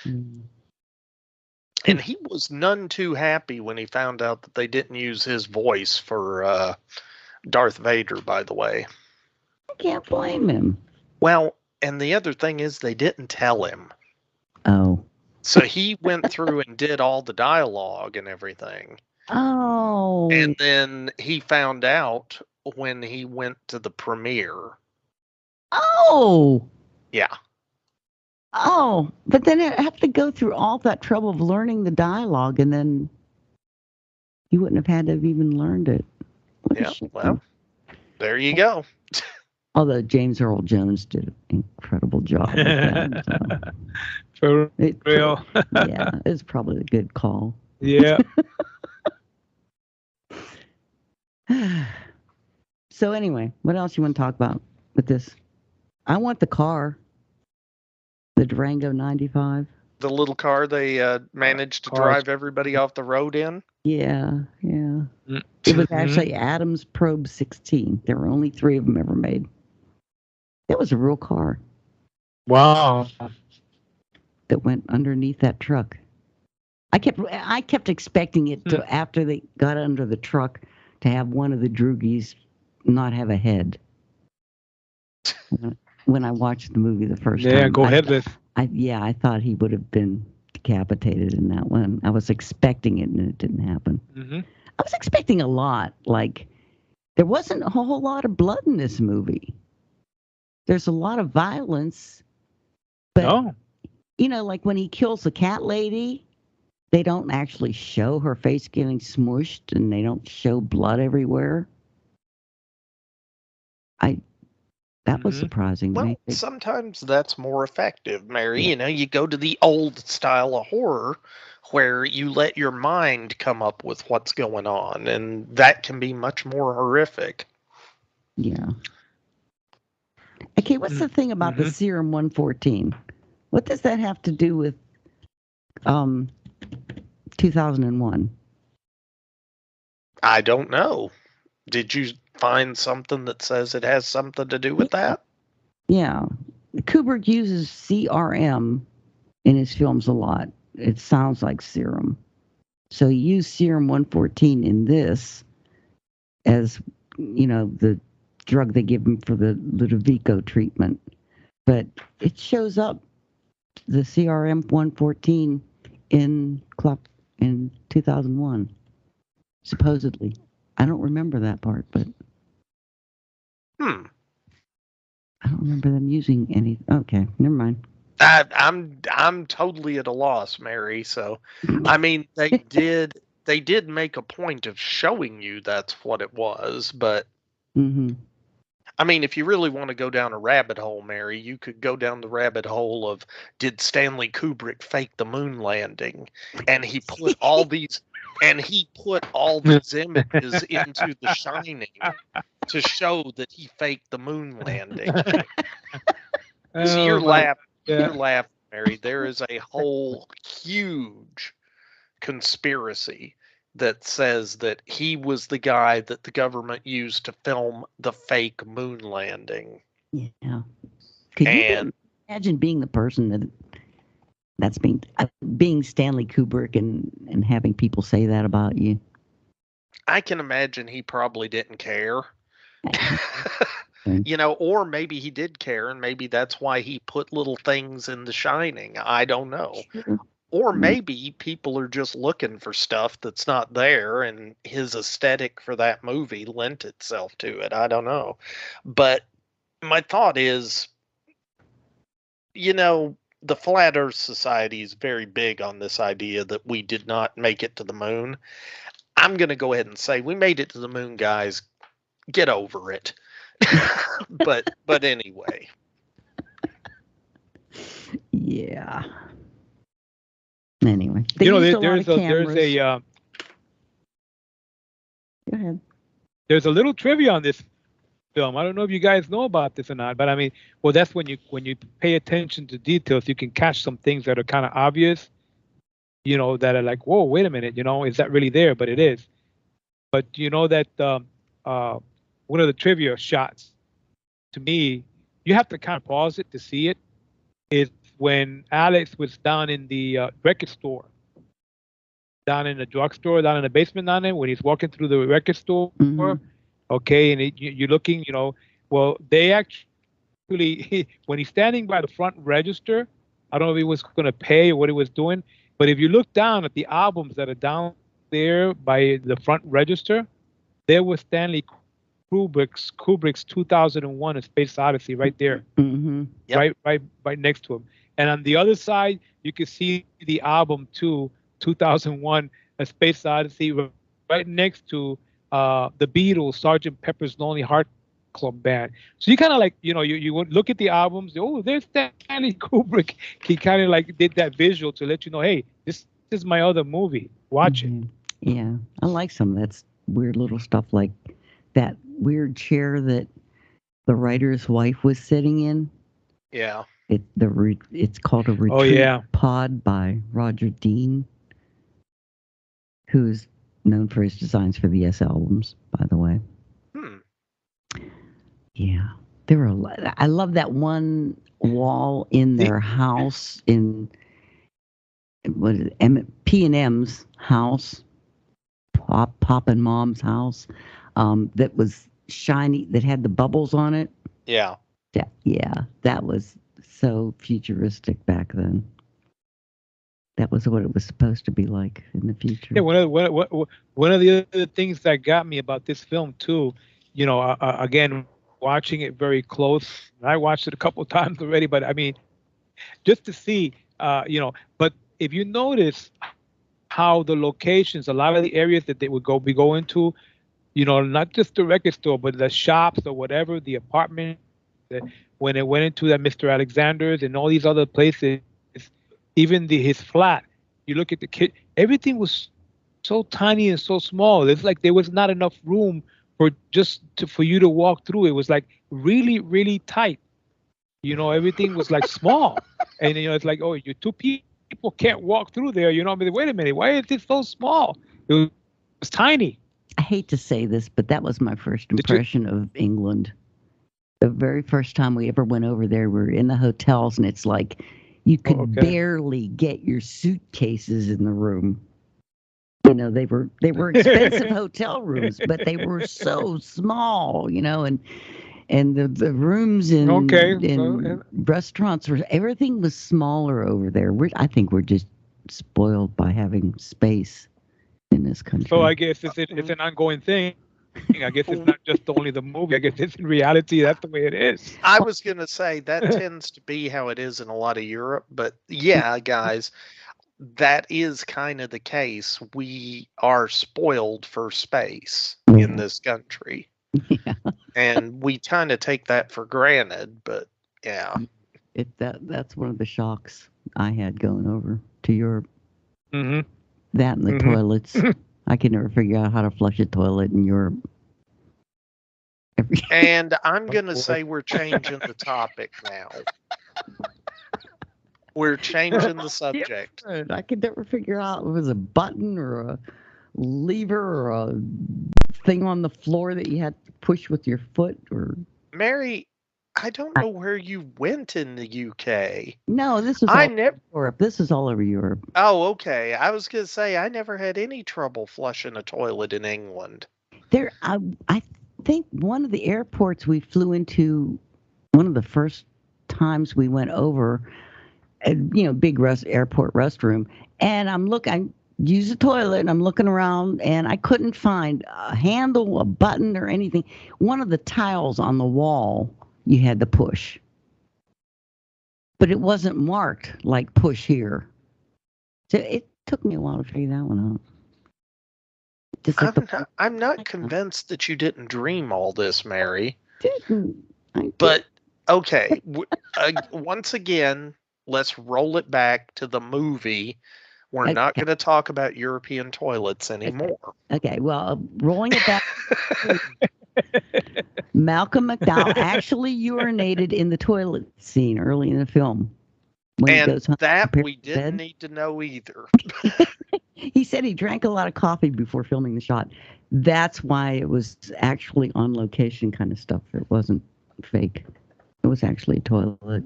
And he was none too happy when he found out that they didn't use his voice for Darth Vader, by the way. I can't blame him. Well, and the other thing is they didn't tell him. Oh. So he went through and did all the dialogue and everything. Oh. And then he found out when he went to the premiere. Oh. Yeah. Oh, but then I have to go through all that trouble of learning the dialogue, and then you wouldn't have had to have even learned it. Yeah, well, there you go. Although James Earl Jones did an incredible job with that. So. For real. Yeah, it's probably a good call. Yeah. So anyway, what else you want to talk about with this? I want the car. The Durango 95. The little car they managed to drive everybody off the road in? Yeah. It was actually Adams Probe 16. There were only 3 of them ever made. That was a real car. Wow. That went underneath that truck. I kept expecting it to, after they got under the truck, to have one of the droogies not have a head. When I watched the movie the first time. Yeah, go headless. I thought he would have been decapitated in that one. I was expecting it, and it didn't happen. Mm-hmm. I was expecting a lot. Like, there wasn't a whole lot of blood in this movie. There's a lot of violence. But, like when he kills the cat lady, they don't actually show her face getting smushed, and they don't show blood everywhere. That was surprising to me. Well, sometimes that's more effective, Mary. You know, you go to the old style of horror where you let your mind come up with what's going on, and that can be much more horrific. Yeah. Okay, what's the thing about the Serum 114? What does that have to do with 2001? I don't know. Did you find something that says it has something to do with that? Yeah. Kubrick uses CRM in his films a lot. It sounds like serum. So he used Serum 114 in this as, the drug they give him for the Ludovico treatment. but it shows up, the CRM 114 in 2001, supposedly. I don't remember that part, but I don't remember them using any. Okay, never mind. I'm totally at a loss, Mary. So, I mean, they did make a point of showing you that's what it was, but I mean, if you really want to go down a rabbit hole, Mary, you could go down the rabbit hole of, did Stanley Kubrick fake the moon landing? And he put all these images into The Shining to show that he faked the moon landing. So you're laughing, Mary. There is a whole huge conspiracy that says that he was the guy that the government used to film the fake moon landing. Yeah. Could you imagine being the person that's being Stanley Kubrick and having people say that about you? I can imagine he probably didn't care. Or maybe he did care, and maybe that's why he put little things in The Shining. I don't know. Sure. Or maybe people are just looking for stuff that's not there, and his aesthetic for that movie lent itself to it. I don't know. But my thought is, the Flat Earth Society is very big on this idea that we did not make it to the moon. I'm going to go ahead and say we made it to the moon, guys. Get over it. but anyway. Yeah. Anyway, there's Go ahead. There's a little trivia on this film. I don't know if you guys know about this or not, but I mean, well, that's when you pay attention to details, you can catch some things that are kind of obvious, that are like, whoa, wait a minute, is that really there? But it is. But that one of the trivia shots, to me, you have to kind of pause it to see it, is when Alex was down in the record store, down in the drugstore, down in the basement down there, when he's walking through the record store, okay, and you're looking, well, they actually, when he's standing by the front register, I don't know if he was going to pay or what he was doing, but if you look down at the albums that are down there by the front register, there was Stanley Kubrick's 2001: A Space Odyssey right there, right next to him. And on the other side, you can see the album 2001: A Space Odyssey, right next to the Beatles, Sgt. Pepper's Lonely Heart Club Band. So you kind of like, you would look at the albums. Oh, there's Stanley Kubrick. He kind of like did that visual to let you know, hey, this is my other movie. Watch it. Yeah, I like some of that weird little stuff, like that weird chair that the writer's wife was sitting in. Yeah. It's called a retreat pod by Roger Dean, who's known for his designs for the Yes albums, by the way. Yeah, there were a lot. I love that one wall in their house in P&M's house, Pop and Mom's house, that was shiny, that had the bubbles on it. Yeah. Yeah, that was so futuristic back then. That was what it was supposed to be like in the future. Yeah, one of the other things that got me about this film too, again, watching it very close. I watched it a couple of times already, but I mean, just to see, but if you notice how the locations, a lot of the areas that they would be going to, not just the record store, but the shops or whatever, the apartment, when it went into that Mr. Alexander's and all these other places, even his flat, you look at the kid, everything was so tiny and so small. It's like there was not enough room for you to walk through. It was like really, really tight. Everything was like small. And, it's like, oh, you two people can't walk through there. I mean, wait a minute, why is it so small? It was tiny. I hate to say this, but that was my first impression of England. The very first time we ever went over there, we were in the hotels, and it's like you could barely get your suitcases in the room. They were expensive hotel rooms, but they were so small, and And the rooms in Okay. restaurants everything was smaller over there. I think we're just spoiled by having space in this country. So I guess it's an ongoing thing. I guess it's not just only the movie. I guess it's in reality. That's the way it is. I was going to say that tends to be how it is in a lot of Europe. But yeah, guys, that is kind of the case. We are spoiled for space in this country. Yeah. And we kind of take that for granted. But yeah. That's one of the shocks I had going over to Europe. Mm-hmm. That and the toilets. I could never figure out how to flush a toilet in Europe. And I'm going to say we're changing the topic now. We're changing the subject. I could never figure out if it was a button or a lever or a thing on the floor that you had to push with your foot. Or Mary, I don't know where you went in the UK. No, this was all over Europe. This is all over Europe. Oh, okay. I was going to say I never had any trouble flushing a toilet in England. I think one of the airports we flew into, one of the first times we went over, big airport restroom, and I use the toilet, and I'm looking around, and I couldn't find a handle, a button, or anything. One of the tiles on the wall you had to push, but it wasn't marked like push here. So it took me a while to figure that one out. I'm not convinced that you didn't dream all this, Mary. Didn't. But okay, once again, let's roll it back to the movie. We're not going to talk about European toilets anymore. Okay, well, rolling it back. Malcolm McDowell actually urinated in the toilet scene early in the film. And that we didn't need to know either. He said he drank a lot of coffee before filming the shot. That's why it was actually on location kind of stuff. It wasn't fake. It was actually a toilet.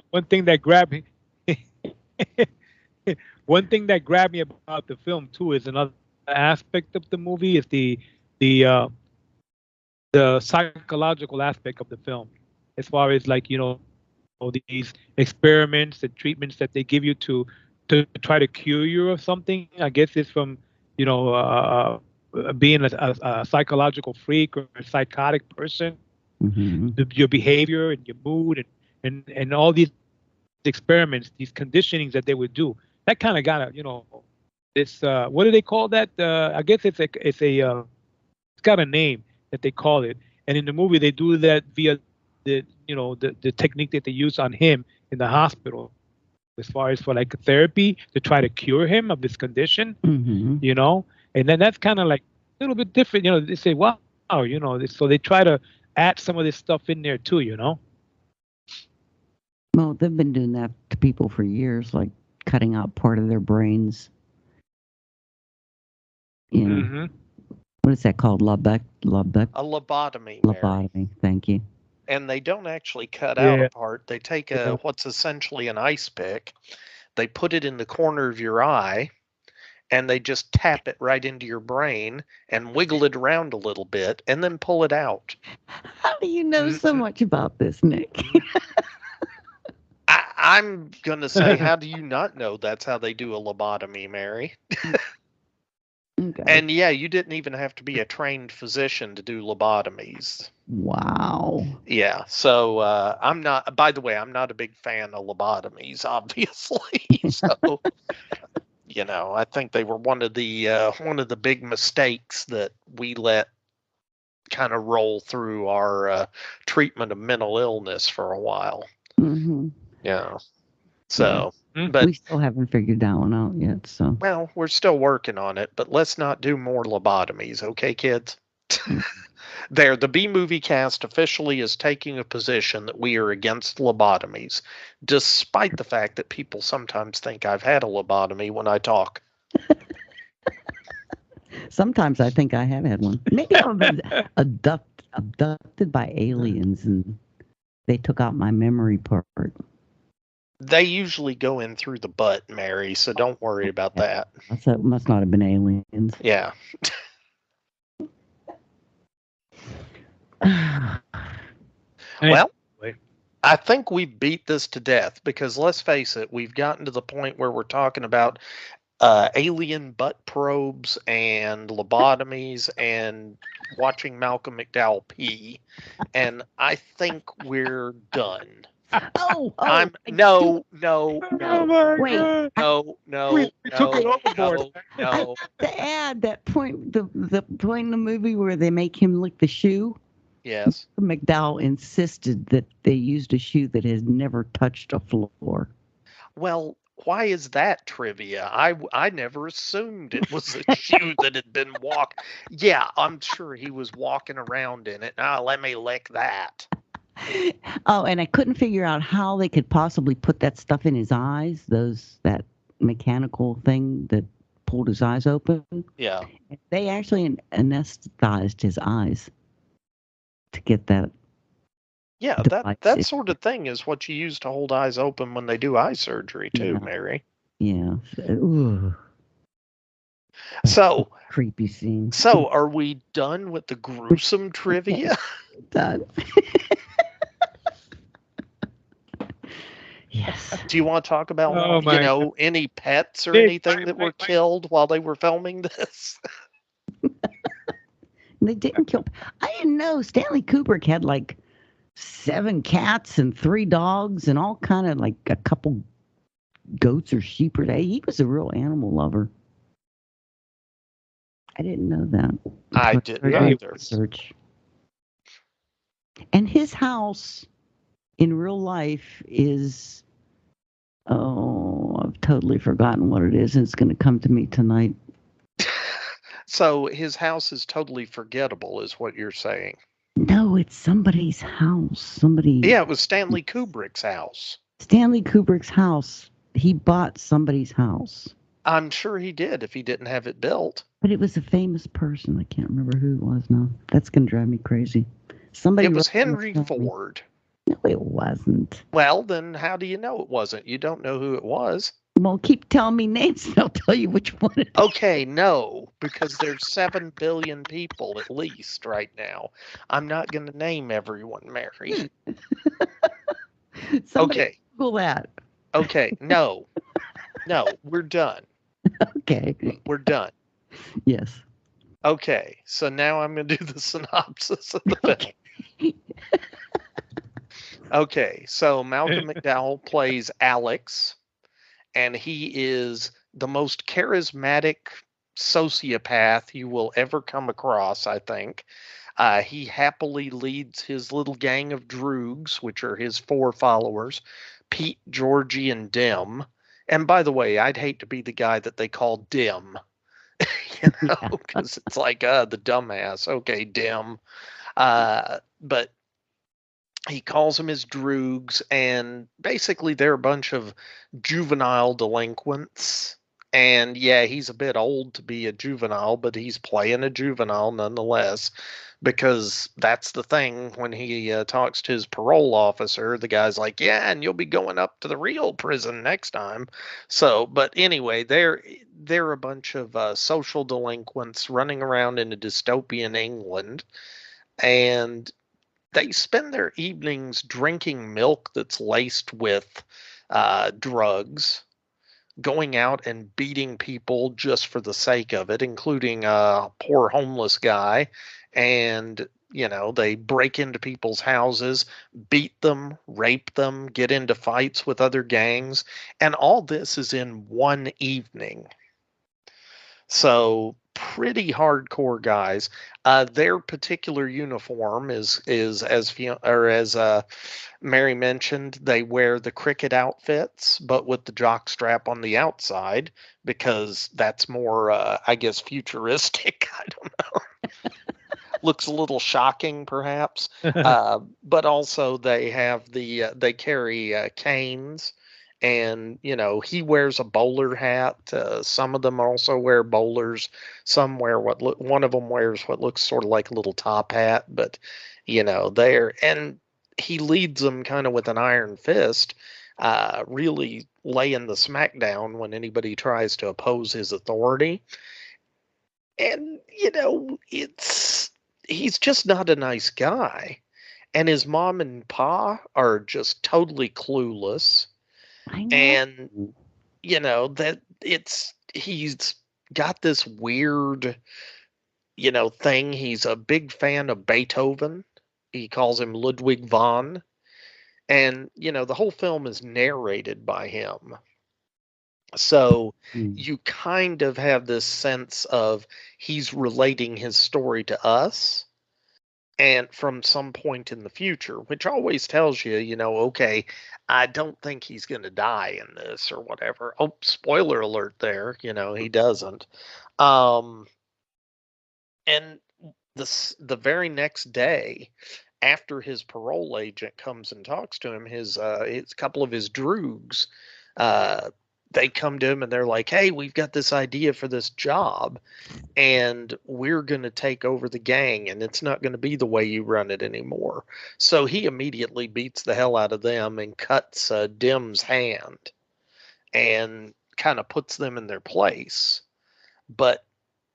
One thing that grabbed me. One thing that grabbed me about the film too is another aspect of the movie is the psychological aspect of the film, as far as these experiments and treatments that they give you to try to cure you of something. I guess it's from being a psychological freak or a psychotic person. Mm-hmm. Your behavior and your mood and all these experiments, these conditionings that they would do, that kind of got this what do they call that? I guess it's got a name that they call it, and in the movie they do that via the technique that they use on him in the hospital, as far as for therapy to try to cure him of this condition. Mm-hmm. And then that's kind of a little bit different. They say, wow, so they try to add some of this stuff in there too. Well, they've been doing that to people for years, like cutting out part of their brains. Mm-hmm. What is that called? A lobotomy. Lobotomy. Thank you. And they don't actually cut out a part. They take what's essentially an ice pick. They put it in the corner of your eye, and they just tap it right into your brain and wiggle it around a little bit and then pull it out. How do you know so much about this, Nick? I'm going to say, how do you not know that's how they do a lobotomy, Mary? Okay. And yeah, you didn't even have to be a trained physician to do lobotomies. Wow. Yeah. So I'm not, by the way, I'm not a big fan of lobotomies, obviously. So, I think they were one of the big mistakes that we let kind of roll through our treatment of mental illness for a while. Mm-hmm. Yeah. So, but we still haven't figured that one out yet. So, well, we're still working on it, but let's not do more lobotomies, okay, kids? The B Movie Cast officially is taking a position that we are against lobotomies, despite the fact that people sometimes think I've had a lobotomy when I talk. Sometimes I think I have had one. Maybe I've been abducted by aliens and they took out my memory part. They usually go in through the butt, Mary, so don't worry about that. So it must not have been aliens. Yeah. Well, I think we beat this to death because let's face it, we've gotten to the point where we're talking about alien butt probes and lobotomies and watching Malcolm McDowell pee, and I think we're done. Oh, I'm no. Wait, No. took it overboard. I have to add that point, the point in the movie where they make him lick the shoe. Yes. McDowell insisted that they used a shoe that has never touched a floor. Well, why is that trivia? I never assumed it was a shoe that had been walked. Yeah, I'm sure he was walking around in it. Now let me lick that. Oh, and I couldn't figure out how they could possibly put that stuff in his eyes, that mechanical thing that pulled his eyes open. Yeah. They actually anesthetized his eyes to get that. Yeah, that sort of thing is what you use to hold eyes open when they do eye surgery too, Mary. Yeah. Ooh. So creepy scene. So are we done with the gruesome trivia? Done. Yes. Do you want to talk about any pets or anything that were killed while they were filming this? They didn't kill. I didn't know Stanley Kubrick had like 7 cats and 3 dogs and all kind of like a couple goats or sheep or day. He was a real animal lover. I didn't know that. I didn't either. Research. And his house in real life is, I've totally forgotten what it is. And it's going to come to me tonight. So his house is totally forgettable, is what you're saying? No, it's somebody's house. Yeah, it was Stanley Kubrick's house. Stanley Kubrick's house. He bought somebody's house. I'm sure he did if he didn't have it built. But it was a famous person. I can't remember who it was now. That's going to drive me crazy. It was Henry Ford. No, it wasn't. Well, then how do you know it wasn't? You don't know who it was. Well, keep telling me names and I'll tell you which one it is. Okay, no, because there's 7 billion people at least right now. I'm not going to name everyone, Mary. Okay. Google that. Okay, no, we're done. Okay. We're done. Yes. Okay, so now I'm going to do the synopsis of the film. Okay, so Malcolm McDowell plays Alex, and he is the most charismatic sociopath you will ever come across, I think. He happily leads his little gang of droogs, which are his 4 followers, Pete, Georgie, and Dim. And by the way, I'd hate to be the guy that they call Dim, because it's like, the dumbass. Okay, Dim. But he calls them his droogs, and basically they're a bunch of juvenile delinquents. And yeah, he's a bit old to be a juvenile, but he's playing a juvenile nonetheless, because that's the thing. When he talks to his parole officer, the guy's like, yeah, and you'll be going up to the real prison next time. So, but anyway, they're a bunch of social delinquents running around in a dystopian England, and they spend their evenings drinking milk that's laced with drugs, going out and beating people just for the sake of it, including a poor homeless guy. And, they break into people's houses, beat them, rape them, get into fights with other gangs. And all this is in one evening. So pretty hardcore guys. Their particular uniform is as Mary mentioned, they wear the cricket outfits, but with the jock strap on the outside, because that's more, I guess, futuristic. I don't know. Looks a little shocking, perhaps. But also they have they carry canes. And, he wears a bowler hat. Some of them also wear bowlers. Some wear one of them wears what looks sort of like a little top hat. But, and he leads them kind of with an iron fist, really laying the smackdown when anybody tries to oppose his authority. And, he's just not a nice guy. And his mom and pa are just totally clueless. I know. And that he's got this weird, thing. He's a big fan of Beethoven. He calls him Ludwig von. And, the whole film is narrated by him. So you kind of have this sense of he's relating his story to us and from some point in the future, which always tells you, okay, I don't think he's going to die in this or whatever. Oh, spoiler alert there, he doesn't. And the very next day, after his parole agent comes and talks to him, his couple of his droogs, they come to him and they're like, "Hey, we've got this idea for this job, and we're going to take over the gang, and it's not going to be the way you run it anymore." So he immediately beats the hell out of them and cuts Dim's hand and kind of puts them in their place. But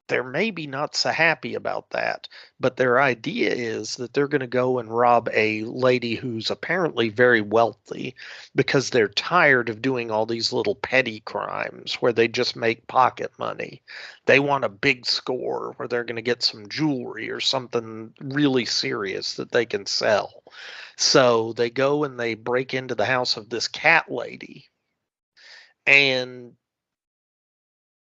they're maybe not so happy about that, but their idea is that they're going to go and rob a lady who's apparently very wealthy because they're tired of doing all these little petty crimes where they just make pocket money. They want a big score where they're going to get some jewelry or something really serious that they can sell. So they go and they break into the house of this cat lady. And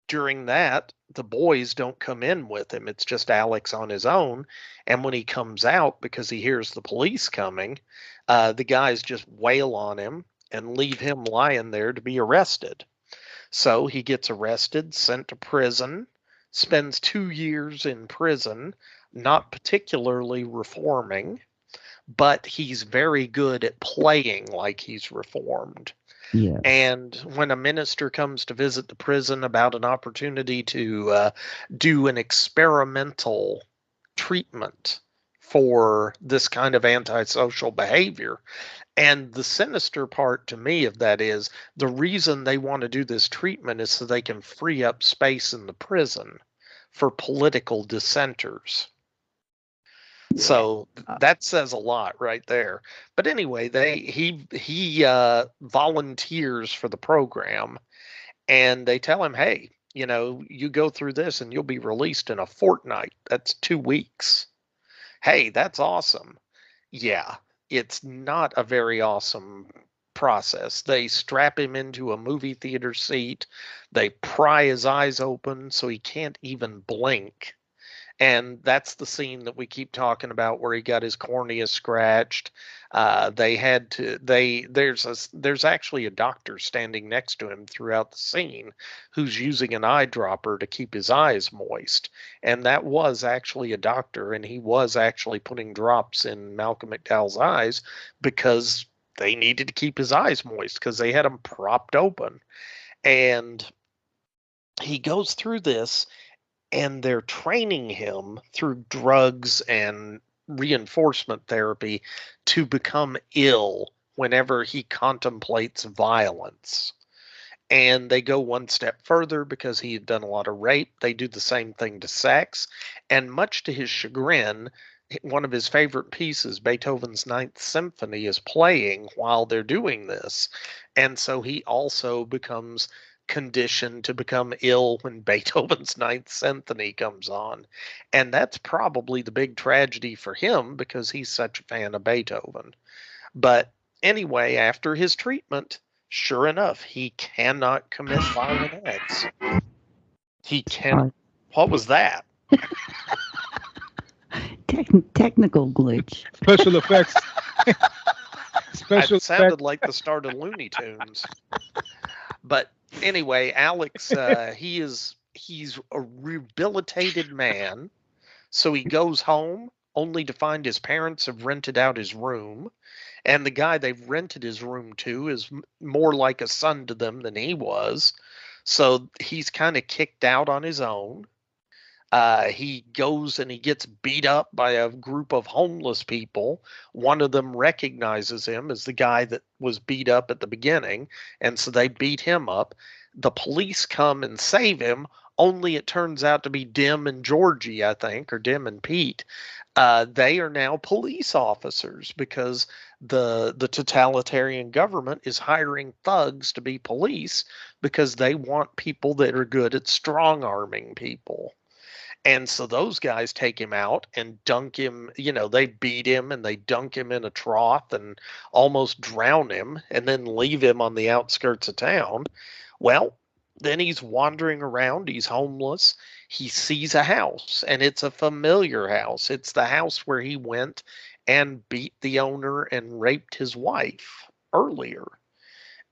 during that, the boys don't come in with him. It's just Alex on his own. And when he comes out, because he hears the police coming, the guys just wail on him and leave him lying there to be arrested. So he gets arrested, sent to prison, spends 2 years in prison, not particularly reforming, but he's very good at playing like he's reformed. Yeah. And when a minister comes to visit the prison about an opportunity to do an experimental treatment for this kind of antisocial behavior, and the sinister part to me of that is the reason they want to do this treatment is so they can free up space in the prison for political dissenters. So that says a lot right there. But anyway, he volunteers for the program, and they tell him, "Hey, you go through this and you'll be released in a fortnight. That's 2 weeks." Hey, that's awesome. Yeah, it's not a very awesome process. They strap him into a movie theater seat. They pry his eyes open so he can't even blink. And that's the scene that we keep talking about where he got his cornea scratched. There's actually a doctor standing next to him throughout the scene who's using an eyedropper to keep his eyes moist. And that was actually a doctor, and he was actually putting drops in Malcolm McDowell's eyes because they needed to keep his eyes moist because they had them propped open. And he goes through this, and they're training him through drugs and reinforcement therapy to become ill whenever he contemplates violence. And they go one step further because he had done a lot of rape. They do the same thing to sex. And much to his chagrin, one of his favorite pieces, Beethoven's Ninth Symphony, is playing while they're doing this. And so he also becomes conditioned to become ill when Beethoven's Ninth Symphony comes on. And that's probably the big tragedy for him because he's such a fan of Beethoven. But anyway, after his treatment, sure enough, he cannot commit violent acts. He can. What was that? Technical glitch. Special effects. It sounded like the start of Looney Tunes. But anyway, Alex, he's a rehabilitated man. So he goes home only to find his parents have rented out his room. And the guy they've rented his room to is more like a son to them than he was. So he's kind of kicked out on his own. He goes and he gets beat up by a group of homeless people. One of them recognizes him as the guy that was beat up at the beginning, and so they beat him up. The police come and save him, only it turns out to be Dim and Georgie, I think, or Dim and Pete. They are now police officers because the totalitarian government is hiring thugs to be police because they want people that are good at strong arming people. And so those guys take him out and dunk him, they beat him and they dunk him in a trough and almost drown him and then leave him on the outskirts of town. Well, then he's wandering around, he's homeless. He sees a house, and it's a familiar house. It's the house where he went and beat the owner and raped his wife earlier.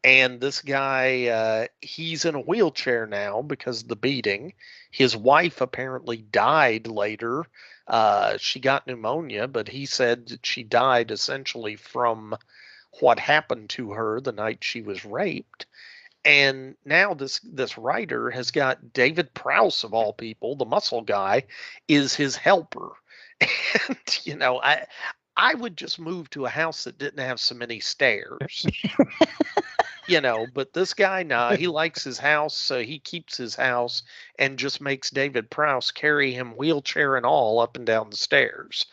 And this guy, he's in a wheelchair now because of the beating. His wife apparently died later. She got pneumonia, but he said that she died essentially from what happened to her the night she was raped. And now this writer has got David Prowse, of all people, the muscle guy, is his helper. And I would just move to a house that didn't have so many stairs. But this guy, nah, he likes his house, so he keeps his house and just makes David Prowse carry him wheelchair and all up and down the stairs.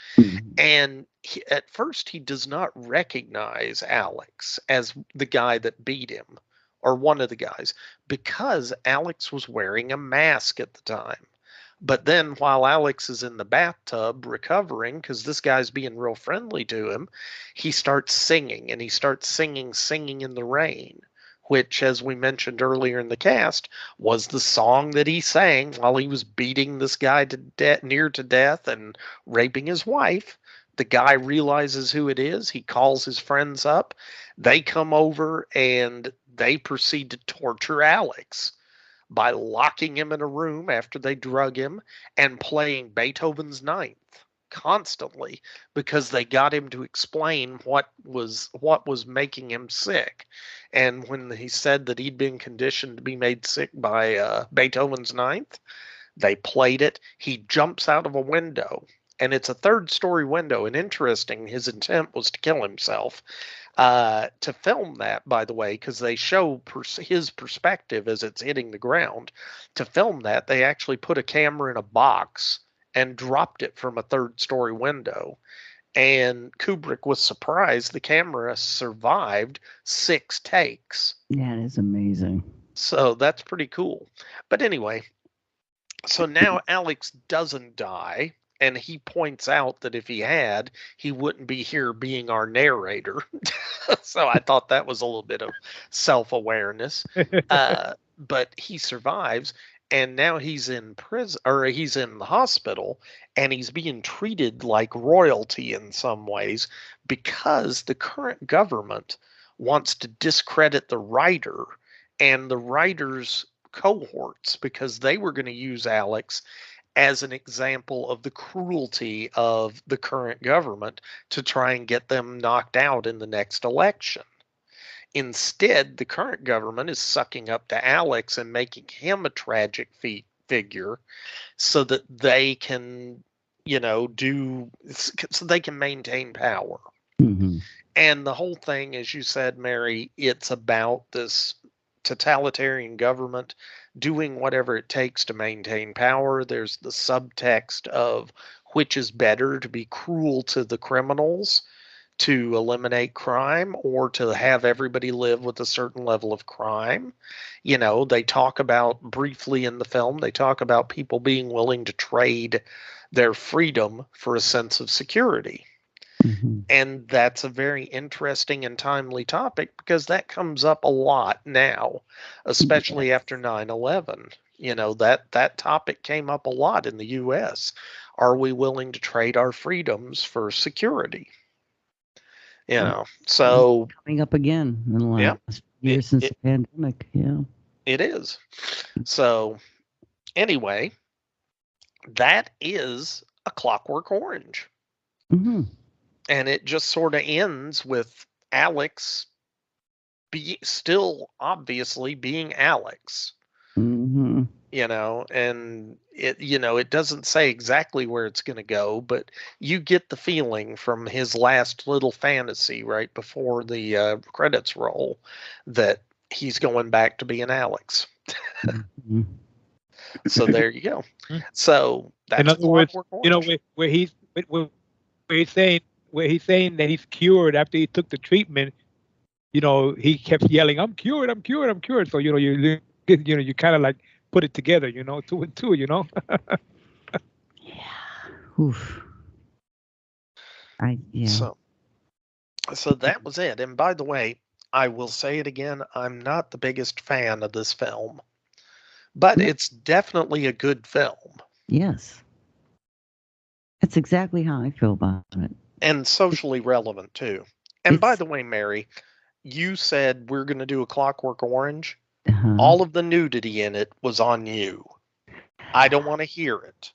And at first, he does not recognize Alex as the guy that beat him, or one of the guys, because Alex was wearing a mask at the time. But then while Alex is in the bathtub recovering, because this guy's being real friendly to him, he starts singing, and he starts singing in the Rain, which, as we mentioned earlier in the cast, was the song that he sang while he was beating this guy to near to death and raping his wife. The guy realizes who it is. He calls his friends up. They come over, and they proceed to torture Alex by locking him in a room after they drug him and playing Beethoven's Ninth constantly because they got him to explain what was making him sick. And when he said that he'd been conditioned to be made sick by Beethoven's Ninth, they played it. He jumps out of a window, and it's a third-story window. And interesting, his intent was to kill himself. To film that, by the way, because they show his perspective as it's hitting the ground. To film that, they actually put a camera in a box and dropped it from a third-story window. And Kubrick was surprised the camera survived 6 takes. Yeah, it is amazing. So that's pretty cool. But anyway, so now Alex doesn't die. And he points out that if he had, he wouldn't be here being our narrator. So I thought that was a little bit of self-awareness. But he survives, and now he's in prison, or he's in the hospital, and he's being treated like royalty in some ways because the current government wants to discredit the writer and the writer's cohorts because they were going to use Alex as an example of the cruelty of the current government to try and get them knocked out in the next election. Instead, the current government is sucking up to Alex and making him a tragic figure so that they can, so they can maintain power. Mm-hmm. And the whole thing, as you said, Mary, it's about this totalitarian government doing whatever it takes to maintain power. There's the subtext of which is better, to be cruel to the criminals to eliminate crime, or to have everybody live with a certain level of crime. They talk about, briefly in the film, they talk about people being willing to trade their freedom for a sense of security. Mm-hmm. And that's a very interesting and timely topic because that comes up a lot now, especially after 9/11. That topic came up a lot in the U.S. Are we willing to trade our freedoms for security? So coming up again in the last year since the pandemic. Yeah, it is. So anyway, that is A Clockwork Orange. Mm-hmm. And it just sort of ends with Alex still obviously being Alex. Mm-hmm. And it doesn't say exactly where it's going to go, but you get the feeling from his last little fantasy right before the credits roll that he's going back to being Alex. Mm-hmm. So there you go. So In that's other words, Clockwork Orange. you know, where he's saying that he's cured after he took the treatment. You know, he kept yelling, "I'm cured, I'm cured, I'm cured." So you kind of like put it together. You know, 2 and 2. You know. Oof. So that was it. And by the way, I will say it again, I'm not the biggest fan of this film, but it's definitely a good film. Yes. That's exactly how I feel about it. And socially relevant too. And by the way, Mary, you said we're going to do a Clockwork Orange. All of the nudity in it was on you. I don't want to hear it.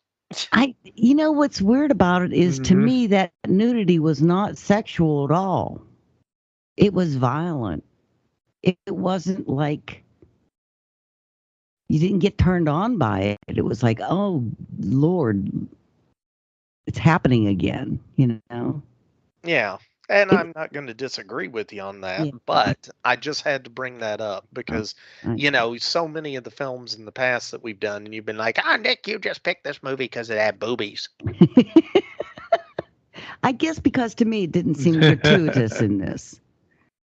You know what's weird about it is to me that nudity was not sexual at all. It was violent. It wasn't like you didn't get turned on by it. It was like, oh Lord, it's happening again, you know? Yeah. And I'm not going to disagree with you on that, but I just had to bring that up because, you know, so many of the films in the past that we've done, and you've been like, Nick, you just picked this movie because it had boobies. I guess because to me it didn't seem gratuitous in this.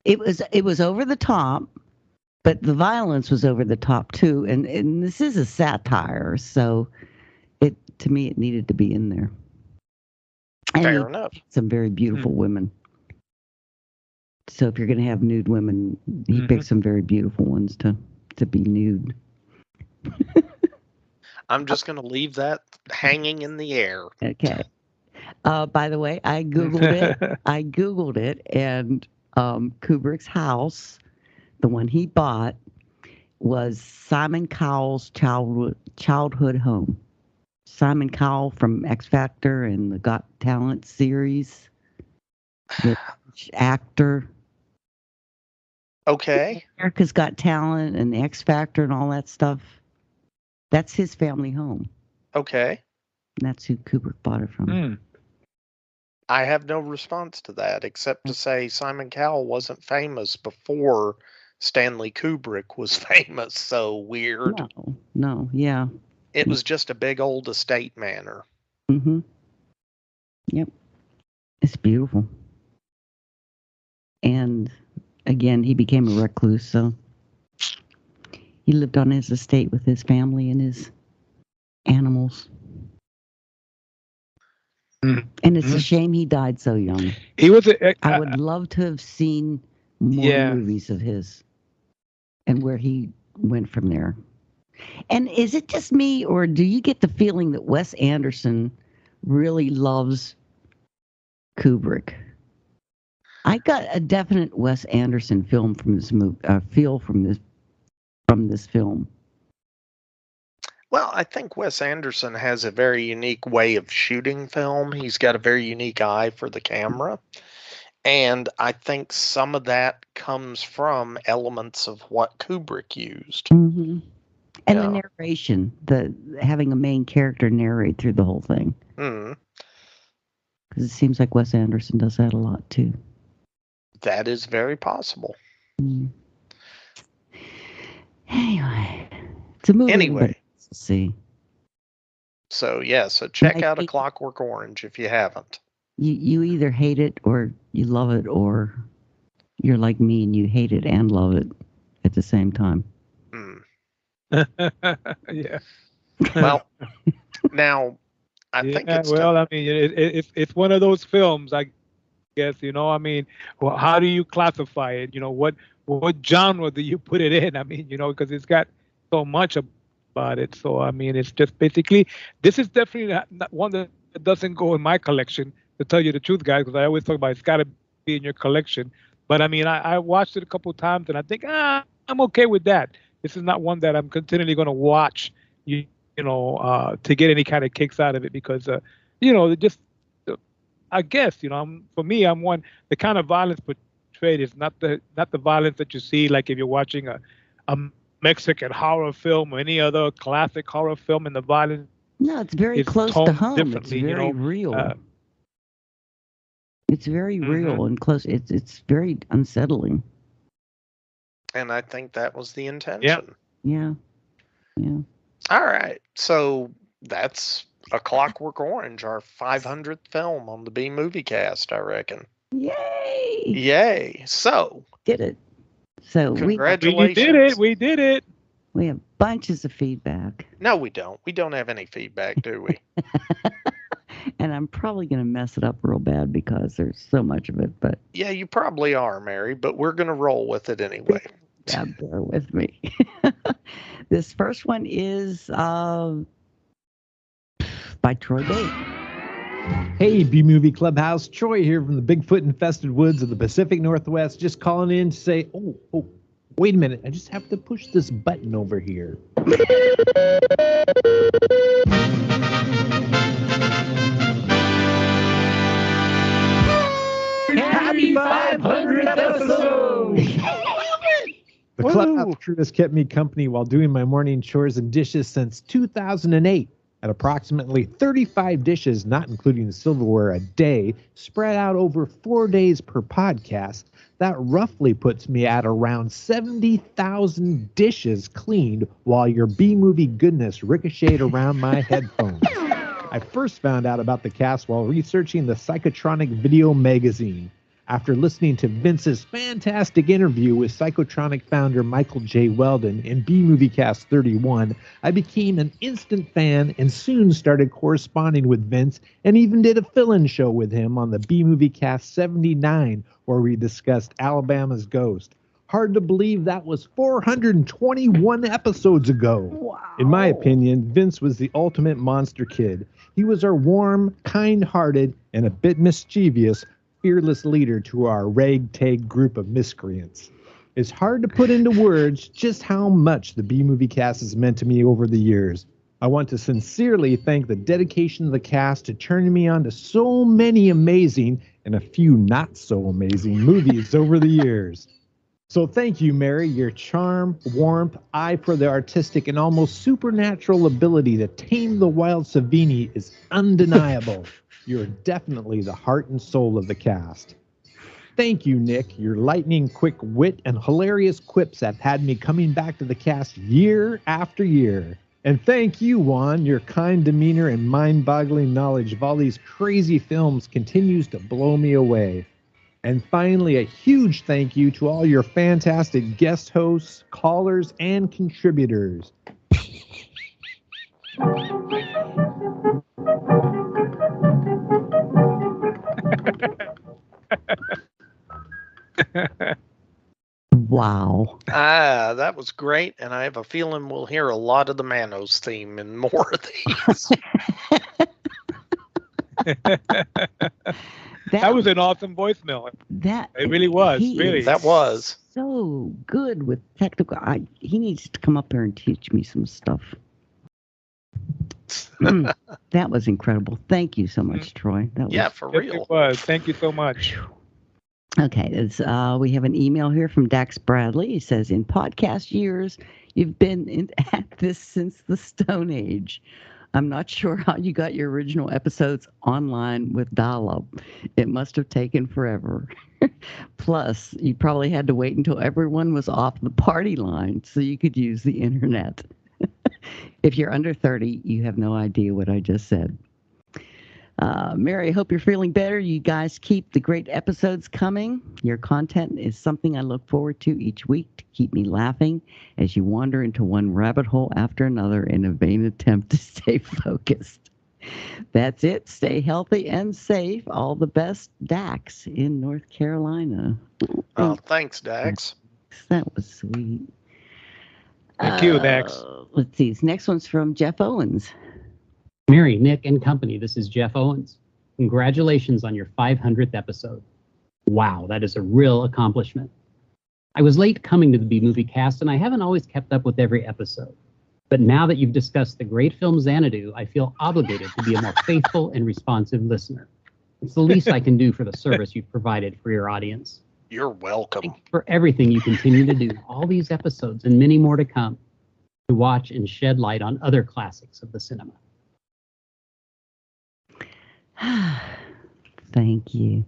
It was over the top, but the violence was over the top too. And this is a satire, so to me it needed to be in there. Fair enough. Some very beautiful women. So if you're going to have nude women, he picked some very beautiful ones to be nude. I'm just going to leave that hanging in the air. Okay. By the way, I Googled it, and Kubrick's house, the one he bought, was Simon Cowell's childhood home. Simon Cowell from X Factor and the Got Talent series, the actor. Okay. America's Got Talent and the X Factor and all that stuff. That's his family home. Okay. And that's who Kubrick bought it from. I have no response to that except to say Simon Cowell wasn't famous before Stanley Kubrick was famous. So weird. No, yeah. It was just a big old estate manor. Mm-hmm. Yep. It's beautiful. And again, he became a recluse, so he lived on his estate with his family and his animals. And it's a shame he died so young. He was. I would love to have seen more movies of his and where he went from there. And is it just me, or do you get the feeling that Wes Anderson really loves Kubrick? I got a definite Wes Anderson film from this movie. Feel from this film. Well, I think Wes Anderson has a very unique way of shooting film. He's got a very unique eye for the camera. And I think some of that comes from elements of what Kubrick used. Mm-hmm. And the narration, having a main character narrate through the whole thing. Because it seems like Wes Anderson does that a lot too. That is very possible. Anyway, it's a movie. Anyway. See. So check out A Clockwork Orange if you haven't. You either hate it or you love it, or you're like me and you hate it and love it at the same time. Yeah. Well, now I think it's. Well, I mean, it's one of those films, I guess. You know, I mean, well, how do you classify it? You know, what genre do you put it in? I mean, you know, because it's got so much about it. So I mean, it's just basically this is definitely not one that doesn't go in my collection. To tell you the truth, guys, because I always talk about it's got to be in your collection. But I mean, I watched it a couple of times, and I think I'm okay with that. This is not one that I'm continually going to watch, you know, to get any kind of kicks out of it because, you know, I guess, you know, for me, I'm one. The kind of violence portrayed is not the violence that you see like if you're watching a Mexican horror film or any other classic horror film, and the violence. No, it's very close to home. It's very real. It's very real and close. It's very unsettling. And I think that was the intention. Yeah. All right. So that's A Clockwork Orange, our 500th film on the B Movie Cast, I reckon. Yay! Yay. So, Did it. So congratulations. We did it. We have bunches of feedback. No, we don't. We don't have any feedback, do we? And I'm probably going to mess it up real bad because there's so much of it, but Yeah, you probably are, Mary, but we're going to roll with it anyway. yeah, bear with me. This first one is by Troy Bate. Hey, B-Movie Clubhouse. Troy here from the Bigfoot-infested woods of the Pacific Northwest. Just calling in to say, oh, wait a minute. I just have to push this button over here. Happy 500th episode! The Clubhouse crew has kept me company while doing my morning chores and dishes since 2008. At approximately 35 dishes, not including the silverware, a day, spread out over 4 days per podcast, that roughly puts me at around 70,000 dishes cleaned while your B-movie goodness ricocheted around my headphones. I first found out about the cast while researching the Psychotronic Video magazine. After listening to Vince's fantastic interview with Psychotronic founder Michael J. Weldon in B-Movie Cast 31, I became an instant fan and soon started corresponding with Vince and even did a fill-in show with him on the B-Movie Cast 79 where we discussed Alabama's Ghost. Hard to believe that was 421 episodes ago. Wow. In my opinion, Vince was the ultimate monster kid. He was our warm, kind-hearted, and a bit mischievous, fearless leader to our ragtag group of miscreants. It's hard to put into words just how much the B-Movie Cast has meant to me over the years. I want to sincerely thank the dedication of the cast to turning me on to so many amazing and a few not so amazing movies over the years. So thank you, Mary. Your charm, warmth, eye for the artistic, and almost supernatural ability to tame the wild Savini is undeniable. You're definitely the heart and soul of the cast. Thank you, Nick. Your lightning quick wit and hilarious quips have had me coming back to the cast year after year. And thank you, Juan. Your kind demeanor and mind-boggling knowledge of all these crazy films continues to blow me away. And finally, a huge thank you to all your fantastic guest hosts, callers, and contributors. Wow. That was great, and I have a feeling we'll hear a lot of the Manos theme and more of these. That was an awesome voicemail. It really was. Really, that was so good with technical. He needs to come up there and teach me some stuff. That was incredible. Thank you so much, Troy. That was, for real. It was. Thank you so much. Okay, we have an email here from Dax Bradley. He says, in podcast years, you've been at this since the Stone Age. I'm not sure how you got your original episodes online with dial-up. It must have taken forever. Plus, you probably had to wait until everyone was off the party line so you could use the internet. If you're under 30, you have no idea what I just said. Mary, I hope you're feeling better. You guys keep the great episodes coming. Your content is something I look forward to each week to keep me laughing as you wander into one rabbit hole after another in a vain attempt to stay focused. That's it. Stay healthy and safe. All the best, Dax in North Carolina. Oh, thanks, Dax. That was sweet. Thank you, Dax. Let's see. This next one's from Jeff Owens. Mary, Nick, and company, this is Jeff Owens. Congratulations on your 500th episode. Wow, that is a real accomplishment. I was late coming to the B-Movie Cast, and I haven't always kept up with every episode. But now that you've discussed the great film Xanadu, I feel obligated to be a more faithful and responsive listener. It's the least I can do for the service you've provided for your audience. You're welcome. Thank you for everything you continue to do, all these episodes and many more to come, to watch and shed light on other classics of the cinema. Thank you.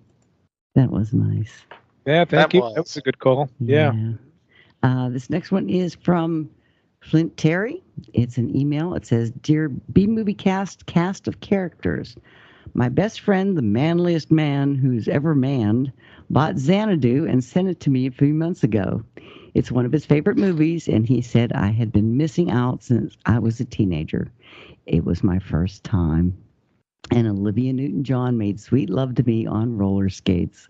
That was nice. Yeah, thank you. That was a good call. Yeah. This next one is from Flint Terry, it's an email. It says, Dear B-Movie cast of characters, my best friend, the manliest man who's ever manned, bought Xanadu and sent it to me a few months ago. It's one of his favorite movies, and he said I had been missing out since I was a teenager. It was my first time. And Olivia Newton-John made sweet love to me on roller skates.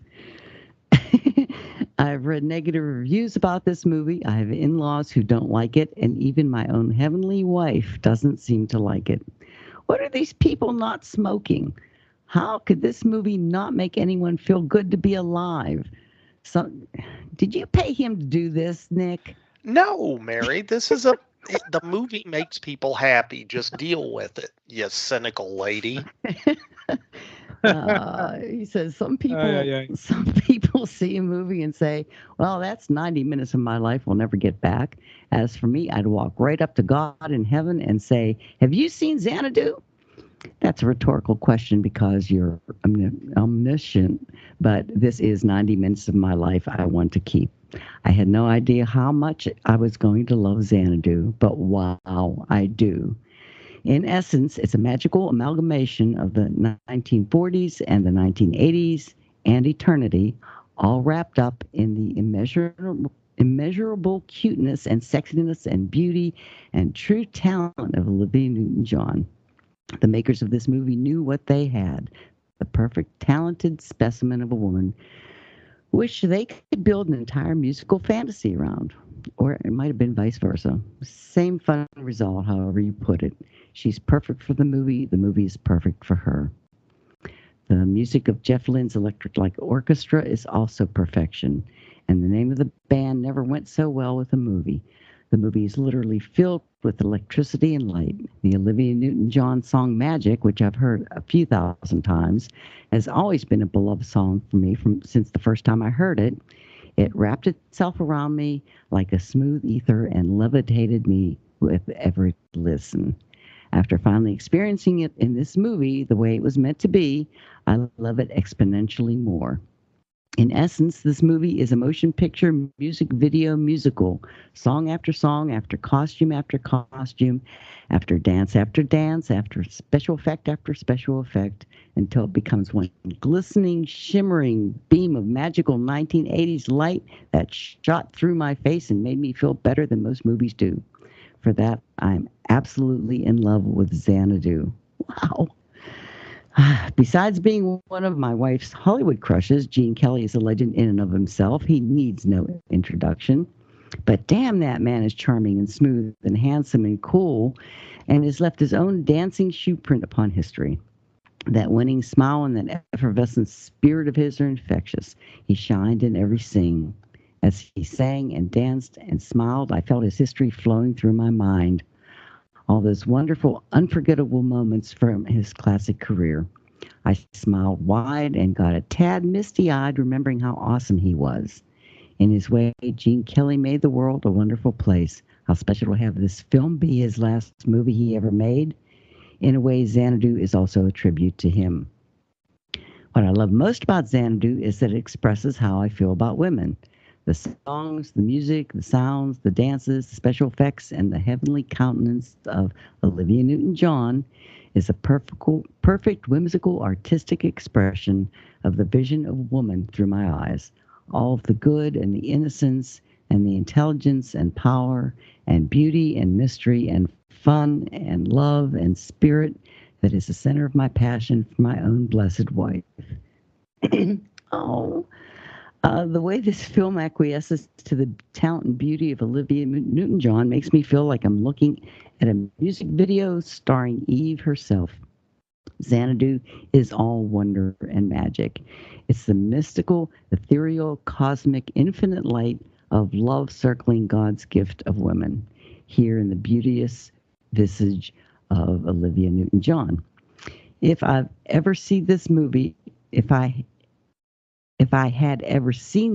I've read negative reviews about this movie. I have in-laws who don't like it, and even my own heavenly wife doesn't seem to like it. What are these people not smoking? How could this movie not make anyone feel good to be alive? So, did you pay him to do this, Nick? No, Mary, the movie makes people happy. Just deal with it, you cynical lady. He says some people see a movie and say, well, that's 90 minutes of my life we'll never get back. As for me, I'd walk right up to God in heaven and say, have you seen Xanadu? That's a rhetorical question because you're omniscient, but this is 90 minutes of my life I want to keep. I had no idea how much I was going to love Xanadu, but wow, I do. In essence, it's a magical amalgamation of the 1940s and the 1980s and eternity, all wrapped up in the immeasurable cuteness and sexiness and beauty and true talent of Olivia Newton-John. The makers of this movie knew what they had, the perfect talented specimen of a woman, which they could build an entire musical fantasy around. Or it might have been vice versa. Same fun result, however you put it. She's perfect for the movie is perfect for her. The music of Jeff Lynne's Electric Light Orchestra is also perfection, and the name of the band never went so well with the movie. The movie is literally filled with electricity and light. The Olivia Newton-John song Magic, which I've heard a few thousand times, has always been a beloved song for me since the first time I heard it. It wrapped itself around me like a smooth ether and levitated me with every listen. After finally experiencing it in this movie the way it was meant to be, I love it exponentially more. In essence, this movie is a motion picture, music video, musical, song after song, after costume, after dance, after special effect, until it becomes one glistening, shimmering beam of magical 1980s light that shot through my face and made me feel better than most movies do. For that, I'm absolutely in love with Xanadu. Wow. Besides being one of my wife's Hollywood crushes, Gene Kelly is a legend in and of himself. He needs no introduction. But damn, that man is charming and smooth and handsome and cool and has left his own dancing shoe print upon history. That winning smile and that effervescent spirit of his are infectious. He shined in every scene. As he sang and danced and smiled, I felt his history flowing through my mind. All those wonderful, unforgettable moments from his classic career. I smiled wide and got a tad misty-eyed, remembering how awesome he was. In his way, Gene Kelly made the world a wonderful place. How special to have this film be his last movie he ever made. In a way, Xanadu is also a tribute to him. What I love most about Xanadu is that it expresses how I feel about women. The songs, the music, the sounds, the dances, the special effects, and the heavenly countenance of Olivia Newton-John is a perfect, whimsical, artistic expression of the vision of woman through my eyes. All of the good and the innocence and the intelligence and power and beauty and mystery and fun and love and spirit that is the center of my passion for my own blessed wife. The way this film acquiesces to the talent and beauty of Olivia Newton-John makes me feel like I'm looking at a music video starring Eve herself. Xanadu is all wonder and magic. It's the mystical, ethereal, cosmic, infinite light of love circling God's gift of women, here in the beauteous visage of Olivia Newton-John. If I had ever seen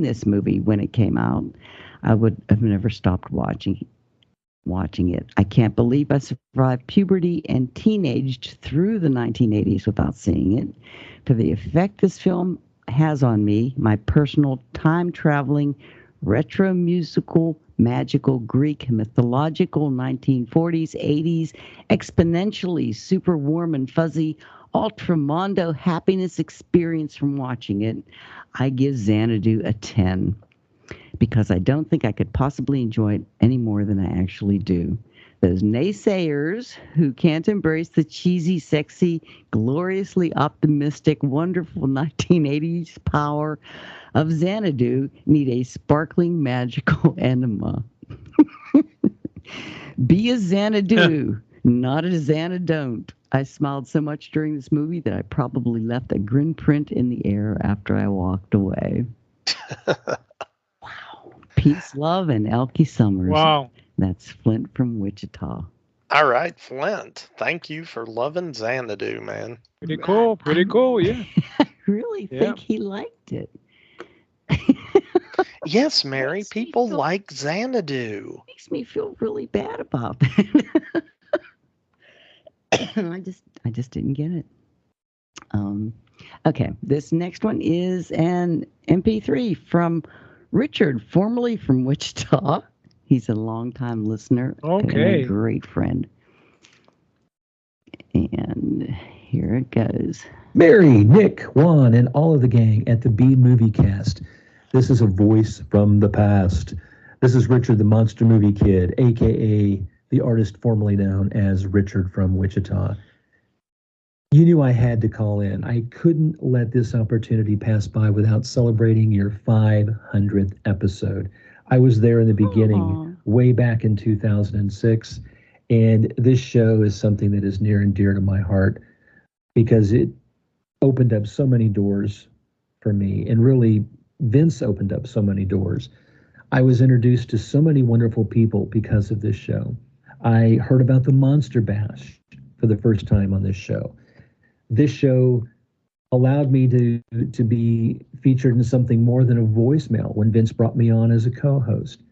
this movie when it came out, I would have never stopped watching it. I can't believe I survived puberty and teenaged through the 1980s without seeing it. For the effect this film has on me, my personal time-traveling, retro musical magical Greek mythological 1940s, 80s, exponentially super warm and fuzzy, ultramondo happiness experience from watching it, I give Xanadu a 10 because I don't think I could possibly enjoy it any more than I actually do. Those naysayers who can't embrace the cheesy, sexy, gloriously optimistic, wonderful 1980s power of Xanadu need a sparkling, magical enema. Be a Xanadu, not a Xanadon't. I smiled so much during this movie that I probably left a grin print in the air after I walked away. Wow. Peace, love, and Elkie Summers. Wow. That's Flint from Wichita. All right, Flint. Thank you for loving Xanadu, man. Pretty cool. Pretty cool. Yeah. I really think he liked it. Yes, Mary. People like Xanadu. Makes me feel really bad about that. I just didn't get it. Okay, this next one is an MP3 from Richard, formerly from Wichita. He's a longtime listener and a great friend. And here it goes. Mary, Nick, Juan, and all of the gang at the B Movie Cast. This is a voice from the past. This is Richard, the Monster Movie Kid, a.k.a. the artist formerly known as Richard from Wichita. You knew I had to call in. I couldn't let this opportunity pass by without celebrating your 500th episode. I was there in the beginning, way back in 2006, and this show is something that is near and dear to my heart because it opened up so many doors for me, and really, Vince opened up so many doors. I was introduced to so many wonderful people because of this show. I heard about the Monster Bash for the first time on this show. This show allowed me to be featured in something more than a voicemail when Vince brought me on as a co-host.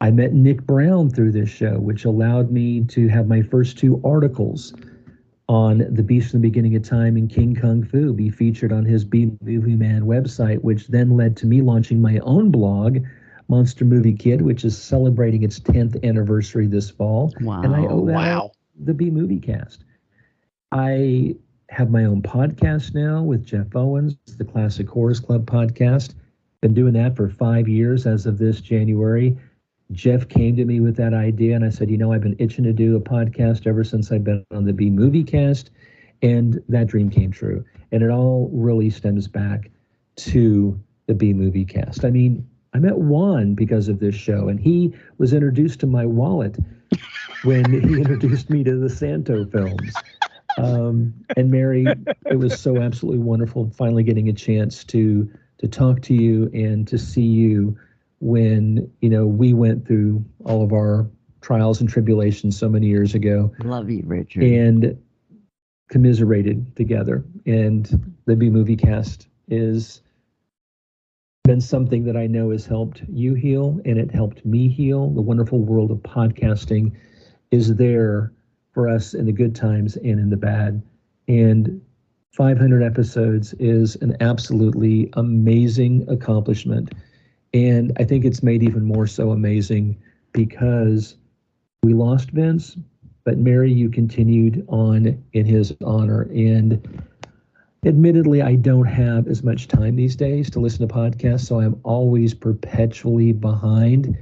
I met Nick Brown through this show, which allowed me to have my first 2 articles on The Beast from the Beginning of Time and King Kung Fu be featured on his B Movie Man website, which then led to me launching my own blog, Monster Movie Kid, which is celebrating its 10th anniversary this fall. Wow. And I owe that the B Movie Cast. I have my own podcast now with Jeff Owens, the Classic Horrors Club podcast. Been doing that for 5 years as of this January. Jeff came to me with that idea, and I said, I've been itching to do a podcast ever since I've been on the B Movie Cast, and that dream came true. And it all really stems back to the B Movie Cast. I mean, I met Juan because of this show, and he was introduced to my wallet when he introduced me to the Santo films. And Mary, it was so absolutely wonderful finally getting a chance to talk to you and to see you when, we went through all of our trials and tribulations so many years ago. Love you, Richard. And commiserated together. And the B Movie Cast is been something that I know has helped you heal, and it helped me heal. The wonderful world of podcasting is there for us in the good times and in the bad. And 500 episodes is an absolutely amazing accomplishment. And I think it's made even more so amazing because we lost Vince, but Mary, you continued on in his honor. And admittedly, I don't have as much time these days to listen to podcasts, so I'm always perpetually behind.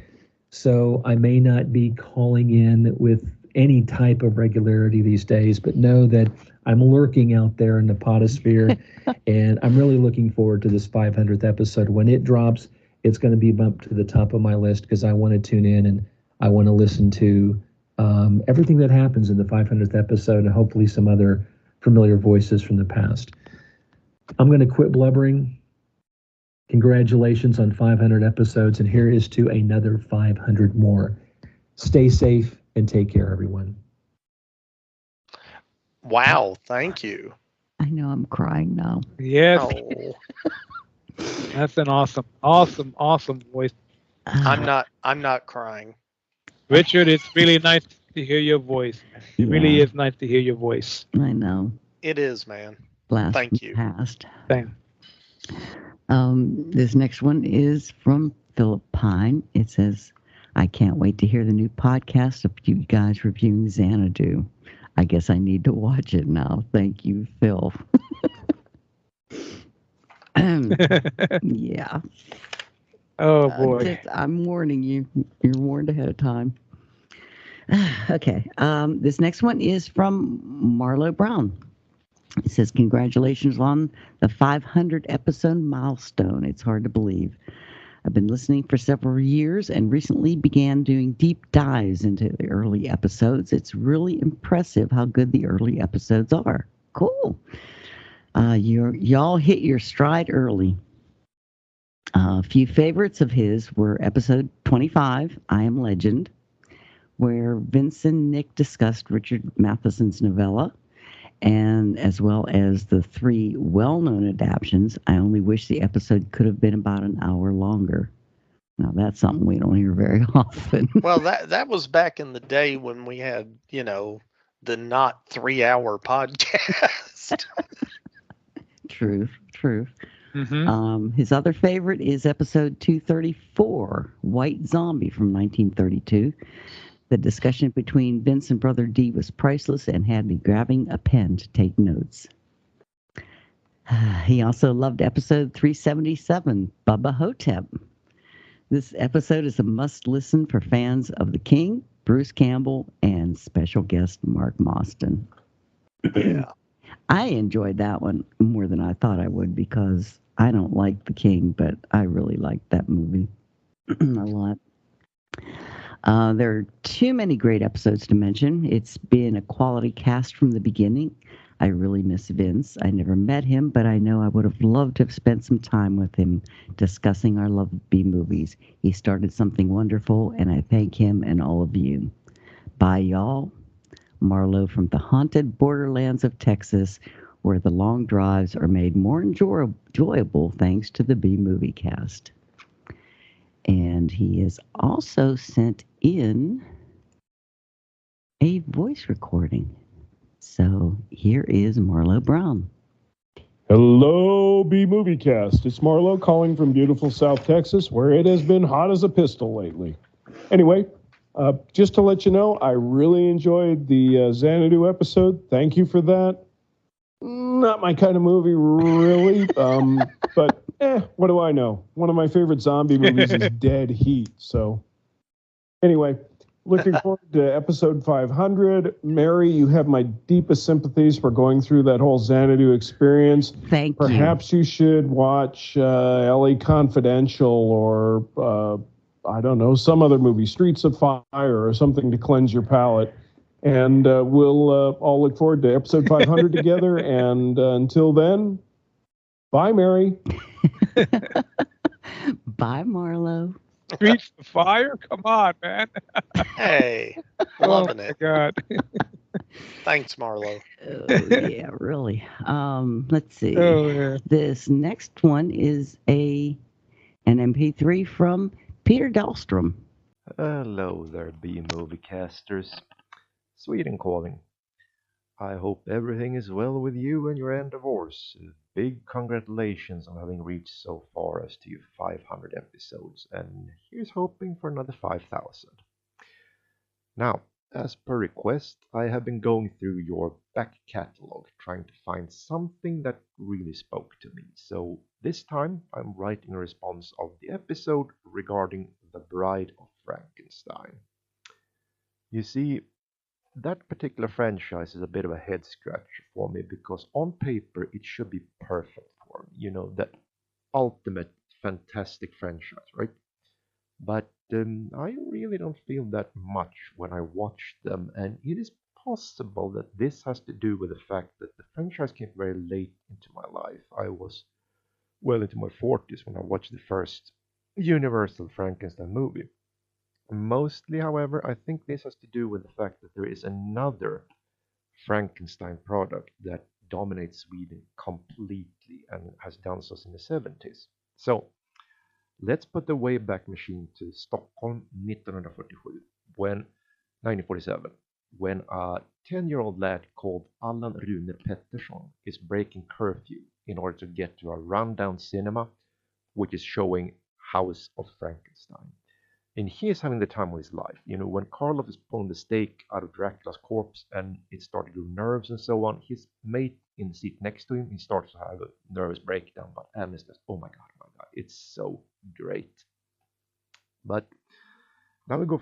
So I may not be calling in with any type of regularity these days, but know that I'm lurking out there in the podosphere, and I'm really looking forward to this 500th episode. When it drops, it's going to be bumped to the top of my list because I want to tune in and I want to listen to everything that happens in the 500th episode, and hopefully some other familiar voices from the past. I'm going to quit blubbering. Congratulations on 500 episodes, and here is to another 500 more. Stay safe and take care, everyone. Wow, thank you. I know I'm crying now. Yes. Oh. That's an awesome voice. I'm not crying. Richard, it's really nice to hear your voice. It really is nice to hear your voice. I know. It is, man. Blast Thank you. Past. Thanks. This next one is from Philip Pine. It says, I can't wait to hear the new podcast of you guys reviewing Xanadu. I guess I need to watch it now. Thank you, Phil. Yeah. Oh boy. I'm warning you. You're warned ahead of time. Okay. This next one is from Marlo Brown. It says, congratulations on the 500 episode milestone. It's hard to believe. I've been listening for several years and recently began doing deep dives into the early episodes. It's really impressive how good the early episodes are. Cool. Y'all hit your stride early. A few favorites of his were episode 25, I Am Legend, where Vince and Nick discussed Richard Matheson's novella, and as well as the 3 well-known adaptions. I only wish the episode could have been about an hour longer. Now, that's something we don't hear very often. Well, that was back in the day when we had, the not 3-hour podcast. Truth. Mm-hmm. His other favorite is episode 234, White Zombie from 1932. The discussion between Vince and Brother D was priceless and had me grabbing a pen to take notes. He also loved episode 377, Bubba Hotep. This episode is a must-listen for fans of The King, Bruce Campbell, and special guest Mark Mostyn. Yeah. I enjoyed that one more than I thought I would because I don't like The King, but I really liked that movie a lot. There are too many great episodes to mention. It's been a quality cast from the beginning. I really miss Vince. I never met him, but I know I would have loved to have spent some time with him discussing our love of B-movies. He started something wonderful, and I thank him and all of you. Bye, y'all. Marlo from the haunted borderlands of Texas, where the long drives are made more enjoyable thanks to the B-movie cast. And he has also sent in a voice recording. So here is Marlo Brown. Hello, B-Movie Cast. It's Marlo calling from beautiful South Texas, where it has been hot as a pistol lately. Anyway, just to let you know, I really enjoyed the Xanadu episode. Thank you for that. Not my kind of movie, really, but what do I know? One of my favorite zombie movies is Dead Heat. So anyway, looking forward to episode 500. Mary, you have my deepest sympathies for going through that whole Xanadu experience. Thank you. Perhaps you should watch LA Confidential or, I don't know, some other movie, Streets of Fire or something to cleanse your palate. And we'll all look forward to episode 500 together. And until then, bye, Mary. Bye, Marlo. Streets of Fire? Come on, man. Hey, loving it. Oh, my God. Thanks, Marlo. Yeah, really. Let's see. Oh, yeah. This next one is an MP3 from Peter Dahlstrom. Hello there, B-movie casters. Sweden calling. I hope everything is well with you and your divorce. Big congratulations on having reached so far as to your 500 episodes, and here's hoping for another 5,000. Now, as per request, I have been going through your back catalog trying to find something that really spoke to me. So this time I'm writing a response of the episode regarding The Bride of Frankenstein. You see, that particular franchise is a bit of a head scratcher for me because on paper it should be perfect for me. You know, that ultimate fantastic franchise, right? But I really don't feel that much when I watch them, and it is possible that this has to do with the fact that the franchise came very late into my life. I was well into my 40s when I watched the first Universal Frankenstein movie. Mostly, however, I think this has to do with the fact that there is another Frankenstein product that dominates Sweden completely and has done so in the 70s. So, let's put the Wayback Machine to Stockholm 1947, when a 10-year-old lad called Allan Rune Pettersson is breaking curfew in order to get to a rundown cinema which is showing House of Frankenstein. And he is having the time of his life. You know, when Karloff is pulling the stake out of Dracula's corpse and it started to do nerves and so on, his mate in the seat next to him, he starts to have a nervous breakdown. But Alan is just, oh my God, it's so great. But now we go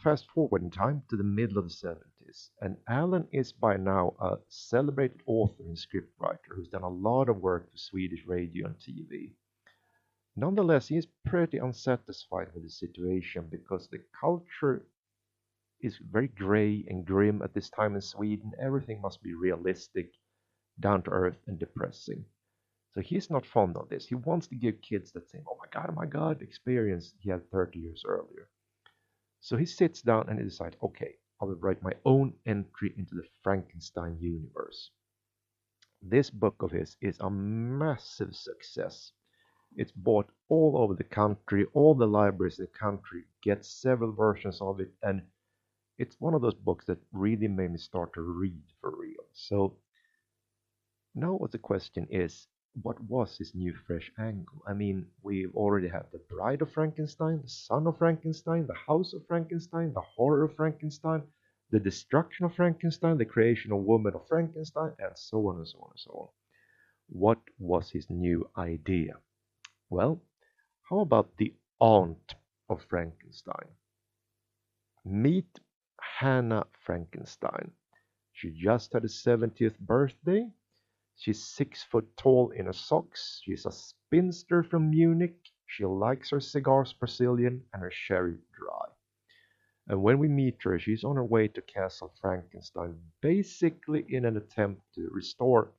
fast forward in time to the middle of the 70s, and Alan is by now a celebrated author and scriptwriter who's done a lot of work for Swedish radio and TV. Nonetheless, he is pretty unsatisfied with the situation because the culture is very grey and grim at this time in Sweden. Everything must be realistic, down to earth, and depressing. So he's not fond of this. He wants to give kids that same, oh my God, experience he had 30 years earlier. So he sits down and he decides, okay, I will write my own entry into the Frankenstein universe. This book of his is a massive success. It's bought all over the country. All the libraries in the country get several versions of it, and it's one of those books that really made me start to read for real. So now what the question is, what was his new fresh angle? I mean, we've already had The Bride of Frankenstein, The Son of Frankenstein, The House of Frankenstein, The Horror of Frankenstein, The Destruction of Frankenstein, The Creation of Woman of Frankenstein, and so on and so on and so on. What was his new idea? Well, how about the aunt of Frankenstein? Meet Hannah Frankenstein. She just had her 70th birthday. She's 6 foot tall in her socks. She's a spinster from Munich. She likes her cigars Brazilian and her sherry dry. And when we meet her, she's on her way to Castle Frankenstein, basically in an attempt to restore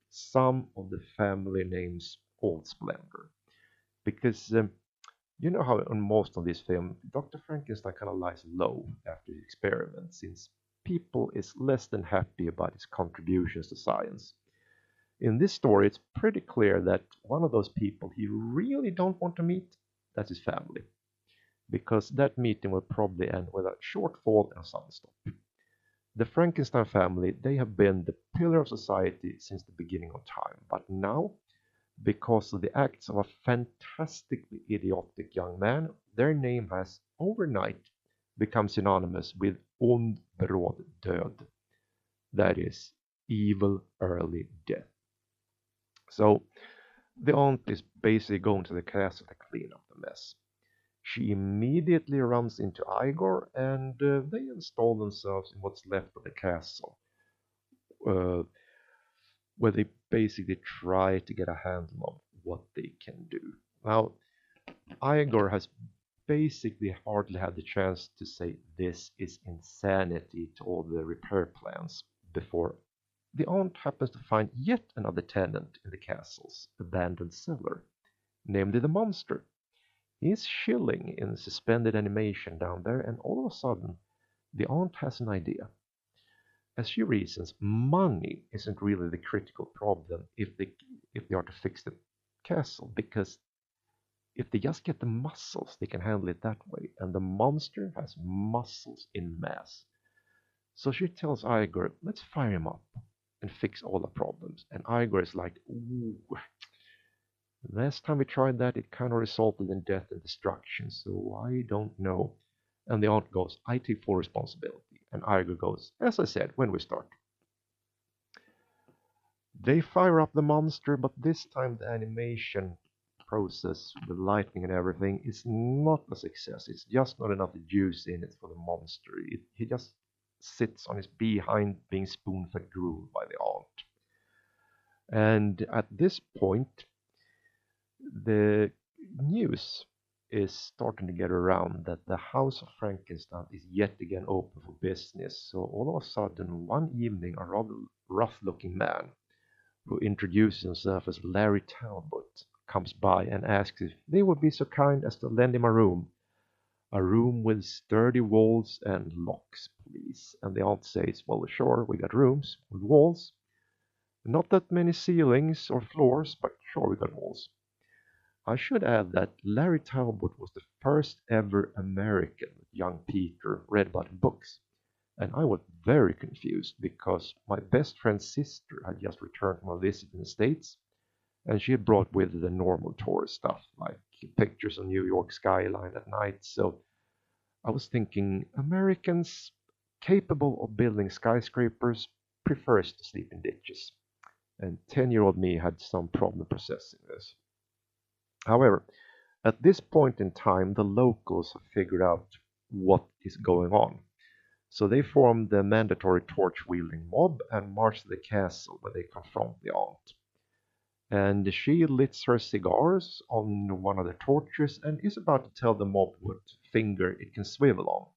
some of the family name's old splendor. Because you know how in most of this film, Dr. Frankenstein kind of lies low after his experiment, since people is less than happy about his contributions to science. In this story, it's pretty clear that one of those people he really don't want to meet, that's his family. Because that meeting will probably end with a short fall and a sudden stop. The Frankenstein family, they have been the pillar of society since the beginning of time. But now, because of the acts of a fantastically idiotic young man, their name has overnight become synonymous with ond bråd död. That is, evil early death. So the aunt is basically going to the castle to clean up the mess. She immediately runs into Igor and they install themselves in what's left of the castle, where they basically try to get a handle on what they can do. Now, Igor has basically hardly had the chance to say this is insanity to all the repair plans before the aunt happens to find yet another tenant in the castle's abandoned cellar, namely the monster. He's chilling in suspended animation down there, and all of a sudden, the aunt has an idea. As she reasons, money isn't really the critical problem if they are to fix the castle, because if they just get the muscles, they can handle it that way, and the monster has muscles in mass. So she tells Igor, let's fire him up and fix all the problems. And Igor is like, ooh, last time we tried that, it kind of resulted in death and destruction, so I don't know. And the aunt goes, I take full responsibility. And Igor goes, as I said, when we start. They fire up the monster, but this time the animation process with lighting and everything is not a success. It's just not enough juice in it for the monster. He just sits on his behind being spoon-fed gruel by the aunt. And at this point, the news is starting to get around that the House of Frankenstein is yet again open for business. So all of a sudden, one evening, a rather rough-looking man who introduces himself as Larry Talbot comes by and asks if they would be so kind as to lend him a room. A room with sturdy walls and locks, please. And the aunt says, well, sure, we got rooms with walls. Not that many ceilings or floors, but sure, we got walls. I should add that Larry Talbot was the first ever American young Peter read about in books. And I was very confused because my best friend's sister had just returned from a visit in the States, and she had brought with her the normal tourist stuff, like pictures of New York skyline at night. So I was thinking Americans capable of building skyscrapers prefers to sleep in ditches, and 10-year-old me had some problem processing this. However, at this point in time, the locals have figured out what is going on. So they form the mandatory torch-wielding mob and march to the castle where they confront the aunt. And she lights her cigars on one of the torches and is about to tell the mob what finger it can swivel on,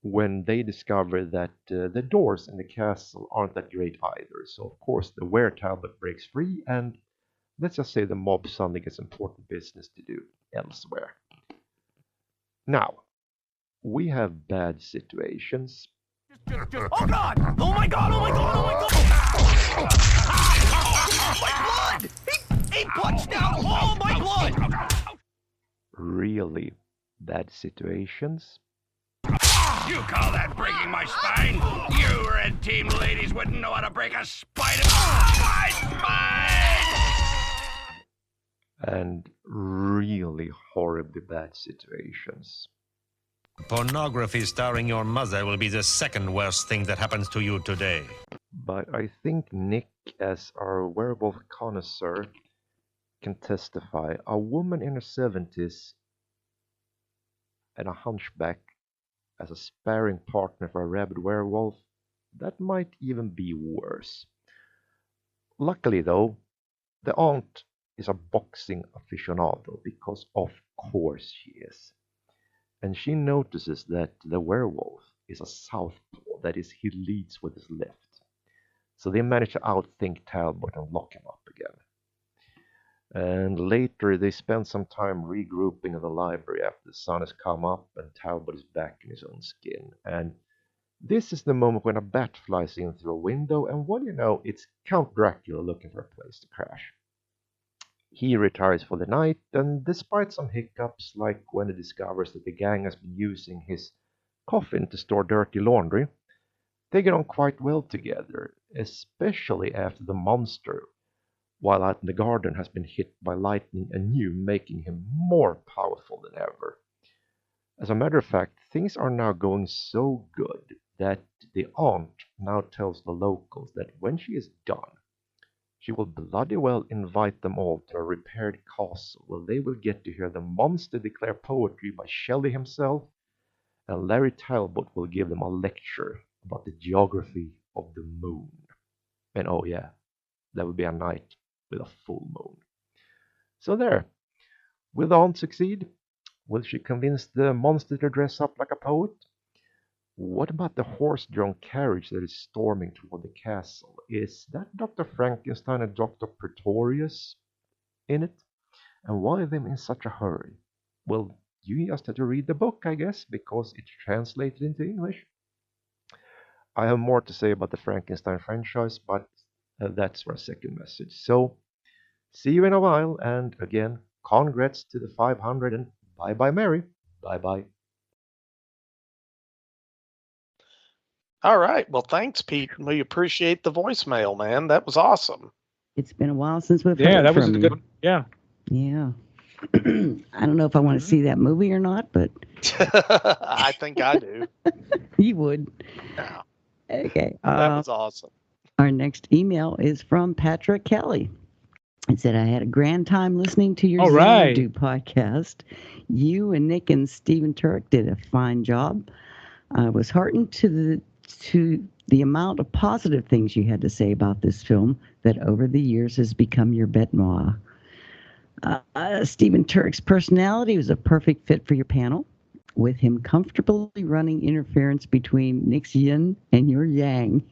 when they discover that the doors in the castle aren't that great either. So of course the were-talbot breaks free, and let's just say the mob suddenly gets important business to do elsewhere. Now, we have bad situations. Oh God! Oh my God! Oh my God! Oh my God! My blood! He punched out all my blood! Really bad situations. You call that breaking my spine? You red team ladies wouldn't know how to break a spider. My spine! And really horribly bad situations. Pornography starring your mother will be the second worst thing that happens to you today. But I think Nick, as our werewolf connoisseur, can testify. A woman in her 70s and a hunchback as a sparring partner for a rabid werewolf, that might even be worse. Luckily, though, the aunt is a boxing aficionado, because of course she is. And she notices that the werewolf is a southpaw, that is, he leads with his left. So they manage to outthink Talbot and lock him up again. And later they spend some time regrouping in the library after the sun has come up and Talbot is back in his own skin. And this is the moment when a bat flies in through a window, and what do you know, it's Count Dracula looking for a place to crash. He retires for the night, and despite some hiccups, like when he discovers that the gang has been using his coffin to store dirty laundry, they get on quite well together, especially after the monster, while out in the garden, has been hit by lightning anew, making him more powerful than ever. As a matter of fact, things are now going so good that the aunt now tells the locals that when she is done, she will bloody well invite them all to a repaired castle where they will get to hear the monster declare poetry by Shelley himself, and Larry Talbot will give them a lecture about the geography of the moon. And oh yeah, that would be a night with a full moon. So there. Will the aunt succeed? Will she convince the monster to dress up like a poet? What about the horse-drawn carriage that is storming toward the castle? Is that Dr. Frankenstein and Dr. Pretorius in it? And why are they in such a hurry? Well, you just have to read the book, I guess, because it's translated into English. I have more to say about the Frankenstein franchise, but that's for a second message. So, see you in a while, and again, congrats to the 500, and bye-bye, Mary. Bye-bye. All right. Well, thanks, Pete. We appreciate the voicemail, man. That was awesome. It's been a while since we've Yeah, heard that was from a you. good. Yeah. Yeah. I don't know if I want to see that movie or not, but I think I do. you would. Yeah. Okay. That was awesome. Our next email is from Patrick Kelly. It said, I had a grand time listening to your Xanadu podcast. You and Nick and Stephen Turek did a fine job. I was heartened to the amount of positive things you had to say about this film that over the years has become your bête noire. Stephen Turek's personality was a perfect fit for your panel, with him comfortably running interference between Nick's yin and your yang.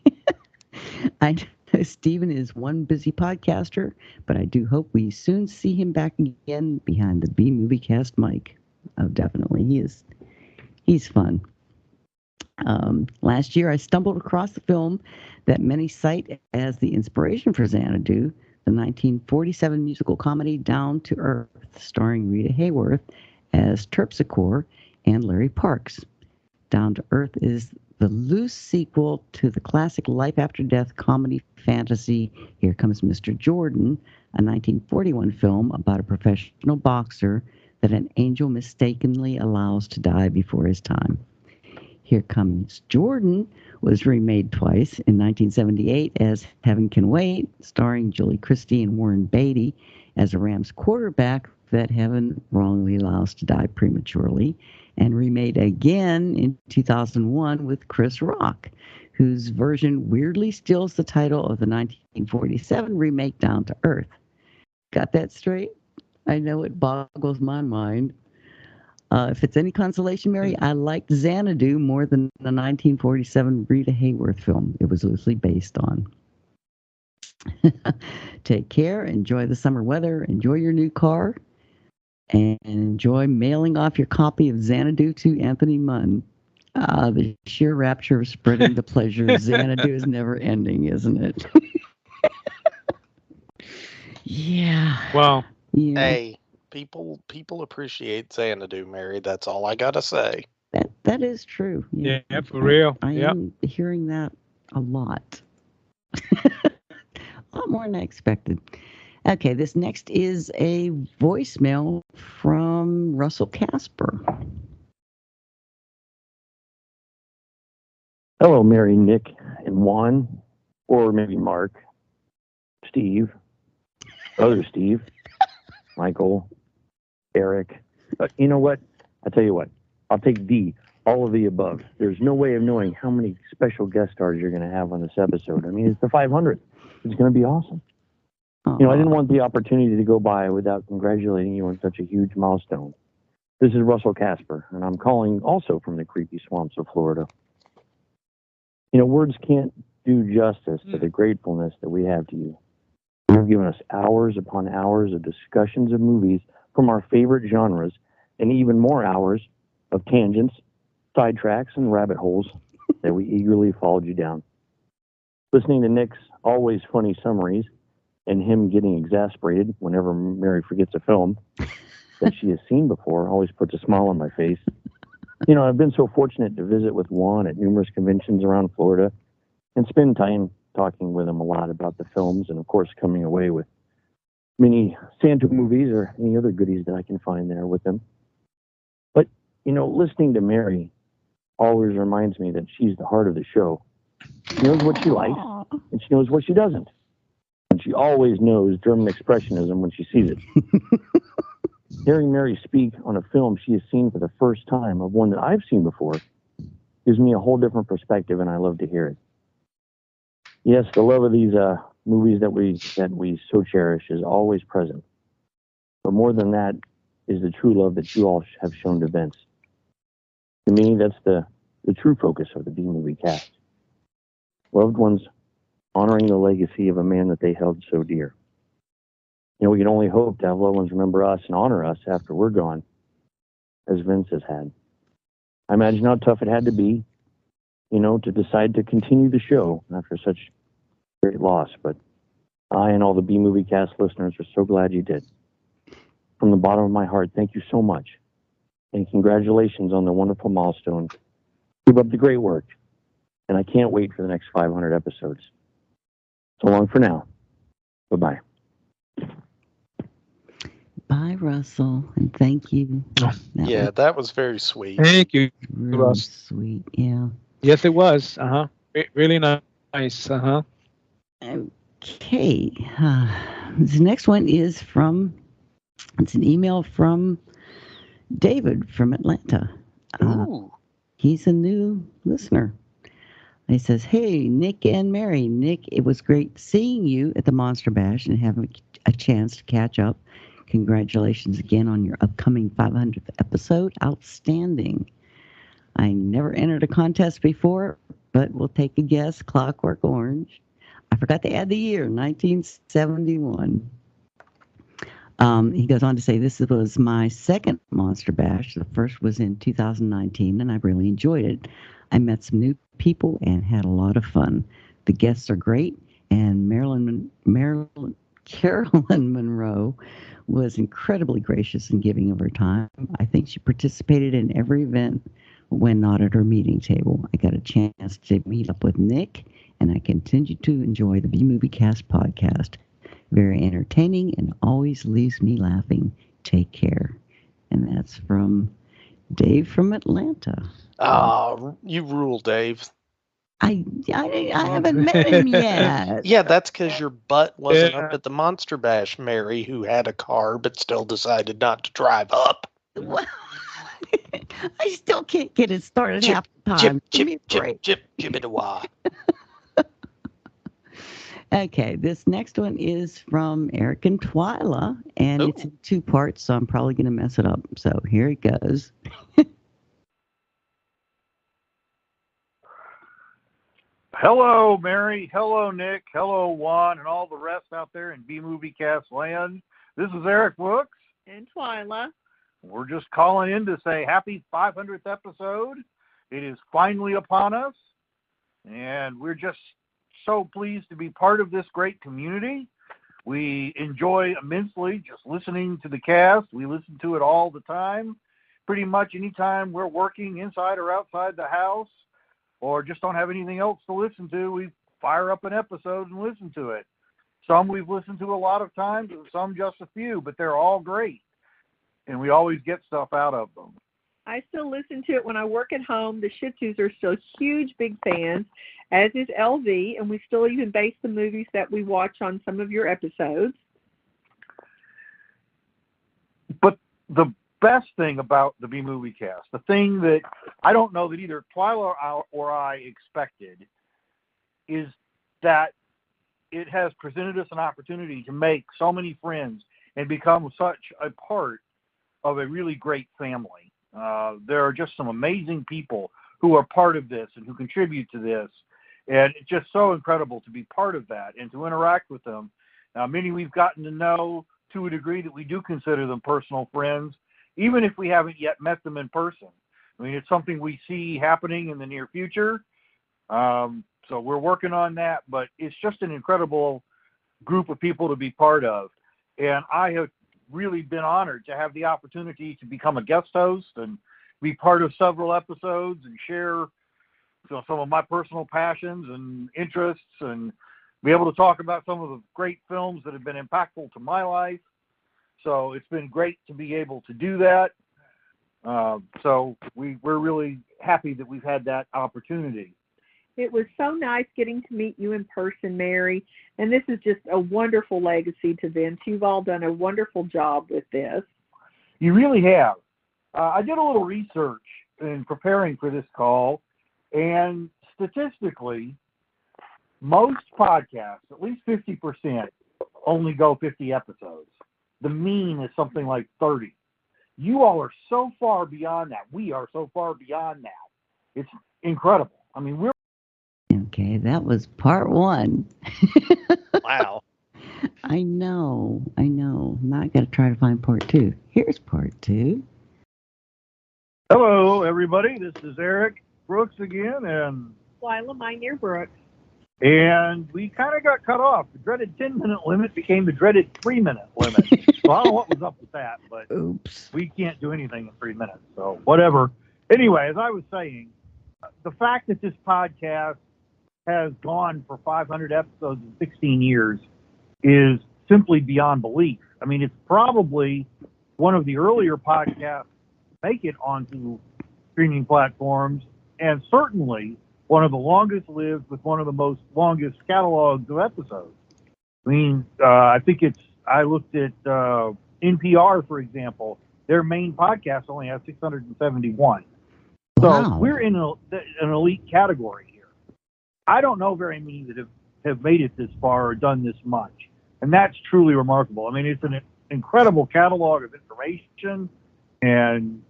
I know Stephen is one busy podcaster, but I do hope we soon see him back again behind the B Movie Cast mic. Oh, definitely. He's fun. Last year, I stumbled across the film that many cite as the inspiration for Xanadu, the 1947 musical comedy Down to Earth, starring Rita Hayworth as Terpsichore and Larry Parks. Down to Earth is the loose sequel to the classic life after death comedy fantasy Here Comes Mr. Jordan, a 1941 film about a professional boxer that an angel mistakenly allows to die before his time. Here Comes Jordan was remade twice, in 1978 as Heaven Can Wait, starring Julie Christie and Warren Beatty as a Rams quarterback that Heaven wrongly allows to die prematurely, and remade again in 2001 with Chris Rock, whose version weirdly steals the title of the 1947 remake Down to Earth. Got that straight? I know it boggles my mind. If it's any consolation, Mary, I liked Xanadu more than the 1947 Rita Hayworth film it was loosely based on. Take care, enjoy the summer weather, enjoy your new car, and enjoy mailing off your copy of Xanadu to Anthony Munn. The sheer rapture of spreading the pleasure of Xanadu is never ending, isn't it? Yeah. Well, yeah. Hey, people appreciate Xanadu, Mary. That's all I gotta say. That is true. Yeah, for real. I Yep. am hearing that a lot. A lot more than I expected. Okay, this next is a voicemail from Russell Casper. Hello, Mary, Nick, and Juan, or maybe Mark, Steve, other Steve, Michael, Eric. You know what? I tell you what. I'll take D, all of the above. There's no way of knowing how many special guest stars you're going to have on this episode. I mean, it's the 500th. It's going to be awesome. You know, I didn't want the opportunity to go by without congratulating you on such a huge milestone. This is Russell Casper, and I'm calling also from the creepy swamps of Florida. You know, words can't do justice to the gratefulness that we have to you. You've given us hours upon hours of discussions of movies from our favorite genres, and even more hours of tangents, sidetracks, and rabbit holes that we eagerly followed you down. Listening to Nick's always funny summaries and him getting exasperated whenever Mary forgets a film that she has seen before always puts a smile on my face. You know, I've been so fortunate to visit with Juan at numerous conventions around Florida and spend time talking with him a lot about the films and, of course, coming away with many Santa movies or any other goodies that I can find there with him. But, you know, listening to Mary always reminds me that she's the heart of the show. She knows what she likes, and she knows what she doesn't. And she always knows German expressionism when she sees it. Hearing Mary speak on a film she has seen for the first time of one that I've seen before gives me a whole different perspective, and I love to hear it. Yes, the love of these movies that we so cherish is always present. But more than that is the true love that you all have shown to Vince. To me, that's the true focus of the B-Movie cast. Loved ones honoring the legacy of a man that they held so dear. You know, we can only hope to have loved ones remember us and honor us after we're gone, as Vince has had. I imagine how tough it had to be, you know, to decide to continue the show after such great loss. But I and all the B-Movie cast listeners are so glad you did. From the bottom of my heart, thank you so much. And congratulations on the wonderful milestone. Keep up the great work. And I can't wait for the next 500 episodes. So long for now. Bye-bye. Bye, Russell, and thank you. That was very sweet. Thank you, really Russ. Sweet, yeah. Yes, it was. Really nice. Okay. This next one is it's an email from David from Atlanta. He's a new listener. He says, "Hey, Nick and Mary. Nick, it was great seeing you at the Monster Bash and having a chance to catch up. Congratulations again on your upcoming 500th episode. Outstanding. I never entered a contest before, but we'll take a guess. Clockwork Orange. I forgot to add the year, 1971. He goes on to say, this was my second Monster Bash. The first was in 2019, and I really enjoyed it. I met some new people and had a lot of fun. The guests are great, and Carolyn Monroe was incredibly gracious and giving of her time. I think she participated in every event when not at her meeting table. I got a chance to meet up with Nick, and I continue to enjoy the B-Movie Cast podcast. Very entertaining and always leaves me laughing. Take care." and that's from Dave from Atlanta. You rule, Dave. I haven't met him yet. Yeah, that's because your butt wasn't up at the Monster Bash, Mary, who had a car but still decided not to drive up. Well, I still can't get it started half the time. Give me a break. Chip it a wah. Okay, this next one is from Eric and Twyla, and it's in 2 parts, so I'm probably going to mess it up. So here it goes. Hello, Mary. Hello, Nick. Hello, Juan, and all the rest out there in B-Movie Cast land. This is Eric Brooks. And Twyla. We're just calling in to say happy 500th episode. It is finally upon us, and we're just so pleased to be part of this great community. We enjoy immensely just listening to the cast. We listen to it all the time. Pretty much anytime we're working inside or outside the house, or just don't have anything else to listen to, we fire up an episode and listen to it. Some we've listened to a lot of times, and some just a few, but they're all great. And we always get stuff out of them. I still listen to it when I work at home. The Shih Tzus are still huge, big fans, as is LV, and we still even base the movies that we watch on some of your episodes. But the best thing about the B-Movie Cast, the thing that I don't know that either Twyla or I expected, is that it has presented us an opportunity to make so many friends and become such a part of a really great family. There are just some amazing people who are part of this and who contribute to this. And it's just so incredible to be part of that and to interact with them. Now, many we've gotten to know to a degree that we do consider them personal friends, even if we haven't yet met them in person. I mean, it's something we see happening in the near future. So we're working on that, but it's just an incredible group of people to be part of. And I have really been honored to have the opportunity to become a guest host and be part of several episodes and share some of my personal passions and interests and be able to talk about some of the great films that have been impactful to my life. So it's been great to be able to do that. So we're really happy that we've had that opportunity. It was so nice getting to meet you in person, Mary, and this is just a wonderful legacy to Vince. You've all done a wonderful job with this. You really have. I did a little research in preparing for this call, and statistically, most podcasts, at least 50%, only go 50 episodes. The mean is something like 30. You all are so far beyond that. We are so far beyond that. It's incredible. I mean, we're... Okay, that was part 1. Wow. I know. Now I got to try to find part 2. Here's part 2. Hello, everybody. This is Eric Brooks again, and Twyla Minear Brooks. And we kind of got cut off. The dreaded 10-minute limit became the dreaded 3-minute limit. So I don't know what was up with that, but oops, we can't do anything in 3 minutes. So whatever. Anyway, as I was saying, the fact that this podcast has gone for 500 episodes in 16 years is simply beyond belief. I mean, it's probably one of the earlier podcasts to make it onto streaming platforms, and certainly one of the longest lived with one of the longest catalogs of episodes. I mean, I think I looked at NPR, for example. Their main podcast only has 671. So we're in an elite category here. I don't know very many that have made it this far or done this much. And that's truly remarkable. I mean, it's an incredible catalog of information and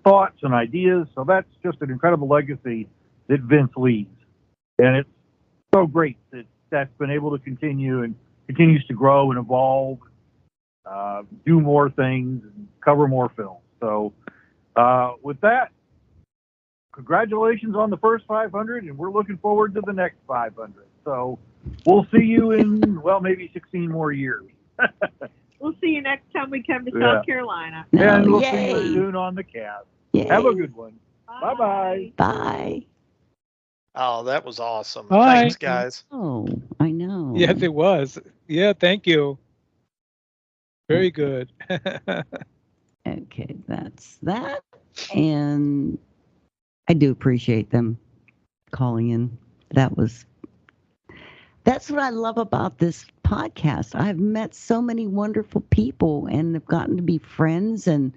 thoughts and ideas. So that's just an incredible legacy that Vince leads. And it's so great that that's been able to continue and continues to grow and evolve, do more things, and cover more films. So with that, congratulations on the first 500, and we're looking forward to the next 500. So we'll see you in, well, maybe 16 more years. We'll see you next time we come to South Carolina. And we'll see you soon on the cast. Have a good one. Bye-bye. Bye. Oh, that was awesome. Bye. Thanks, guys. Oh, I know. Yes, it was. Yeah, thank you. Very good. Okay, that's that. And I do appreciate them calling in. That's what I love about this podcast. I've met so many wonderful people and have gotten to be friends, and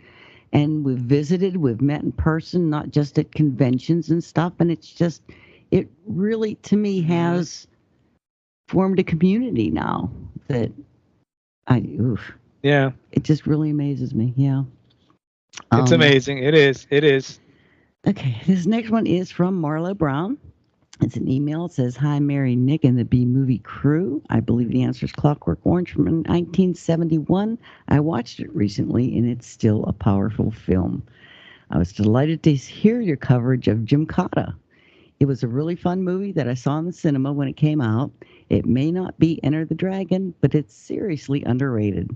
we've visited, we've met in person, not just at conventions and stuff. And it really, to me, has formed a community now that Yeah. it just really amazes me. Yeah. It's amazing. It is. It is. Okay, this next one is from Marlo Brown. It's an email. It says, "Hi, Mary, Nick, and the B-movie crew. I believe the answer is Clockwork Orange from 1971. I watched it recently, and it's still a powerful film. I was delighted to hear your coverage of Gymkata. It was a really fun movie that I saw in the cinema when it came out. It may not be Enter the Dragon, but it's seriously underrated.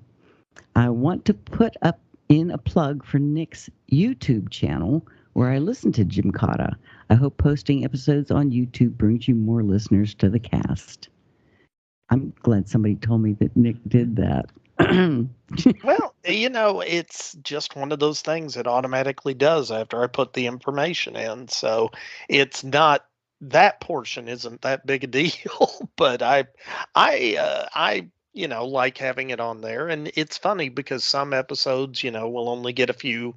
I want to put up in a plug for Nick's YouTube channel where I listen to Gymkata. I hope posting episodes on YouTube brings you more listeners to the cast." I'm glad somebody told me that Nick did that. Well, it's just one of those things it automatically does after I put the information in. So it's not that portion isn't that big a deal, but I like having it on there, and it's funny because some episodes will only get a few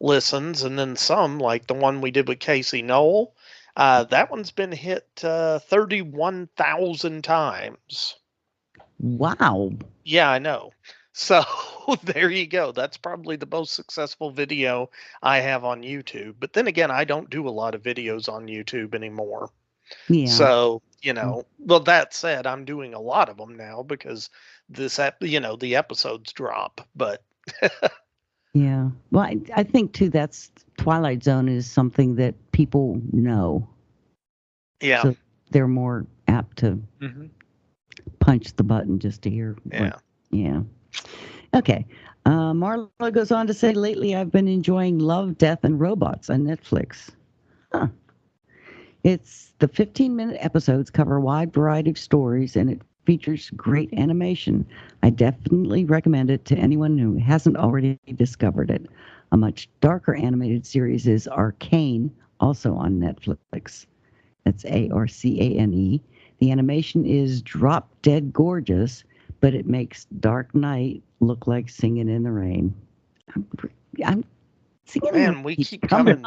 listens, and then some, like the one we did with Casey Knoll, that one's been hit 31,000 times. Wow. Yeah, I know. So there you go. That's probably the most successful video I have on YouTube. But then again, I don't do a lot of videos on YouTube anymore. Yeah. So, well, that said, I'm doing a lot of them now because the episodes drop. But Yeah. Well, I think, too, that's Twilight Zone is something that people know. yeah. So they're more apt to punch the button just to hear. Yeah. Okay. Marla goes on to say, "Lately I've been enjoying Love, Death, and Robots on Netflix. Huh. It's the 15-minute episodes cover a wide variety of stories, and it features great animation. I definitely recommend it to anyone who hasn't already discovered it. A much darker animated series is Arcane, also on Netflix. That's Arcane. The animation is drop dead gorgeous, but it makes Dark Night look like Singing in the Rain." I'm singing. Man, we keep coming.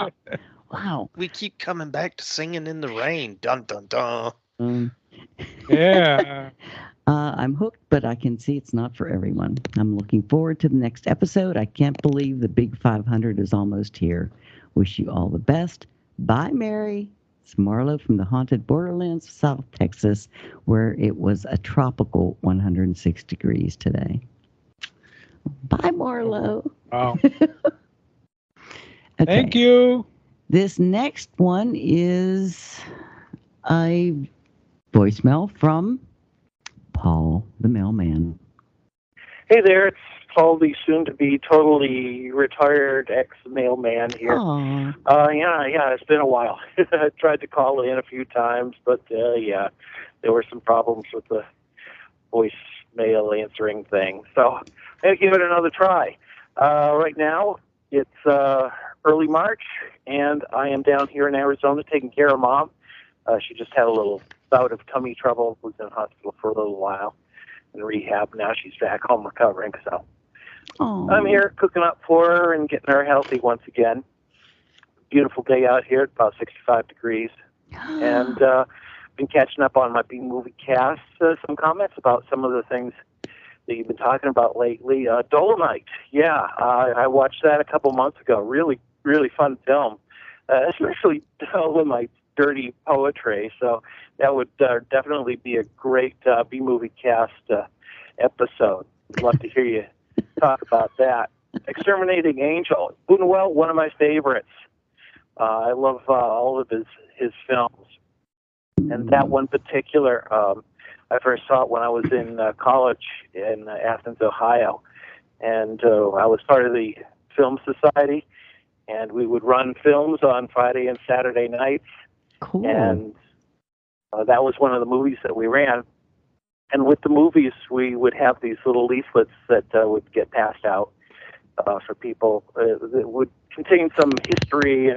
Wow. We keep coming back to Singing in the Rain. Dun dun dun. Yeah. I'm hooked, but I can see it's not for everyone. I'm looking forward to the next episode. I can't believe the big 500 is almost here. Wish you all the best. Bye, Mary. It's Marlo from the haunted borderlands of South Texas, where it was a tropical 106 degrees today. Bye, Marlo. Wow. Okay. Thank you. This next one is a voicemail from Paul, the mailman. Hey there, it's Paul, the soon-to-be totally retired ex-mailman here. Yeah, it's been a while. I tried to call in a few times, but there were some problems with the voicemail answering thing. So I'm going to give it another try. Right now, it's early March, and I am down here in Arizona taking care of Mom. She just had a little bout of tummy trouble, was in the hospital for a little while in rehab. Now she's back home recovering, so I'm here cooking up for her and getting her healthy once again. Beautiful day out here, about 65 degrees. And been catching up on my B-movie cast. Some comments about some of the things that you've been talking about lately. Dolomite, I watched that a couple months ago. Really, really fun film, especially Dolomite's dirty poetry. So that would definitely be a great B-movie cast episode. I'd love to hear you talk about that. Exterminating Angel, Buñuel, one of my favorites. I love all of his films. And that one particular, I first saw it when I was in college in Athens, Ohio. And I was part of the Film Society, and we would run films on Friday and Saturday nights. Cool. And that was one of the movies that we ran. And with the movies, we would have these little leaflets that would get passed out. for people. It would contain some history,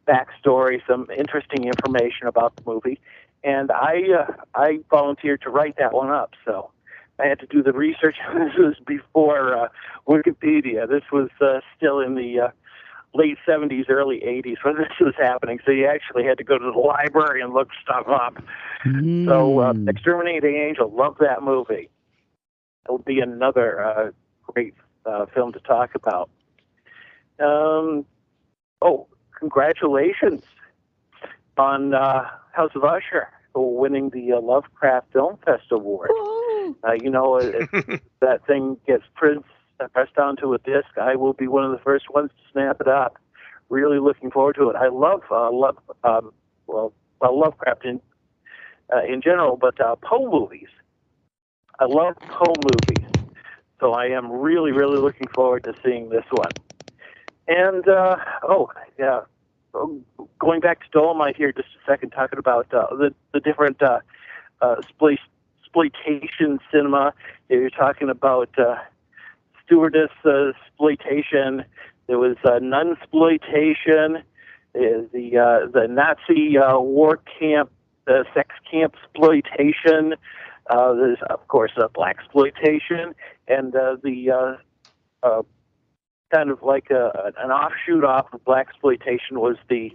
backstory, some interesting information about the movie, and I volunteered to write that one up. So I had to do the research. This was before Wikipedia. This was still in the late 70s, early 80s when this was happening. So you actually had to go to the library and look stuff up. So Exterminating Angel, love that movie. It will be another great film to talk about. Congratulations on House of Usher winning the Lovecraft Film Fest Award. That thing gets pressed onto a disc. I will be one of the first ones to snap it up. Really looking forward to it. I love Lovecraft in general, but Poe movies. I love Poe movies, so I am really, really looking forward to seeing this one. And going back to Dolomite here just a second, talking about the different exploitation cinema. You're talking about stewardess exploitation. There was nunsploitation. The Nazi war camp, sex camp exploitation. There's of course black exploitation, and the kind of like an offshoot off of black exploitation was the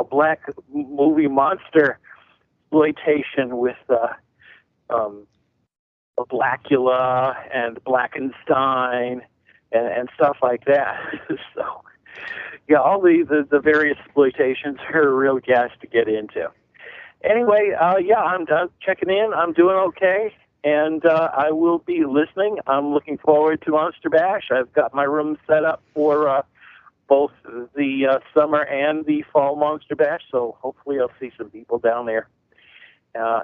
black movie monster exploitation with Blackula and Blackenstein and stuff like that. So, yeah, all the various exploitations are a real gas to get into. Anyway, I'm done checking in. I'm doing okay, and I will be listening. I'm looking forward to Monster Bash. I've got my room set up for both the summer and the fall Monster Bash, so hopefully I'll see some people down there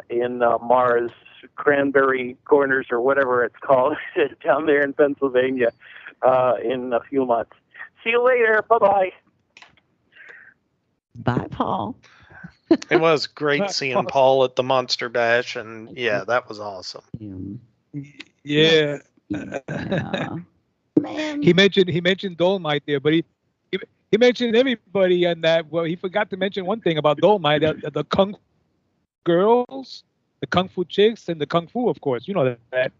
in Mars Cranberry Corners or whatever it's called down there in Pennsylvania in a few months. See you later. Bye-bye. Bye, Paul. It was great seeing Paul at the Monster Bash, and yeah, that was awesome. Yeah. Man. He mentioned Dolomite there, but he mentioned everybody, and that he forgot to mention one thing about Dolomite: the Kung girls, the Kung Fu chicks, and the Kung Fu, of course. You know that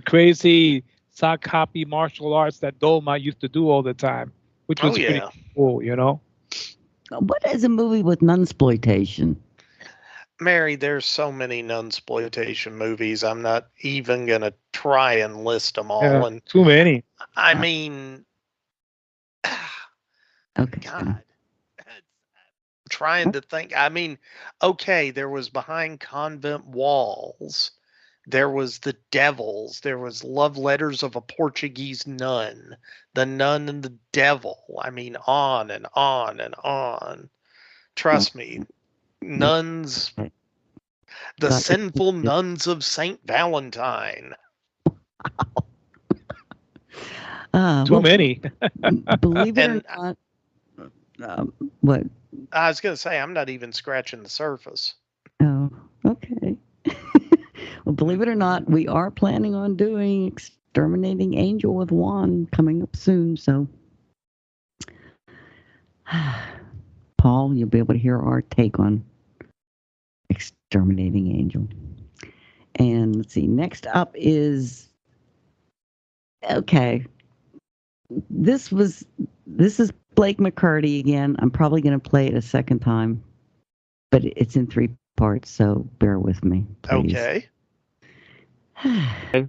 crazy sock hoppy martial arts that Dolomite used to do all the time, which was pretty cool, you know. What is a movie with nunsploitation? Mary, there's so many nunsploitation movies. I'm not even gonna try and list them all. Yeah, and too many. I mean, okay. God, trying to think. I mean, okay, there was Behind Convent Walls. There was The Devils. There was Love Letters of a Portuguese Nun. The Nun and the Devil. I mean, on and on and on. Trust me, nuns. The Sinful Nuns of Saint Valentine. Too many. Believe it or not, what? I was going to say, I'm not even scratching the surface. Oh, okay. Well, believe it or not, we are planning on doing Exterminating Angel with Juan coming up soon. So, Paul, you'll be able to hear our take on Exterminating Angel. And let's see, next up is, okay, this is Blake McCurdy again. I'm probably going to play it a second time, but it's in 3 parts, so bear with me, please. Okay. This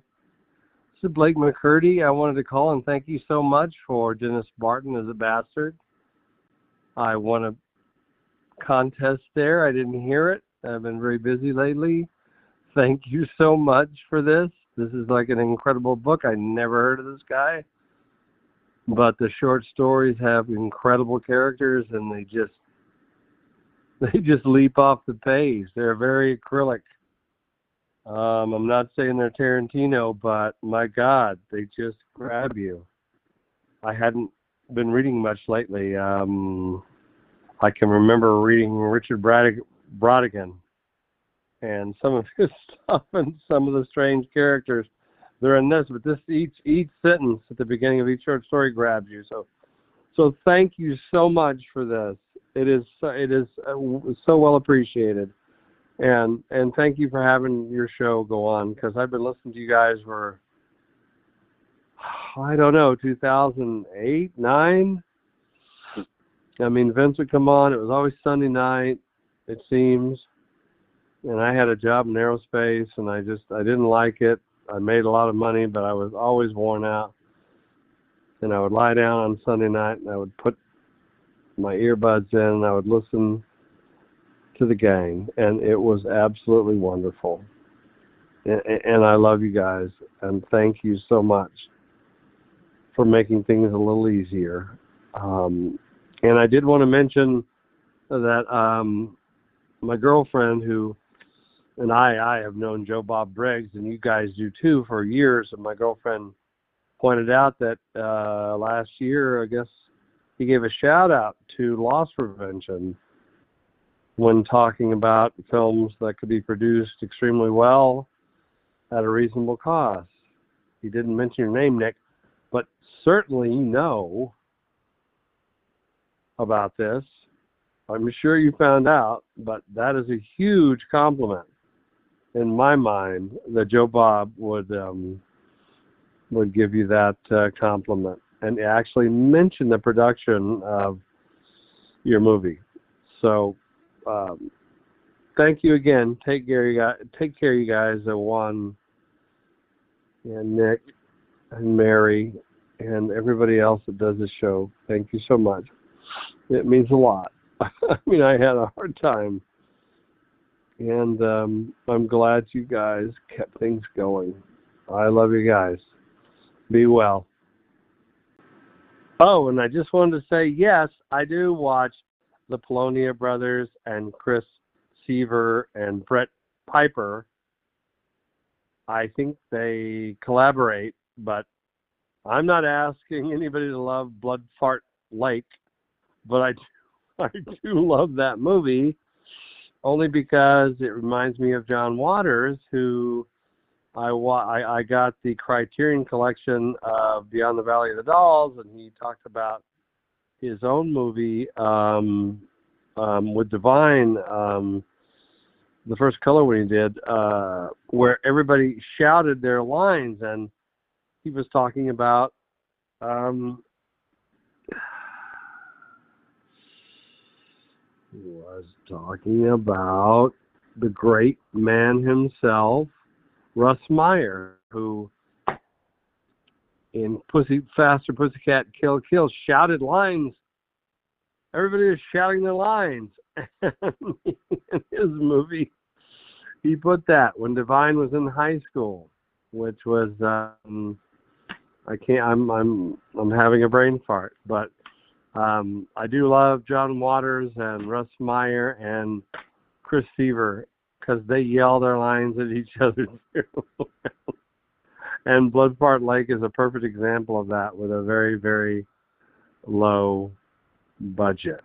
is Blake McCurdy. I wanted to call and thank you so much for Dennis Barton as a bastard. I won a contest there. I didn't hear it. I've been very busy lately. Thank you so much for this. This is like an incredible book. I never heard of this guy. But the short stories have incredible characters, and they just leap off the page. They're very acrylic. I'm not saying they're Tarantino, but my God, they just grab you. I hadn't been reading much lately. I can remember reading Richard Brautigan and some of his stuff and some of the strange characters they're in this, but this each sentence at the beginning of each short story grabs you. So thank you so much for this. It is so well appreciated, and thank you for having your show go on, because I've been listening to you guys for, I don't know, 2008, 9. I mean, Vince would come on. It was always Sunday night, it seems. And I had a job in aerospace, and I didn't like it. I made a lot of money, but I was always worn out. And I would lie down on Sunday night, and I would put my earbuds in, and I would listen to the gang. And it was absolutely wonderful. And I love you guys, and thank you so much for making things a little easier. And I did want to mention that my girlfriend, who and I have known Joe Bob Briggs, and you guys do too, for years. And my girlfriend pointed out that last year, I guess, he gave a shout out to loss prevention when talking about films that could be produced extremely well at a reasonable cost. He didn't mention your name, Nick, but certainly you know about this. I'm sure you found out, but that is a huge compliment in my mind that Joe Bob would give you that compliment and actually mention the production of your movie. So thank you again. Take care, you guys, Juan and Nick and Mary and everybody else that does this show. Thank you so much. It means a lot. I mean, I had a hard time, and I'm glad you guys kept things going. I love you guys. Be well. Oh, and I just wanted to say, yes, I do watch the Polonia brothers and Chris Seaver and Brett Piper. I think they collaborate, but I'm not asking anybody to love Blood Fart Lake, but I do love that movie, only because it reminds me of John Waters, who I got the Criterion collection of Beyond the Valley of the Dolls, and he talked about his own movie with Divine, the first color one he did, where everybody shouted their lines, and he was talking about the great man himself, Russ Meyer, who in Faster Pussycat Kill Kill shouted lines. Everybody was shouting their lines. In his movie, he put that when Divine was in high school, which was I'm having a brain fart, but I do love John Waters and Russ Meyer and Chris Seaver, because they yell their lines at each other too. And Blood Fart Lake is a perfect example of that, with a very, very low budget.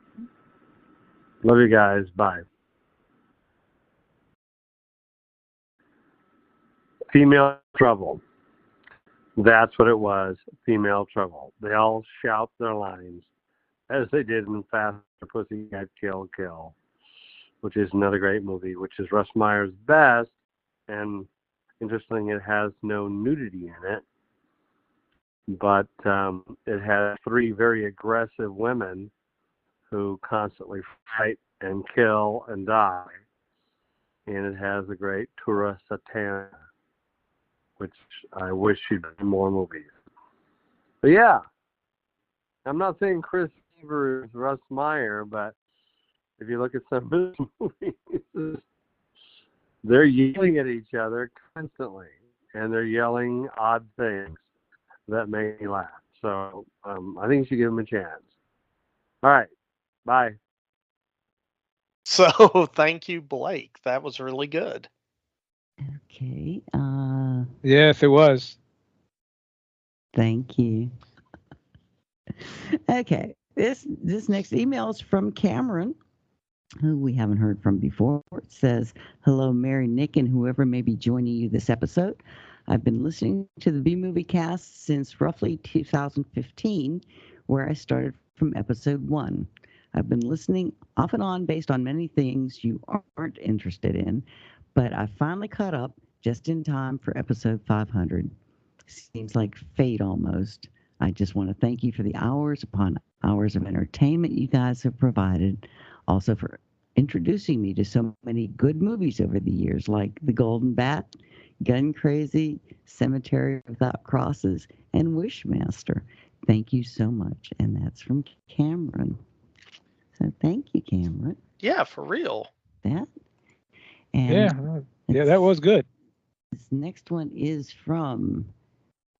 Love you guys. Bye. Female Trouble. That's what it was. Female Trouble. They all shout their lines, as they did in Faster Pussycat Kill Kill, which is another great movie, which is Russ Meyer's best. And interesting, it has no nudity in it, but it has 3 very aggressive women who constantly fight and kill and die. And it has the great Tura Satana, which I wish she'd do more movies. But yeah, I'm not saying Chris Seaver is Russ Meyer, but if you look at some of his movies, they're yelling at each other constantly, and they're yelling odd things that make me laugh. So I think you should give them a chance. All right. Bye. So thank you, Blake. That was really good. Okay. Yes, it was. Thank you. Okay. This next email is from Cameron, who we haven't heard from before. It says, "Hello, Mary, Nick, and whoever may be joining you this episode. I've been listening to the B-Movie Cast since roughly 2015, where I started from episode 1. I've been listening off and on based on many things you aren't interested in, but I finally caught up just in time for episode 500. Seems like fate almost. I just want to thank you for the hours upon hours of entertainment you guys have provided. Also for introducing me to so many good movies over the years, like The Golden Bat, Gun Crazy, Cemetery Without Crosses, and Wishmaster. Thank you so much. And that's from Cameron. So thank you, Cameron. Yeah, for real. That. And yeah, that was good. This next one is from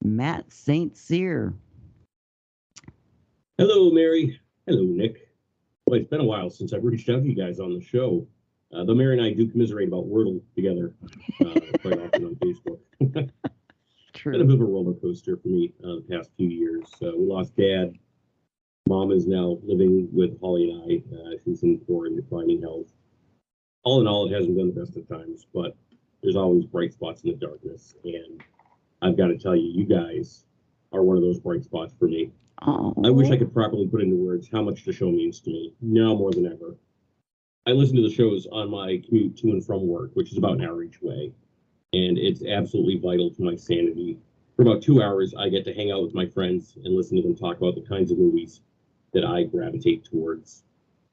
Matt St. Cyr. Hello, Mary. Hello, Nick. Well, it's been a while since I've reached out to you guys on the show. Though Mary and I do commiserate about Wordle together quite often on Facebook. True. Been a bit of a roller coaster for me the past few years. We lost Dad. Mom is now living with Holly and I. She's in poor and declining health. All in all, it hasn't been the best of times, but there's always bright spots in the darkness. And I've got to tell you, you guys are one of those bright spots for me. Oh. I wish I could properly put into words how much the show means to me, now more than ever. I listen to the shows on my commute to and from work, which is about an hour each way, and it's absolutely vital to my sanity. For about 2 hours, I get to hang out with my friends and listen to them talk about the kinds of movies that I gravitate towards.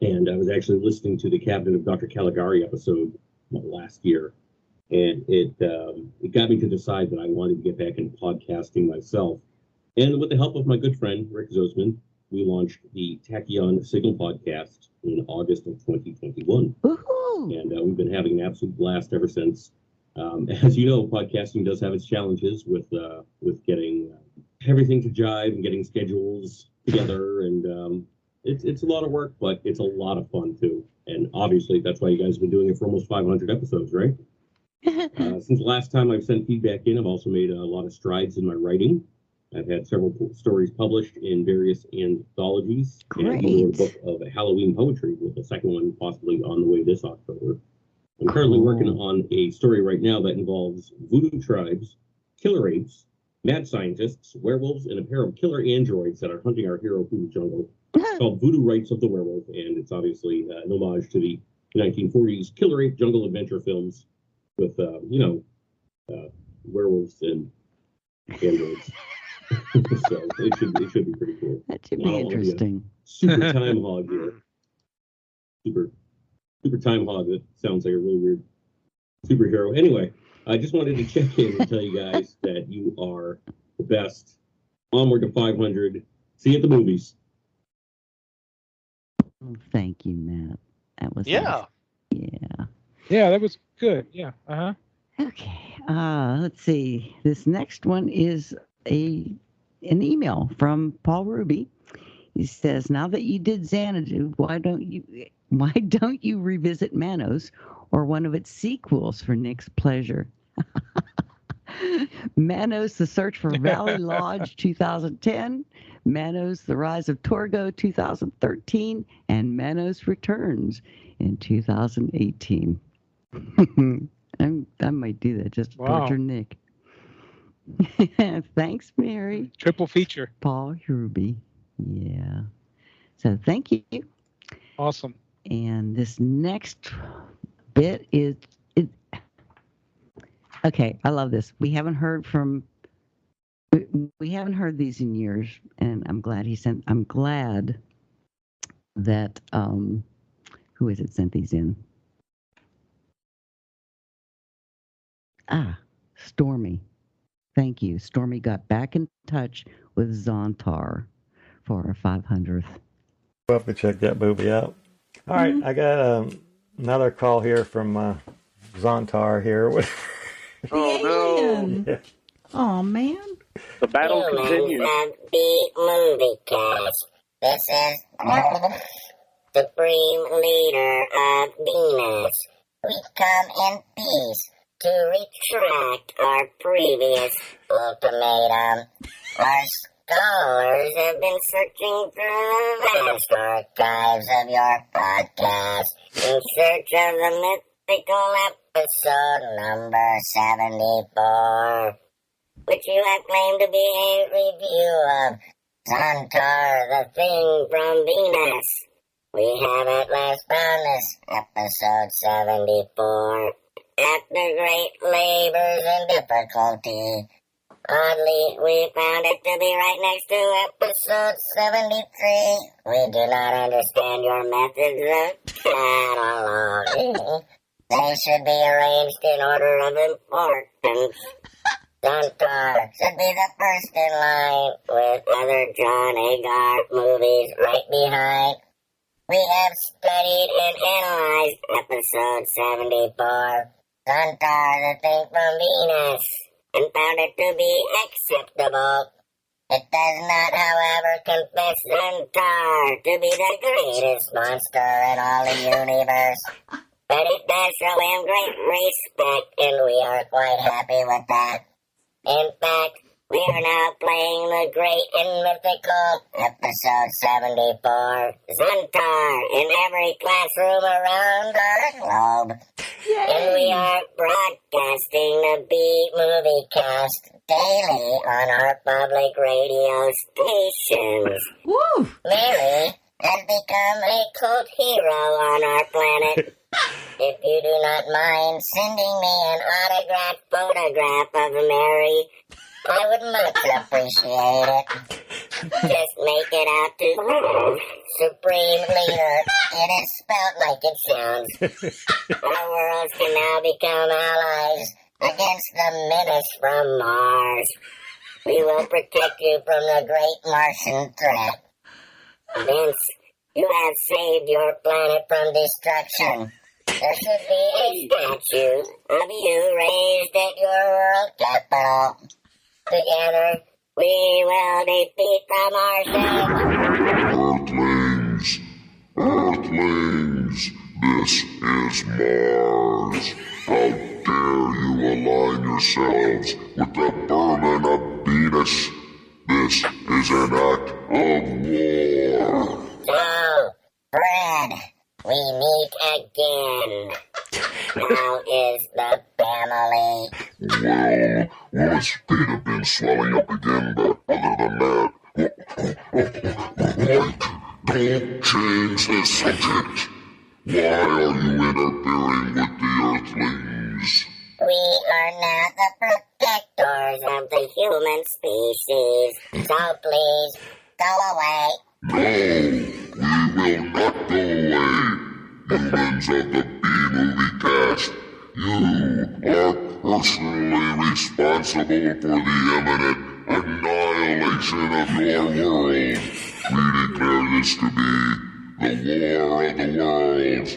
And I was actually listening to the Cabinet of Dr. Caligari episode last year, and it got me to decide that I wanted to get back into podcasting myself. And with the help of my good friend, Rick Zosman, we launched the Tachyon Signal podcast in August of 2021. Woohoo! And we've been having an absolute blast ever since. As you know, podcasting does have its challenges with getting everything to jive and getting schedules together. And it's a lot of work, but it's a lot of fun, too. And obviously, that's why you guys have been doing it for almost 500 episodes, right? Since the last time I've sent feedback in, I've also made a lot of strides in my writing. I've had several stories published in various anthologies. Great. And I wrote a book of Halloween poetry, with the second one possibly on the way this October. I'm currently working on a story right now that involves voodoo tribes, killer apes, mad scientists, werewolves, and a pair of killer androids that are hunting our hero through the jungle. It's called Voodoo Rites of the Werewolf, and it's obviously an homage to the 1940s killer ape jungle adventure films with, werewolves and androids. So it should be pretty cool. That should be interesting. Super time hog here. Super time hog. That sounds like a really weird superhero. Anyway, I just wanted to check in and tell you guys that you are the best. Onward to 500. See you at the movies. Thank you, Matt. That was Yeah. nice. Yeah. Yeah, that was good. Yeah. Uh-huh. Okay. Let's see. This next one is an email from Paul Ruby. He says, "Now that you did Xanadu, why don't you revisit Manos or one of its sequels for Nick's pleasure?" Manos: The Search for Valley Lodge 2010, Manos: The Rise of Torgo 2013, and Manos Returns in 2018. I might do that just to torture Nick. Thanks, Mary. Triple feature. Paul Ruby. Yeah. So thank you. Awesome. And this next bit is okay. I love this. We haven't heard these in years, and I'm glad that who is it sent these in? Stormy. Thank you. Stormy got back in touch with Zontar for our 500th. We'll have to check that movie out. All right, I got another call here from Zontar here. Oh, no. Yeah. Oh, man. The battle continues. B-Movie Cast. This is Supreme Leader of Venus. We come in peace to retract our previous ultimatum. Our scholars have been searching through the vast archives of your podcast in search of the mythical episode number 74. which you have claimed to be a review of Xantar, the Thing from Venus. We have at last found this, episode 74. After great labors and difficulty, oddly, we found it to be right next to episode 73. We do not understand your methods of cataloging. They should be arranged in order of importance. Xantar should be the first in line, with other John Agar movies right behind. We have studied and analyzed episode 74, Xantar, the Thing from Venus, and found it to be acceptable. It does not, however, confess Xantar to be the greatest monster in all the universe. But it does show him great respect, and we are quite happy with that. In fact, we are now playing the great and mythical episode 74, Xantar, in every classroom around our globe. Yay. And we are broadcasting the B-Movie Cast daily on our public radio stations. Woo! Mary has become a cult hero on our planet. If you do not mind sending me an autographed photograph of Mary, I would much appreciate it. Just make it out to Supreme Leader. It is spelled like it sounds. Our worlds can now become allies against the menace from Mars. We will protect you from the great Martian threat. Vince, you have saved your planet from destruction. There should be a statue of you raised at your world capital. Together, we will defeat the Martians. Earthlings, this is Mars. How dare you align yourselves with the vermin of Venus? This is an act of war. So, Brad, we meet again. How is the family? Well, his feet have been swelling up again, but other than that... Mike, don't change the subject. Why are you interfering with the Earthlings? We are now the protectors of the human species. So please, go away. No, we will not go away. Humans of the B-Movie Cast, you are personally responsible for the imminent annihilation of your world. We declare this to be the War of the Worlds.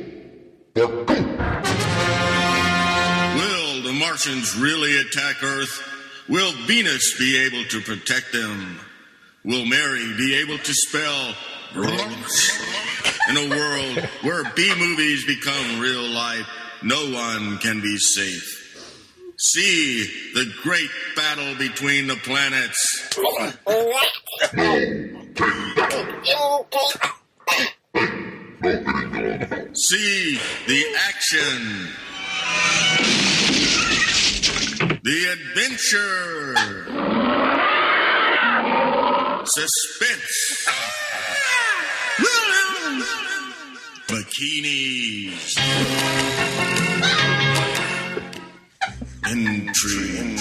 Will the Martians really attack Earth? Will Venus be able to protect them? Will Mary be able to spell droogs? In a world where B-movies become real life, no one can be safe. See the great battle between the planets. See the action. The adventure. Suspense. Bikinis. Intrigue.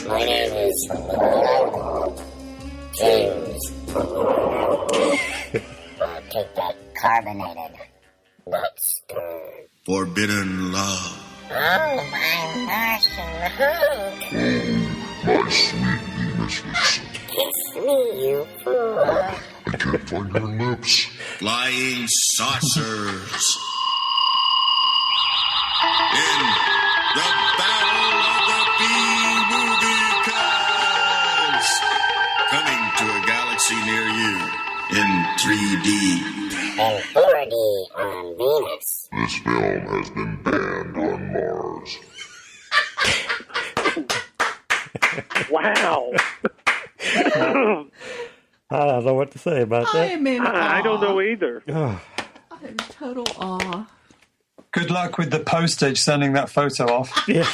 My name is James. I'll take that carbonated, not stirred. Forbidden love. Oh, my Martian hook. My sweet Venus. Kiss me, you fool. I can't find her lips. Flying saucers. In the Battle of the B-Movie Cast. Coming to a galaxy near you in 3D. And 4D on Venus. This film has been banned on Mars. Wow. I don't know what to say about that. I'm in I don't awe. know either. I'm in total awe. Good luck with the postage sending that photo off. Yeah,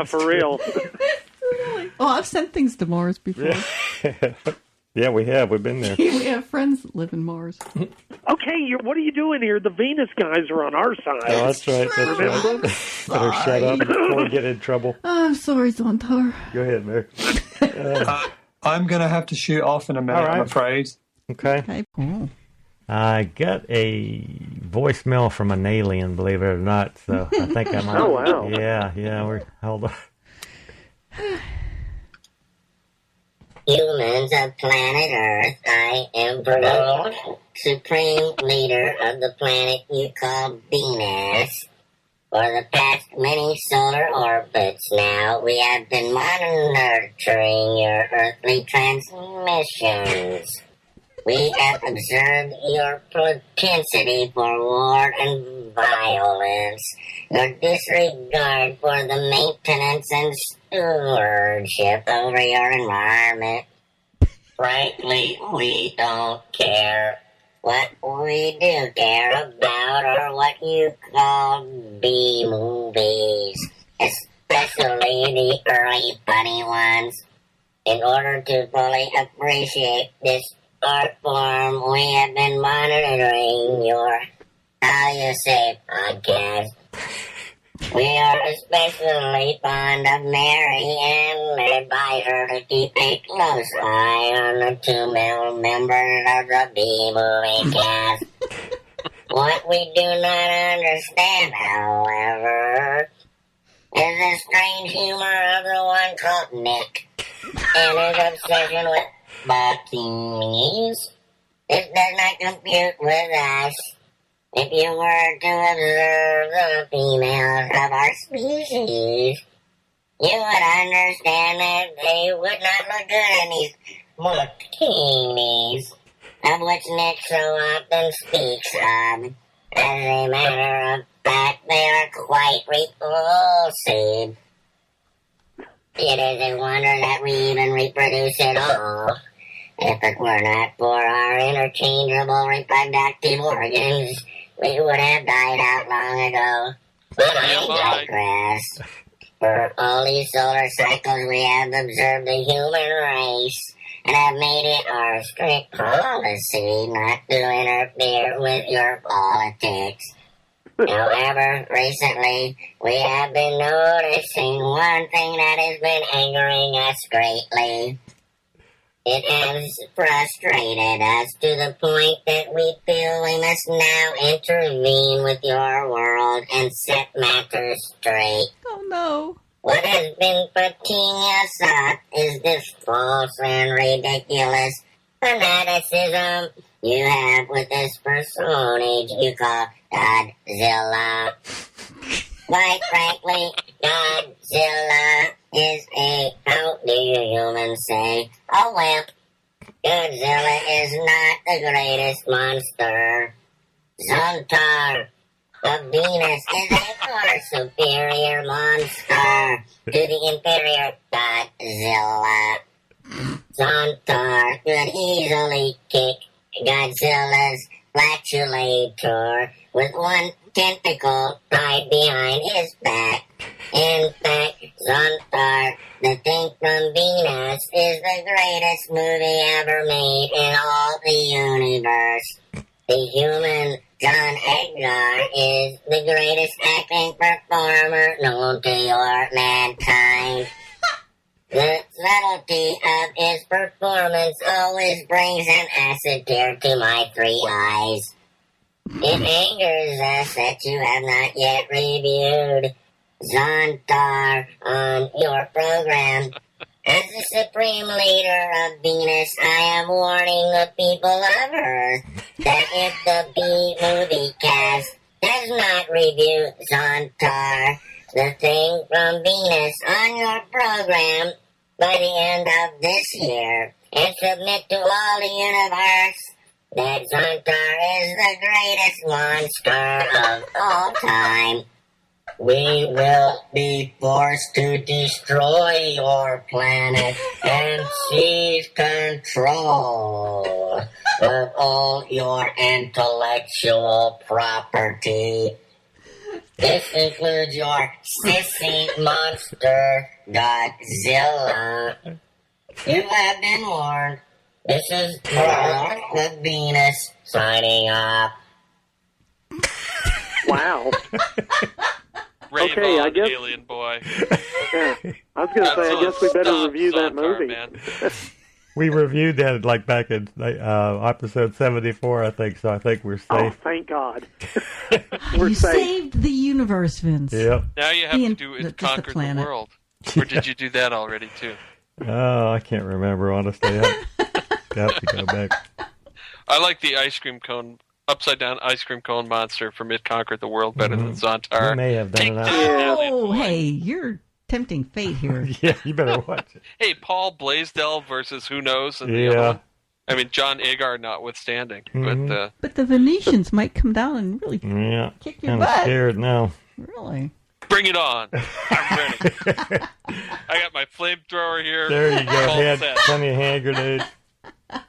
for real. It's really Oh, I've sent things to Mars before. Yeah, we have. We've been there. We have friends that live in Mars. Okay, what are you doing here? The Venus guys are on our side. Oh, that's right. That's Remember? right. Better shut up before we get in trouble. I'm sorry, Zontar. Go ahead, Mary. I'm going to have to shoot off in a minute, All right. I'm afraid. Okay. Okay, Paul. I got a voicemail from an alien, believe it or not. So I think I might. Oh, wow. Yeah. Hold on. Humans of planet Earth, I am Rotolo, supreme leader of the planet you call Venus. For the past many solar orbits now, we have been monitoring your earthly transmissions. We have observed your propensity for war and violence, your disregard for the maintenance and stewardship over your environment. Frankly, we don't care. What we do care about are what you call B-movies, especially the early funny ones. In order to fully appreciate this art form, we have been monitoring your podcast. We are especially fond of Mary and advise her to keep a close eye on the 2 male members of the B-movie cast. What we do not understand, however, is the strange humor of the one called Nick and his obsession with bikinis. It does not compute with us. If you were to observe the females of our species, you would understand that they would not look good in these bikinis, of which Nick so often speaks of. As a matter of fact, they are quite repulsive. It is a wonder that we even reproduce at all. If it were not for our interchangeable reproductive organs, we would have died out long ago. But I digress. For all these solar cycles, we have observed the human race and have made it our strict policy not to interfere with your politics. However, recently, we have been noticing one thing that has been angering us greatly. It has frustrated us to the point that we feel we must now intervene with your world and set matters straight. Oh, no. What has been putting us up is this false and ridiculous fanaticism you have with this personage you call Godzilla. Quite frankly, Godzilla is how do you humans say, a wimp. Godzilla is not the greatest monster. Zontar of Venus is a far superior monster to the inferior Godzilla. Zontar could easily kick Godzilla's flatulator with one tentacle tied behind his back. In fact, Zontar, The Thing from Venus, is the greatest movie ever made in all the universe. The human John Edgar is the greatest acting performer known to your mankind. The subtlety of his performance always brings an acid tear to my 3 eyes. It angers us that you have not yet reviewed Zontar on your program. As the supreme leader of Venus, I am warning the people of Earth that if the B-movie cast does not review Zontar, The Thing from Venus, on your program by the end of this year, and submit to all the universe that Zontar is the greatest monster of all time, we will be forced to destroy your planet and seize control of all your intellectual property. This includes your sissy monster, Godzilla. You have been warned. This is Mark the Venus signing off. Wow. Rave Okay, on, I guess- alien boy. Yeah. I was going to say, I guess we better review that movie. Man. We reviewed that like back in episode 74, I think. So I think we're Oh, safe. thank God. You saved the universe, Vince. Yep. Now you have to do It Conquered the planet. World. Or did you do that already, too? Oh, I can't remember, honestly. I have to go back. I like the ice cream cone, upside down ice cream cone monster from It Conquered the World better than Zontar. You may have done that. Oh, hey, you're tempting fate here. Yeah, you better watch it. Hey, Paul Blaisdell versus who knows? And the other one. I mean, John Agar notwithstanding. But the Venetians might come down and really Yeah. kick your Kind of butt. scared now. Really? Bring it on. I'm ready. I got my flamethrower here. There you go. All Had set. plenty of hand grenades. All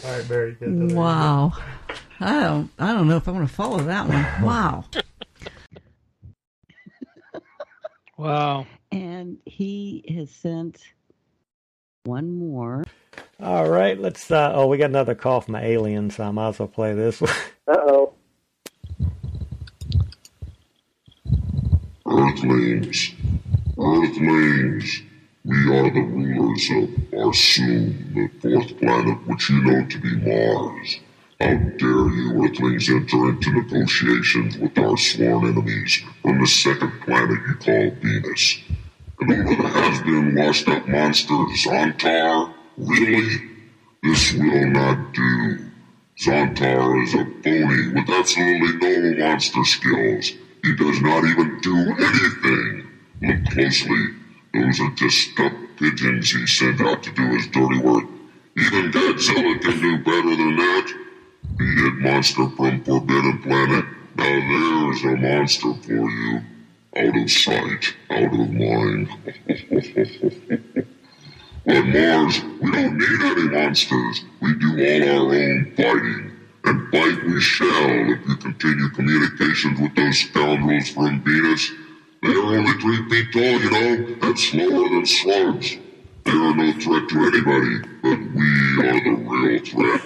right, Barry. Get to the Wow. I don't know if I want to follow that one. Wow. Wow. And he has sent one more. All right, let's. We got another call from an alien, so I might as well play this one. Uh-oh. Earthlings, Earthlings, we are the rulers of Arsum, the fourth planet which you know to be Mars. How dare you, Earthlings, enter into negotiations with our sworn enemies from the second planet you call Venus. And over the has-been washed-up monster, Zontar? Really? This will not do. Zontar is a phony with absolutely no monster skills. He does not even do anything. Look closely. Those are just stuffed pigeons he sent out to do his dirty work. Even Godzilla can do better than that. The hit monster from Forbidden Planet. Now there's a monster for you. Out of sight, out of mind. On Mars, we don't need any monsters. We do all our own fighting. And fight we shall if you continue communications with those scoundrels from Venus. They are only 3 feet tall, you know, and slower than slugs. They are no threat to anybody, but we are the real threat.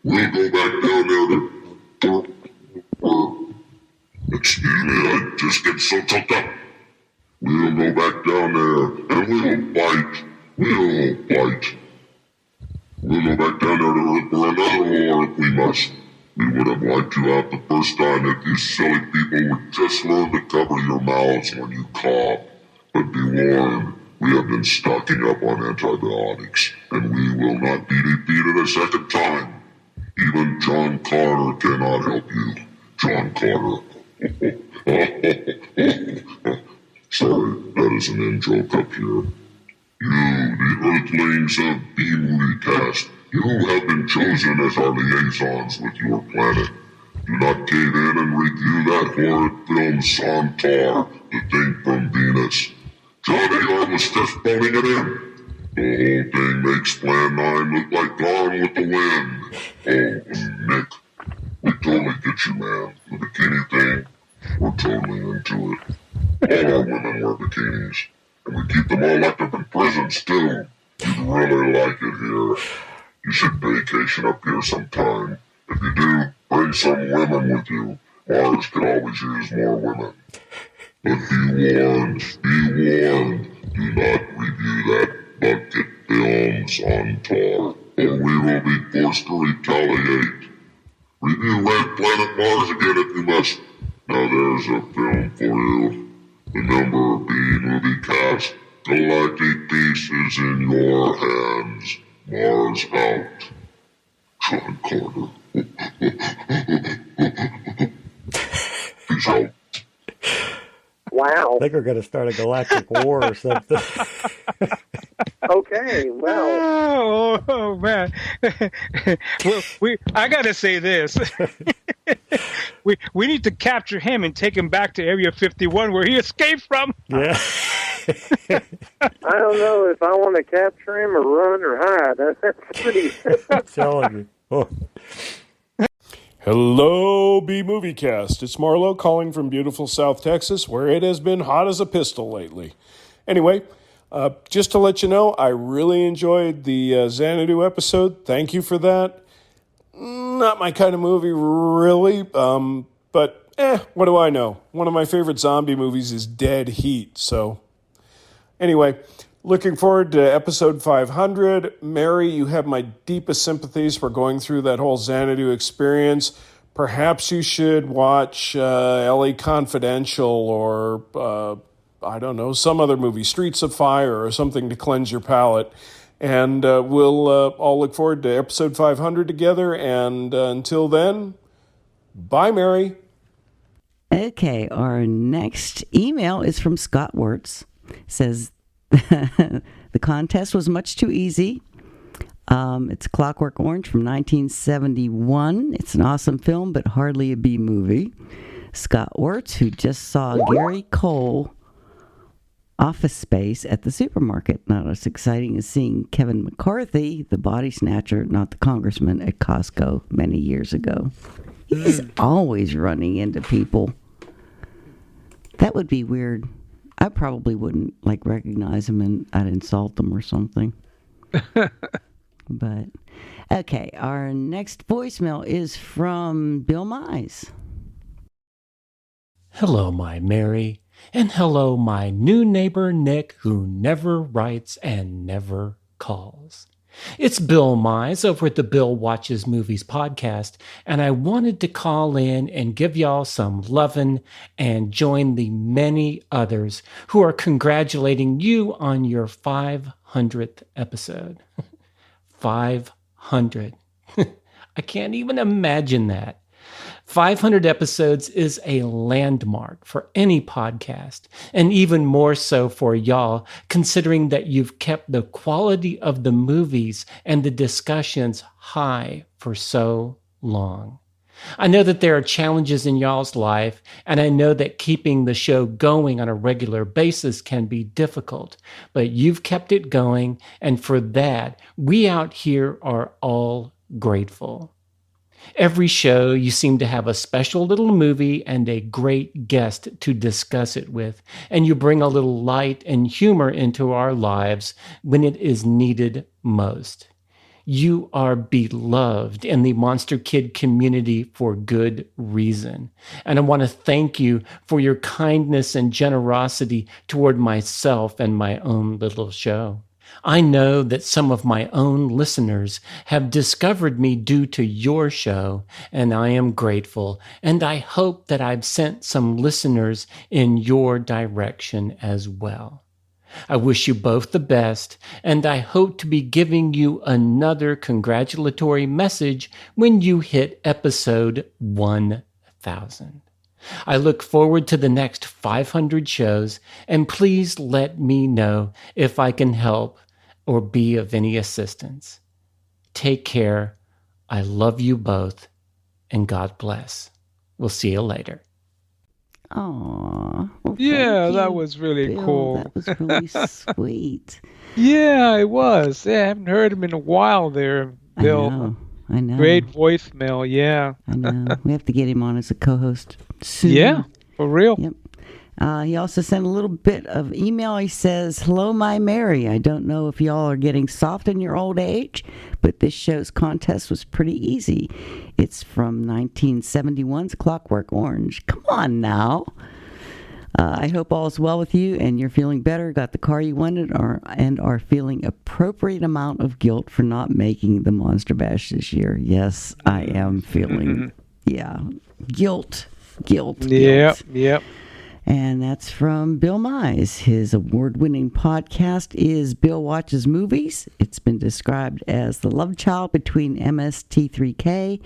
We'll go back down there to... Excuse me, I just get so choked up. We'll go back down there, and we'll fight. We'll fight. We'll go back down there to Earth for another war if we must. We would have wiped you out the first time if you silly people would just learn to cover your mouths when you cough. But be warned, we have been stocking up on antibiotics, and we will not be defeated a second time. Even John Carter cannot help you. John Carter. Sorry, that is an in-joke up here. You, the Earthlings of B-Movie Cast, you have been chosen as our liaisons with your planet. Do not cave in and review that horrid film Zontar, the thing from Venus. John Agar was just phoning it in. The whole thing makes Plan 9 look like Gone with the Wind. Oh, Nick, we totally get you, man. The bikini thing, we're totally into it. All our women wear bikinis. And we keep them all locked up in prisons, too. You'd really like it here. You should vacation up here sometime. If you do, bring some women with you. Mars could always use more women. But be warned, do not review that bucket film Zontar, or we will be forced to retaliate. Review Red Planet Mars again if you must. Now there's a film for you. The number B movie cast. Galactic peace is in your hands. Mars out. John Carter. Peace out. Wow. I think we're going to start a galactic war or something. Okay, well. Oh man. Well, I got to say this. We need to capture him and take him back to Area 51 where he escaped from. Yeah. I don't know if I want to capture him or run or hide. That's pretty... I'm telling you. Oh. Hello, B-Movie-Cast. It's Marlo calling from beautiful South Texas, where it has been hot as a pistol lately. Anyway, just to let you know, I really enjoyed the Xanadu episode. Thank you for that. Not my kind of movie, really, but what do I know? One of my favorite zombie movies is Dead Heat, so... Anyway, looking forward to episode 500. Mary, you have my deepest sympathies for going through that whole Xanadu experience. Perhaps you should watch LA Confidential or, I don't know, some other movie, Streets of Fire or something to cleanse your palate. And we'll all look forward to episode 500 together. And until then, bye, Mary. Okay, our next email is from Scott Wirtz. Says the contest was much too easy. It's Clockwork Orange from 1971. It's an awesome film, but hardly a B movie. Scott Wirtz, who just saw Gary Cole Office Space at the supermarket. Not as exciting as seeing Kevin McCarthy, the body snatcher, not the congressman, at Costco many years ago. He's always running into people. That would be weird. I probably wouldn't recognize him, and I'd insult them or something. But okay, our next voicemail is from Bill Mize. Hello, my Mary, and hello, my new neighbor Nick, who never writes and never calls. It's Bill Mize over at the Bill Watches Movies podcast, and I wanted to call in and give y'all some lovin' and join the many others who are congratulating you on your 500th episode. 500. I can't even imagine that. 500 episodes is a landmark for any podcast, and even more so for y'all, considering that you've kept the quality of the movies and the discussions high for so long. I know that there are challenges in y'all's life, and I know that keeping the show going on a regular basis can be difficult, but you've kept it going, and for that, we out here are all grateful. Every show, you seem to have a special little movie and a great guest to discuss it with, and you bring a little light and humor into our lives when it is needed most. You are beloved in the Monster Kid community for good reason, and I want to thank you for your kindness and generosity toward myself and my own little show. I know that some of my own listeners have discovered me due to your show, and I am grateful, and I hope that I've sent some listeners in your direction as well. I wish you both the best, and I hope to be giving you another congratulatory message when you hit episode 1000. I look forward to the next 500 shows, and please let me know if I can help or be of any assistance. Take care. I love you both, and God bless. We'll see you later. Aww. Well, yeah, that was really Bill. cool. That was really sweet. Yeah, it was. Yeah, I haven't heard him in a while there, Bill. I know. Great voicemail, yeah. I know. We have to get him on as a co-host soon. Yeah, for real. Yep. He also sent a little bit of email. He says, hello, my Mary. I don't know if y'all are getting soft in your old age, but this show's contest was pretty easy. It's from 1971's Clockwork Orange. Come on now. I hope all is well with you and you're feeling better, got the car you wanted, and are feeling appropriate amount of guilt for not making the Monster Bash this year. Yes, I am feeling, guilt. Yep. And that's from Bill Mize. His award-winning podcast is Bill Watches Movies. It's been described as the love child between MST3K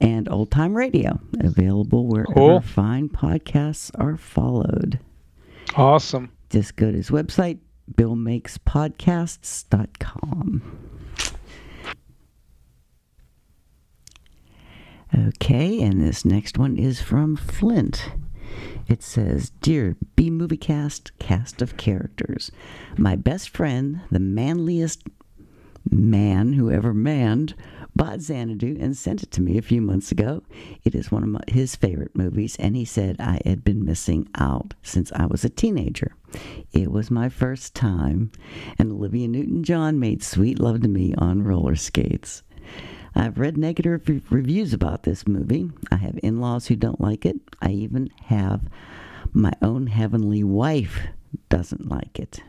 and Old Time Radio. Available wherever fine podcasts are followed. Awesome. Just go to his website, billmakespodcasts.com. Okay, and this next one is from Flint. It says, Dear B-Movie cast of characters, my best friend, the manliest man who ever manned, bought Xanadu and sent it to me a few months ago. It is one of his favorite movies, and he said I had been missing out since I was a teenager. It was my first time, and Olivia Newton-John made sweet love to me on roller skates. I've read negative reviews about this movie. I have in-laws who don't like it. I even have my own heavenly wife doesn't like it.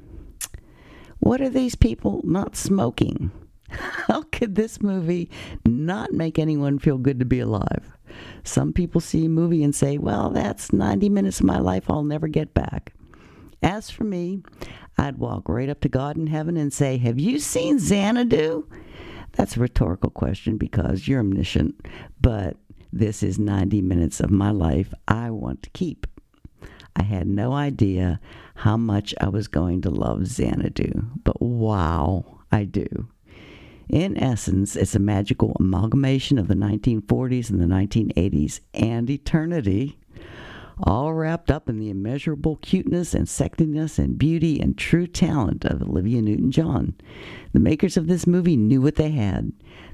What are these people not smoking? How could this movie not make anyone feel good to be alive? Some people see a movie and say, well, that's 90 minutes of my life I'll never get back. As for me, I'd walk right up to God in heaven and say, have you seen Xanadu? That's a rhetorical question because you're omniscient, but this is 90 minutes of my life I want to keep. I had no idea how much I was going to love Xanadu, but wow, I do. In essence, it's a magical amalgamation of the 1940s and the 1980s and eternity, all wrapped up in the immeasurable cuteness and sexiness and beauty and true talent of Olivia Newton-John. The makers of this movie knew what they had,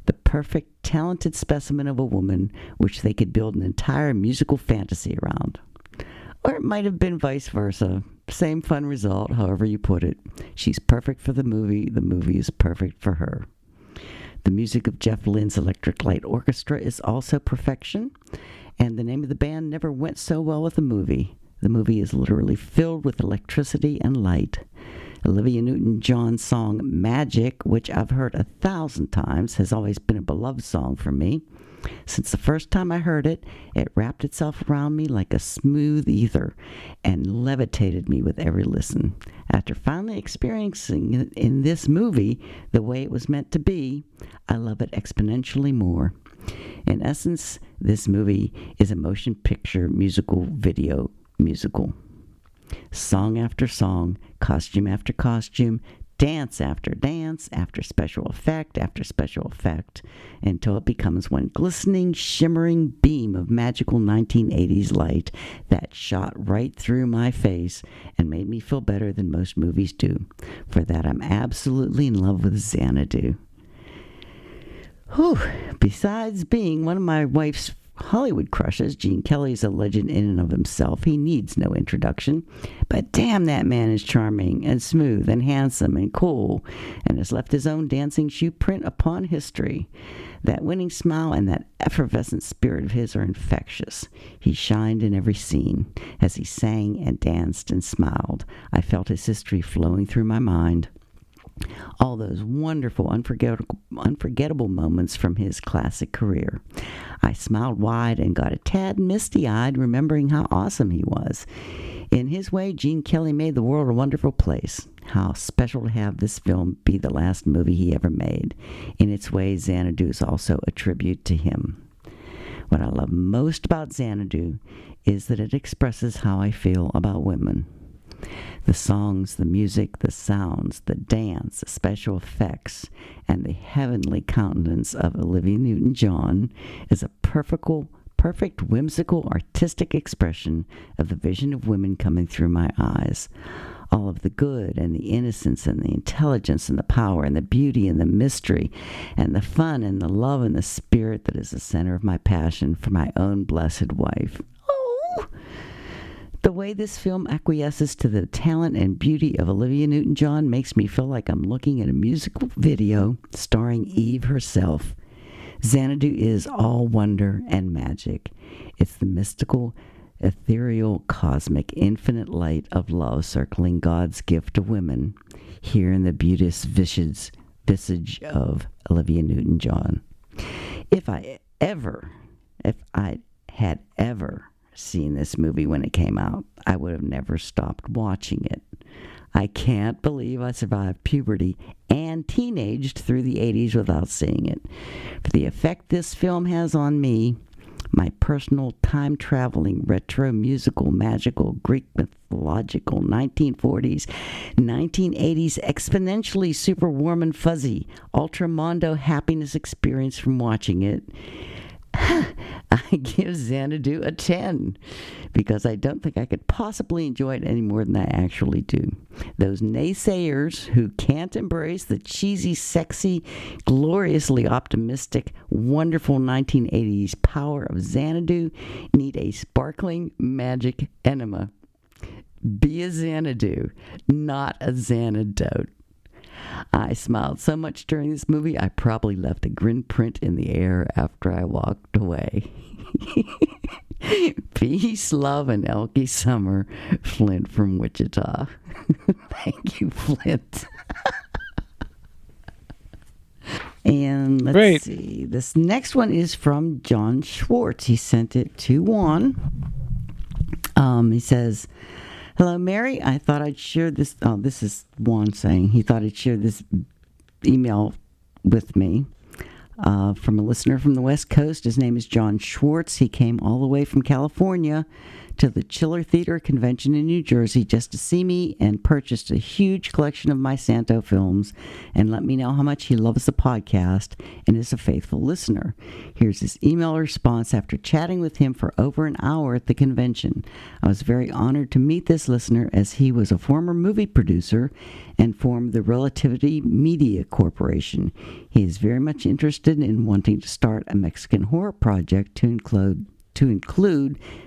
the perfect, talented specimen of a woman which they could build an entire musical fantasy around. Or it might have been vice versa. Same fun result, however you put it. She's perfect for the movie is perfect for her. The music of Jeff Lynne's Electric Light Orchestra is also perfection, and the name of the band never went so well with the movie. The movie is literally filled with electricity and light. Olivia Newton-John's song Magic, which I've heard 1,000 times, has always been a beloved song for me. Since the first time I heard it, it wrapped itself around me like a smooth ether and levitated me with every listen. After finally experiencing it in this movie the way it was meant to be, I love it exponentially more. In essence, this movie is a motion picture musical. Song after song, costume after costume, dance after special effect after special effect, until it becomes one glistening, shimmering beam of magical 1980s light that shot right through my face and made me feel better than most movies do. For that, I'm absolutely in love with Xanadu. Whew. Besides being one of my wife's Hollywood crushes, Gene Kelly is a legend in and of himself. He needs no introduction. But damn, that man is charming and smooth and handsome and cool and has left his own dancing shoe print upon history. That winning smile and that effervescent spirit of his are infectious. He shined in every scene. As he sang and danced and smiled, I felt his history flowing through my mind. All those wonderful, unforgettable moments from his classic career. I smiled wide and got a tad misty-eyed, remembering how awesome he was. In his way, Gene Kelly made the world a wonderful place. How special to have this film be the last movie he ever made. In its way, Xanadu is also a tribute to him. What I love most about Xanadu is that it expresses how I feel about women. The songs, the music, the sounds, the dance, the special effects, and the heavenly countenance of Olivia Newton-John is a perfect, whimsical, artistic expression of the vision of women coming through my eyes. All of the good and the innocence and the intelligence and the power and the beauty and the mystery and the fun and the love and the spirit that is the center of my passion for my own blessed wife. Oh! The way this film acquiesces to the talent and beauty of Olivia Newton-John makes me feel like I'm looking at a musical video starring Eve herself. Xanadu is all wonder and magic. It's the mystical, ethereal, cosmic, infinite light of love circling God's gift to women, here in the beauteous visage of Olivia Newton-John. If I had ever seen this movie when it came out, I would have never stopped watching it. I can't believe I survived puberty and teenaged through the 80s without seeing it. For the effect this film has on me, my personal time-traveling, retro musical, magical, Greek mythological, 1940s, 1980s, exponentially super warm and fuzzy, ultramondo happiness experience from watching it, I give Xanadu a 10 because I don't think I could possibly enjoy it any more than I actually do. Those naysayers who can't embrace the cheesy, sexy, gloriously optimistic, wonderful 1980s power of Xanadu need a sparkling magic enema. Be a Xanadu, not a Xanadote. I smiled so much during this movie, I probably left a grin print in the air after I walked away. Peace, love, and Elkie Summer, Flint from Wichita. Thank you, Flint. And let's see. This next one is from John Schwartz. He sent it to Juan. He says, "Hello, Mary. I thought I'd share this." Oh, this is Juan saying he thought I'd share this email with me from a listener from the West Coast. His name is John Schwartz. He came all the way from California to the Chiller Theater Convention in New Jersey just to see me and purchased a huge collection of my Santo films and let me know how much he loves the podcast and is a faithful listener. Here's his email response after chatting with him for over an hour at the convention. I was very honored to meet this listener as he was a former movie producer and formed the Relativity Media Corporation. He is very much interested in wanting to start a Mexican horror project to include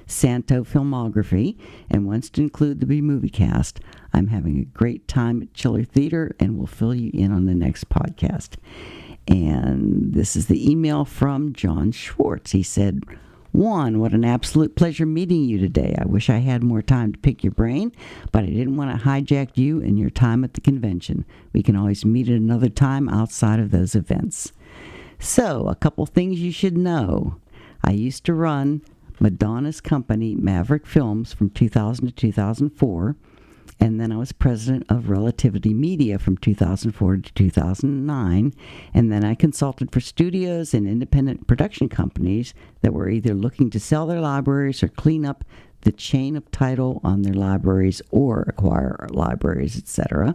Santo filmography and wants to include the B-Movie cast. I'm having a great time at Chiller Theater and will fill you in on the next podcast. And this is the email from John Schwartz. He said, "Juan, what an absolute pleasure meeting you today. I wish I had more time to pick your brain, but I didn't want to hijack you and your time at the convention. We can always meet at another time outside of those events. So, a couple things you should know. I used to run Madonna's company, Maverick Films, from 2000 to 2004, and then I was president of Relativity Media from 2004 to 2009, and then I consulted for studios and independent production companies that were either looking to sell their libraries or clean up the chain of title on their libraries or acquire libraries, etc.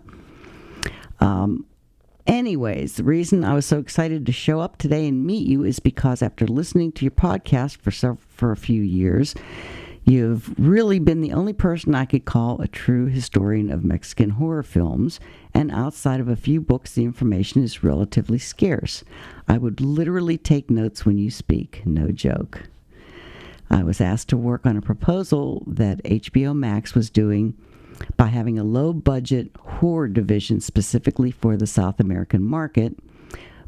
Anyways, the reason I was so excited to show up today and meet you is because after listening to your podcast for a few years, you've really been the only person I could call a true historian of Mexican horror films, and outside of a few books, the information is relatively scarce. I would literally take notes when you speak, no joke. I was asked to work on a proposal that HBO Max was doing by having a low-budget horror division specifically for the South American market,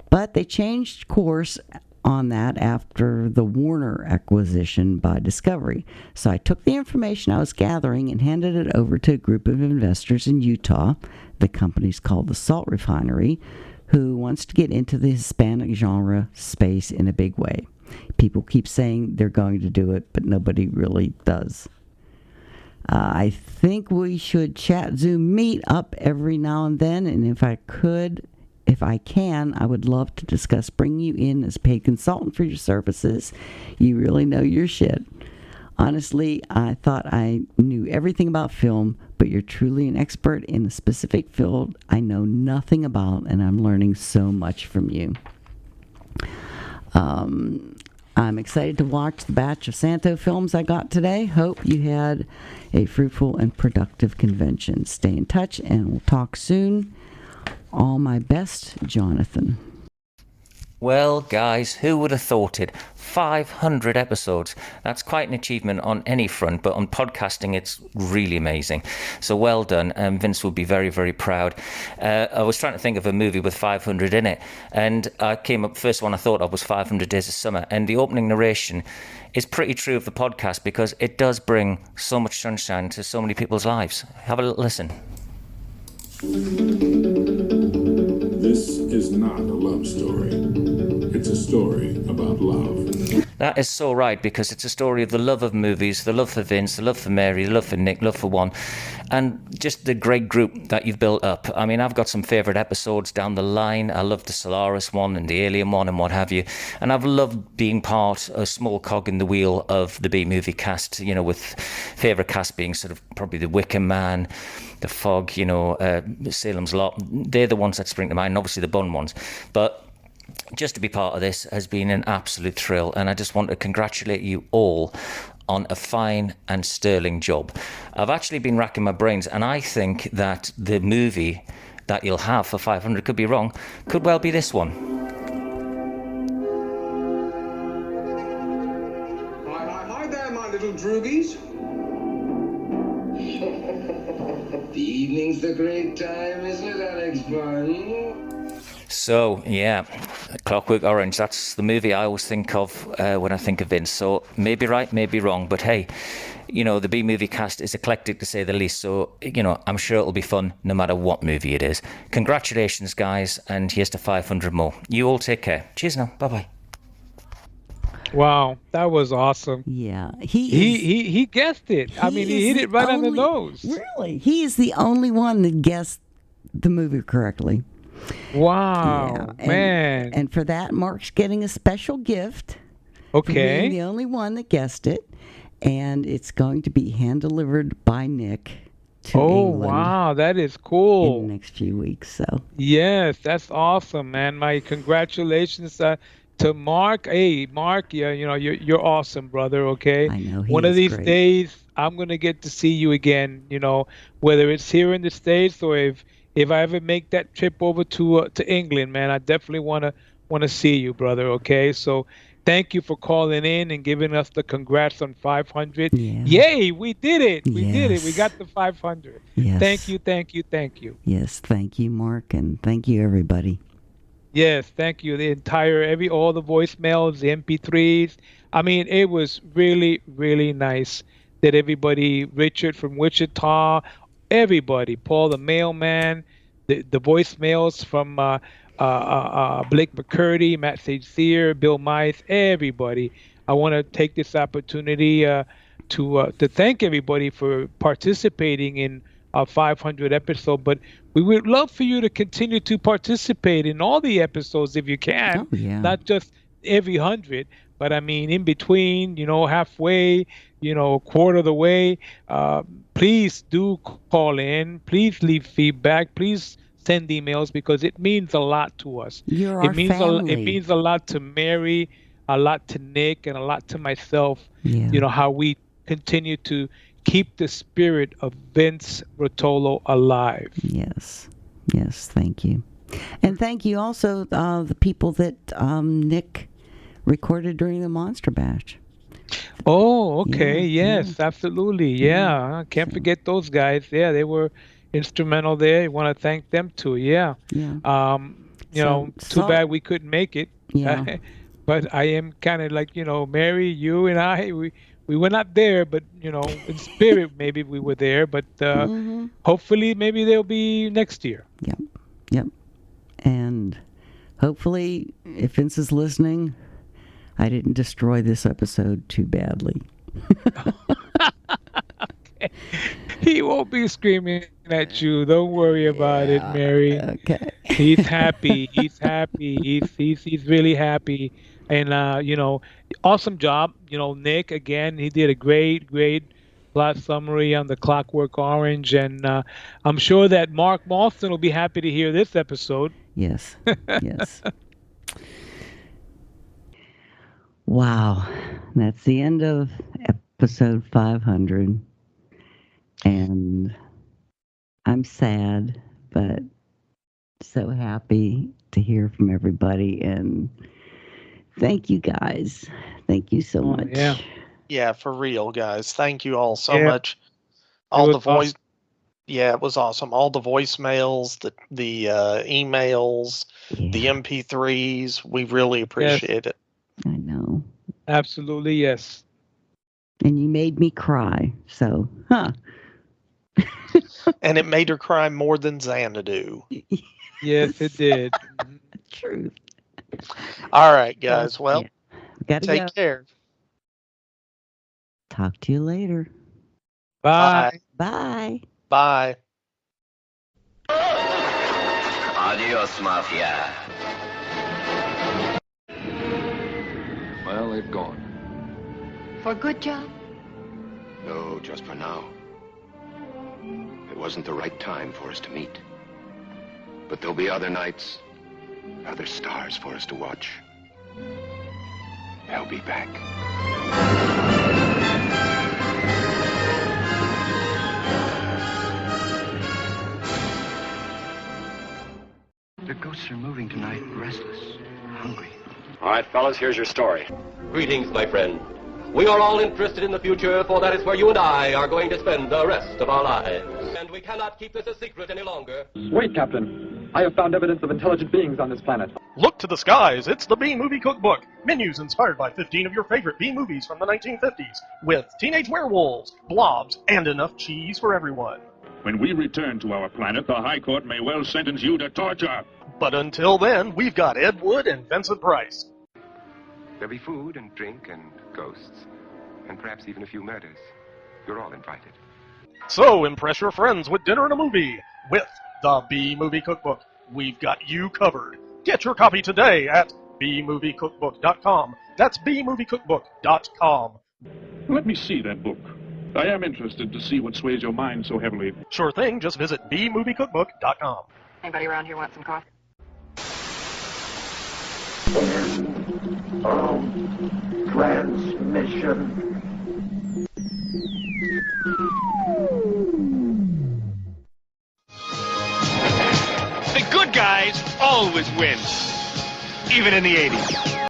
but they changed course on that after the Warner acquisition by Discovery. So I took the information I was gathering and handed it over to a group of investors in Utah. The company's called the Salt Refinery, who wants to get into the Hispanic genre space in a big way. People keep saying they're going to do it, but nobody really does. I think we should chat, Zoom, meet up every now and then, and if I can, I would love to discuss bringing you in as paid consultant for your services. You really know your shit. Honestly, I thought I knew everything about film, but you're truly an expert in a specific field I know nothing about, and I'm learning so much from you. I'm excited to watch the batch of Santo films I got today. Hope you had a fruitful and productive convention. Stay in touch, and we'll talk soon. All my best, Jonathan." Well, guys, who would have thought it? 500 episodes. That's quite an achievement on any front, but on podcasting, it's really amazing. So well done. Vince will be very, very proud. I was trying to think of a movie with 500 in it, and I came up, first one I thought of was 500 Days of Summer, and the opening narration is pretty true of the podcast because it does bring so much sunshine to so many people's lives. Have a listen. This is not a love story. It's a story about love. That is so right, because it's a story of the love of movies, the love for Vince, the love for Mary, the love for Nick, love for Juan, and just the great group that you've built up. I mean, I've got some favourite episodes down the line. I love the Solaris one and the Alien one and what have you. And I've loved being part, a small cog in the wheel of the B-Movie cast, you know, with favourite cast being sort of probably The Wicker Man, The Fog, you know, Salem's Lot. They're the ones that spring to mind, and obviously the Bun ones. But just to be part of this has been an absolute thrill, and I just want to congratulate you all on a fine and sterling job. I've actually been racking my brains, and I think that the movie that you'll have for 500, could be wrong, could well be this one. Hi there, my little droogies. The evening's the great time, isn't it, Alex Barney? So, yeah, Clockwork Orange, that's the movie I always think of when I think of Vince. So, maybe right, maybe wrong, but hey, you know, the B-movie cast is eclectic to say the least, so, you know, I'm sure it'll be fun no matter what movie it is. Congratulations, guys, and here's to 500 more. You all take care. Cheers now. Bye-bye. Wow, that was awesome. Yeah, he guessed it. I mean, he hit it right on the nose. Really, he is the only one that guessed the movie correctly. Wow, man! And for that, Mark's getting a special gift. Okay, for being the only one that guessed it, and it's going to be hand delivered by Nick to England. Wow, that is cool. In the next few weeks, so yes, that's awesome, man. My congratulations to Mark. Hey, Mark, yeah, you know you're awesome, brother. Okay, I know. One of these days, I'm gonna get to see you again. You know, whether it's here in the States or if I ever make that trip over to England, man, I definitely want to see you, brother. Okay, so thank you for calling in and giving us the congrats on 500. Yeah. Yay, we did it. We did it. We got the 500. Yes. Thank you, thank you, thank you. Yes, thank you, Mark, and thank you, everybody. Yes, thank you. The entire all the voicemails, the MP3s. I mean, it was really, really nice that everybody, Richard from Wichita, everybody, Paul the mailman, the voicemails from Blake McCurdy, Matt Sage Sear, Bill Mice, everybody. I want to take this opportunity to thank everybody for participating in our 500 episode. But we would love for you to continue to participate in all the episodes if you can, not just every 100. But I mean, in between, you know, halfway, you know, a quarter of the way, please do call in. Please leave feedback. Please send emails because it means a lot to us. You're our family. It means a lot to Mary, a lot to Nick, and a lot to myself. Yeah. You know, how we continue to keep the spirit of Vince Rotolo alive. Yes. Yes, thank you. And thank you also the people that Nick recorded during the Monster Bash. Oh, okay. Yes, absolutely. Yeah. Can't forget those guys. Yeah, they were instrumental there. I want to thank them too. Yeah. Yeah. You know, too bad we couldn't make it. Yeah. But I am kind of like, you know, Mary, you and I, we were not there, but, you know, in spirit, maybe we were there. But hopefully, maybe they'll be next year. Yep. Yep. And hopefully, if Vince is listening, I didn't destroy this episode too badly. Okay. He won't be screaming at you. Don't worry about it, Mary. Okay. He's happy. He's happy. He's really happy. And you know, awesome job. You know, Nick again. He did a great plot summary on the Clockwork Orange, and I'm sure that Mark Maulston will be happy to hear this episode. Yes. Yes. Wow, that's the end of episode 500, and I'm sad, but so happy to hear from everybody, and thank you guys. Thank you so much. Yeah, for real, guys. Thank you all so much. All the voice. Awesome. Yeah, it was awesome. All the voicemails, the emails, the MP3s. We really appreciate it. I know. Absolutely, yes. And you made me cry, so, And it made her cry more than Xanadu. Yes, it did. Truth. All right, guys. Well, gotta take go. care. Talk to you later. Bye. Bye. Bye. Adios, Mafia. Well, they've gone. For good, John? No, just for now. It wasn't the right time for us to meet. But there'll be other nights, other stars for us to watch. I'll be back. The ghosts are moving tonight, restless, hungry. All right, fellas, here's your story. Greetings, my friend. We are all interested in the future, for that is where you and I are going to spend the rest of our lives. And we cannot keep this a secret any longer. Wait, Captain. I have found evidence of intelligent beings on this planet. Look to the skies, it's the B-Movie Cookbook. Menus inspired by 15 of your favorite B-movies from the 1950s, with teenage werewolves, blobs, and enough cheese for everyone. When we return to our planet, the High Court may well sentence you to torture. But until then, we've got Ed Wood and Vincent Price. There'll be food and drink and ghosts, and perhaps even a few murders. You're all invited. So impress your friends with dinner and a movie with the B-Movie Cookbook. We've got you covered. Get your copy today at bmoviecookbook.com. That's bmoviecookbook.com. Let me see that book. I am interested to see what sways your mind so heavily. Sure thing, just visit bmoviecookbook.com. Anybody around here want some coffee? Transmission. The good guys always win, even in the 80s.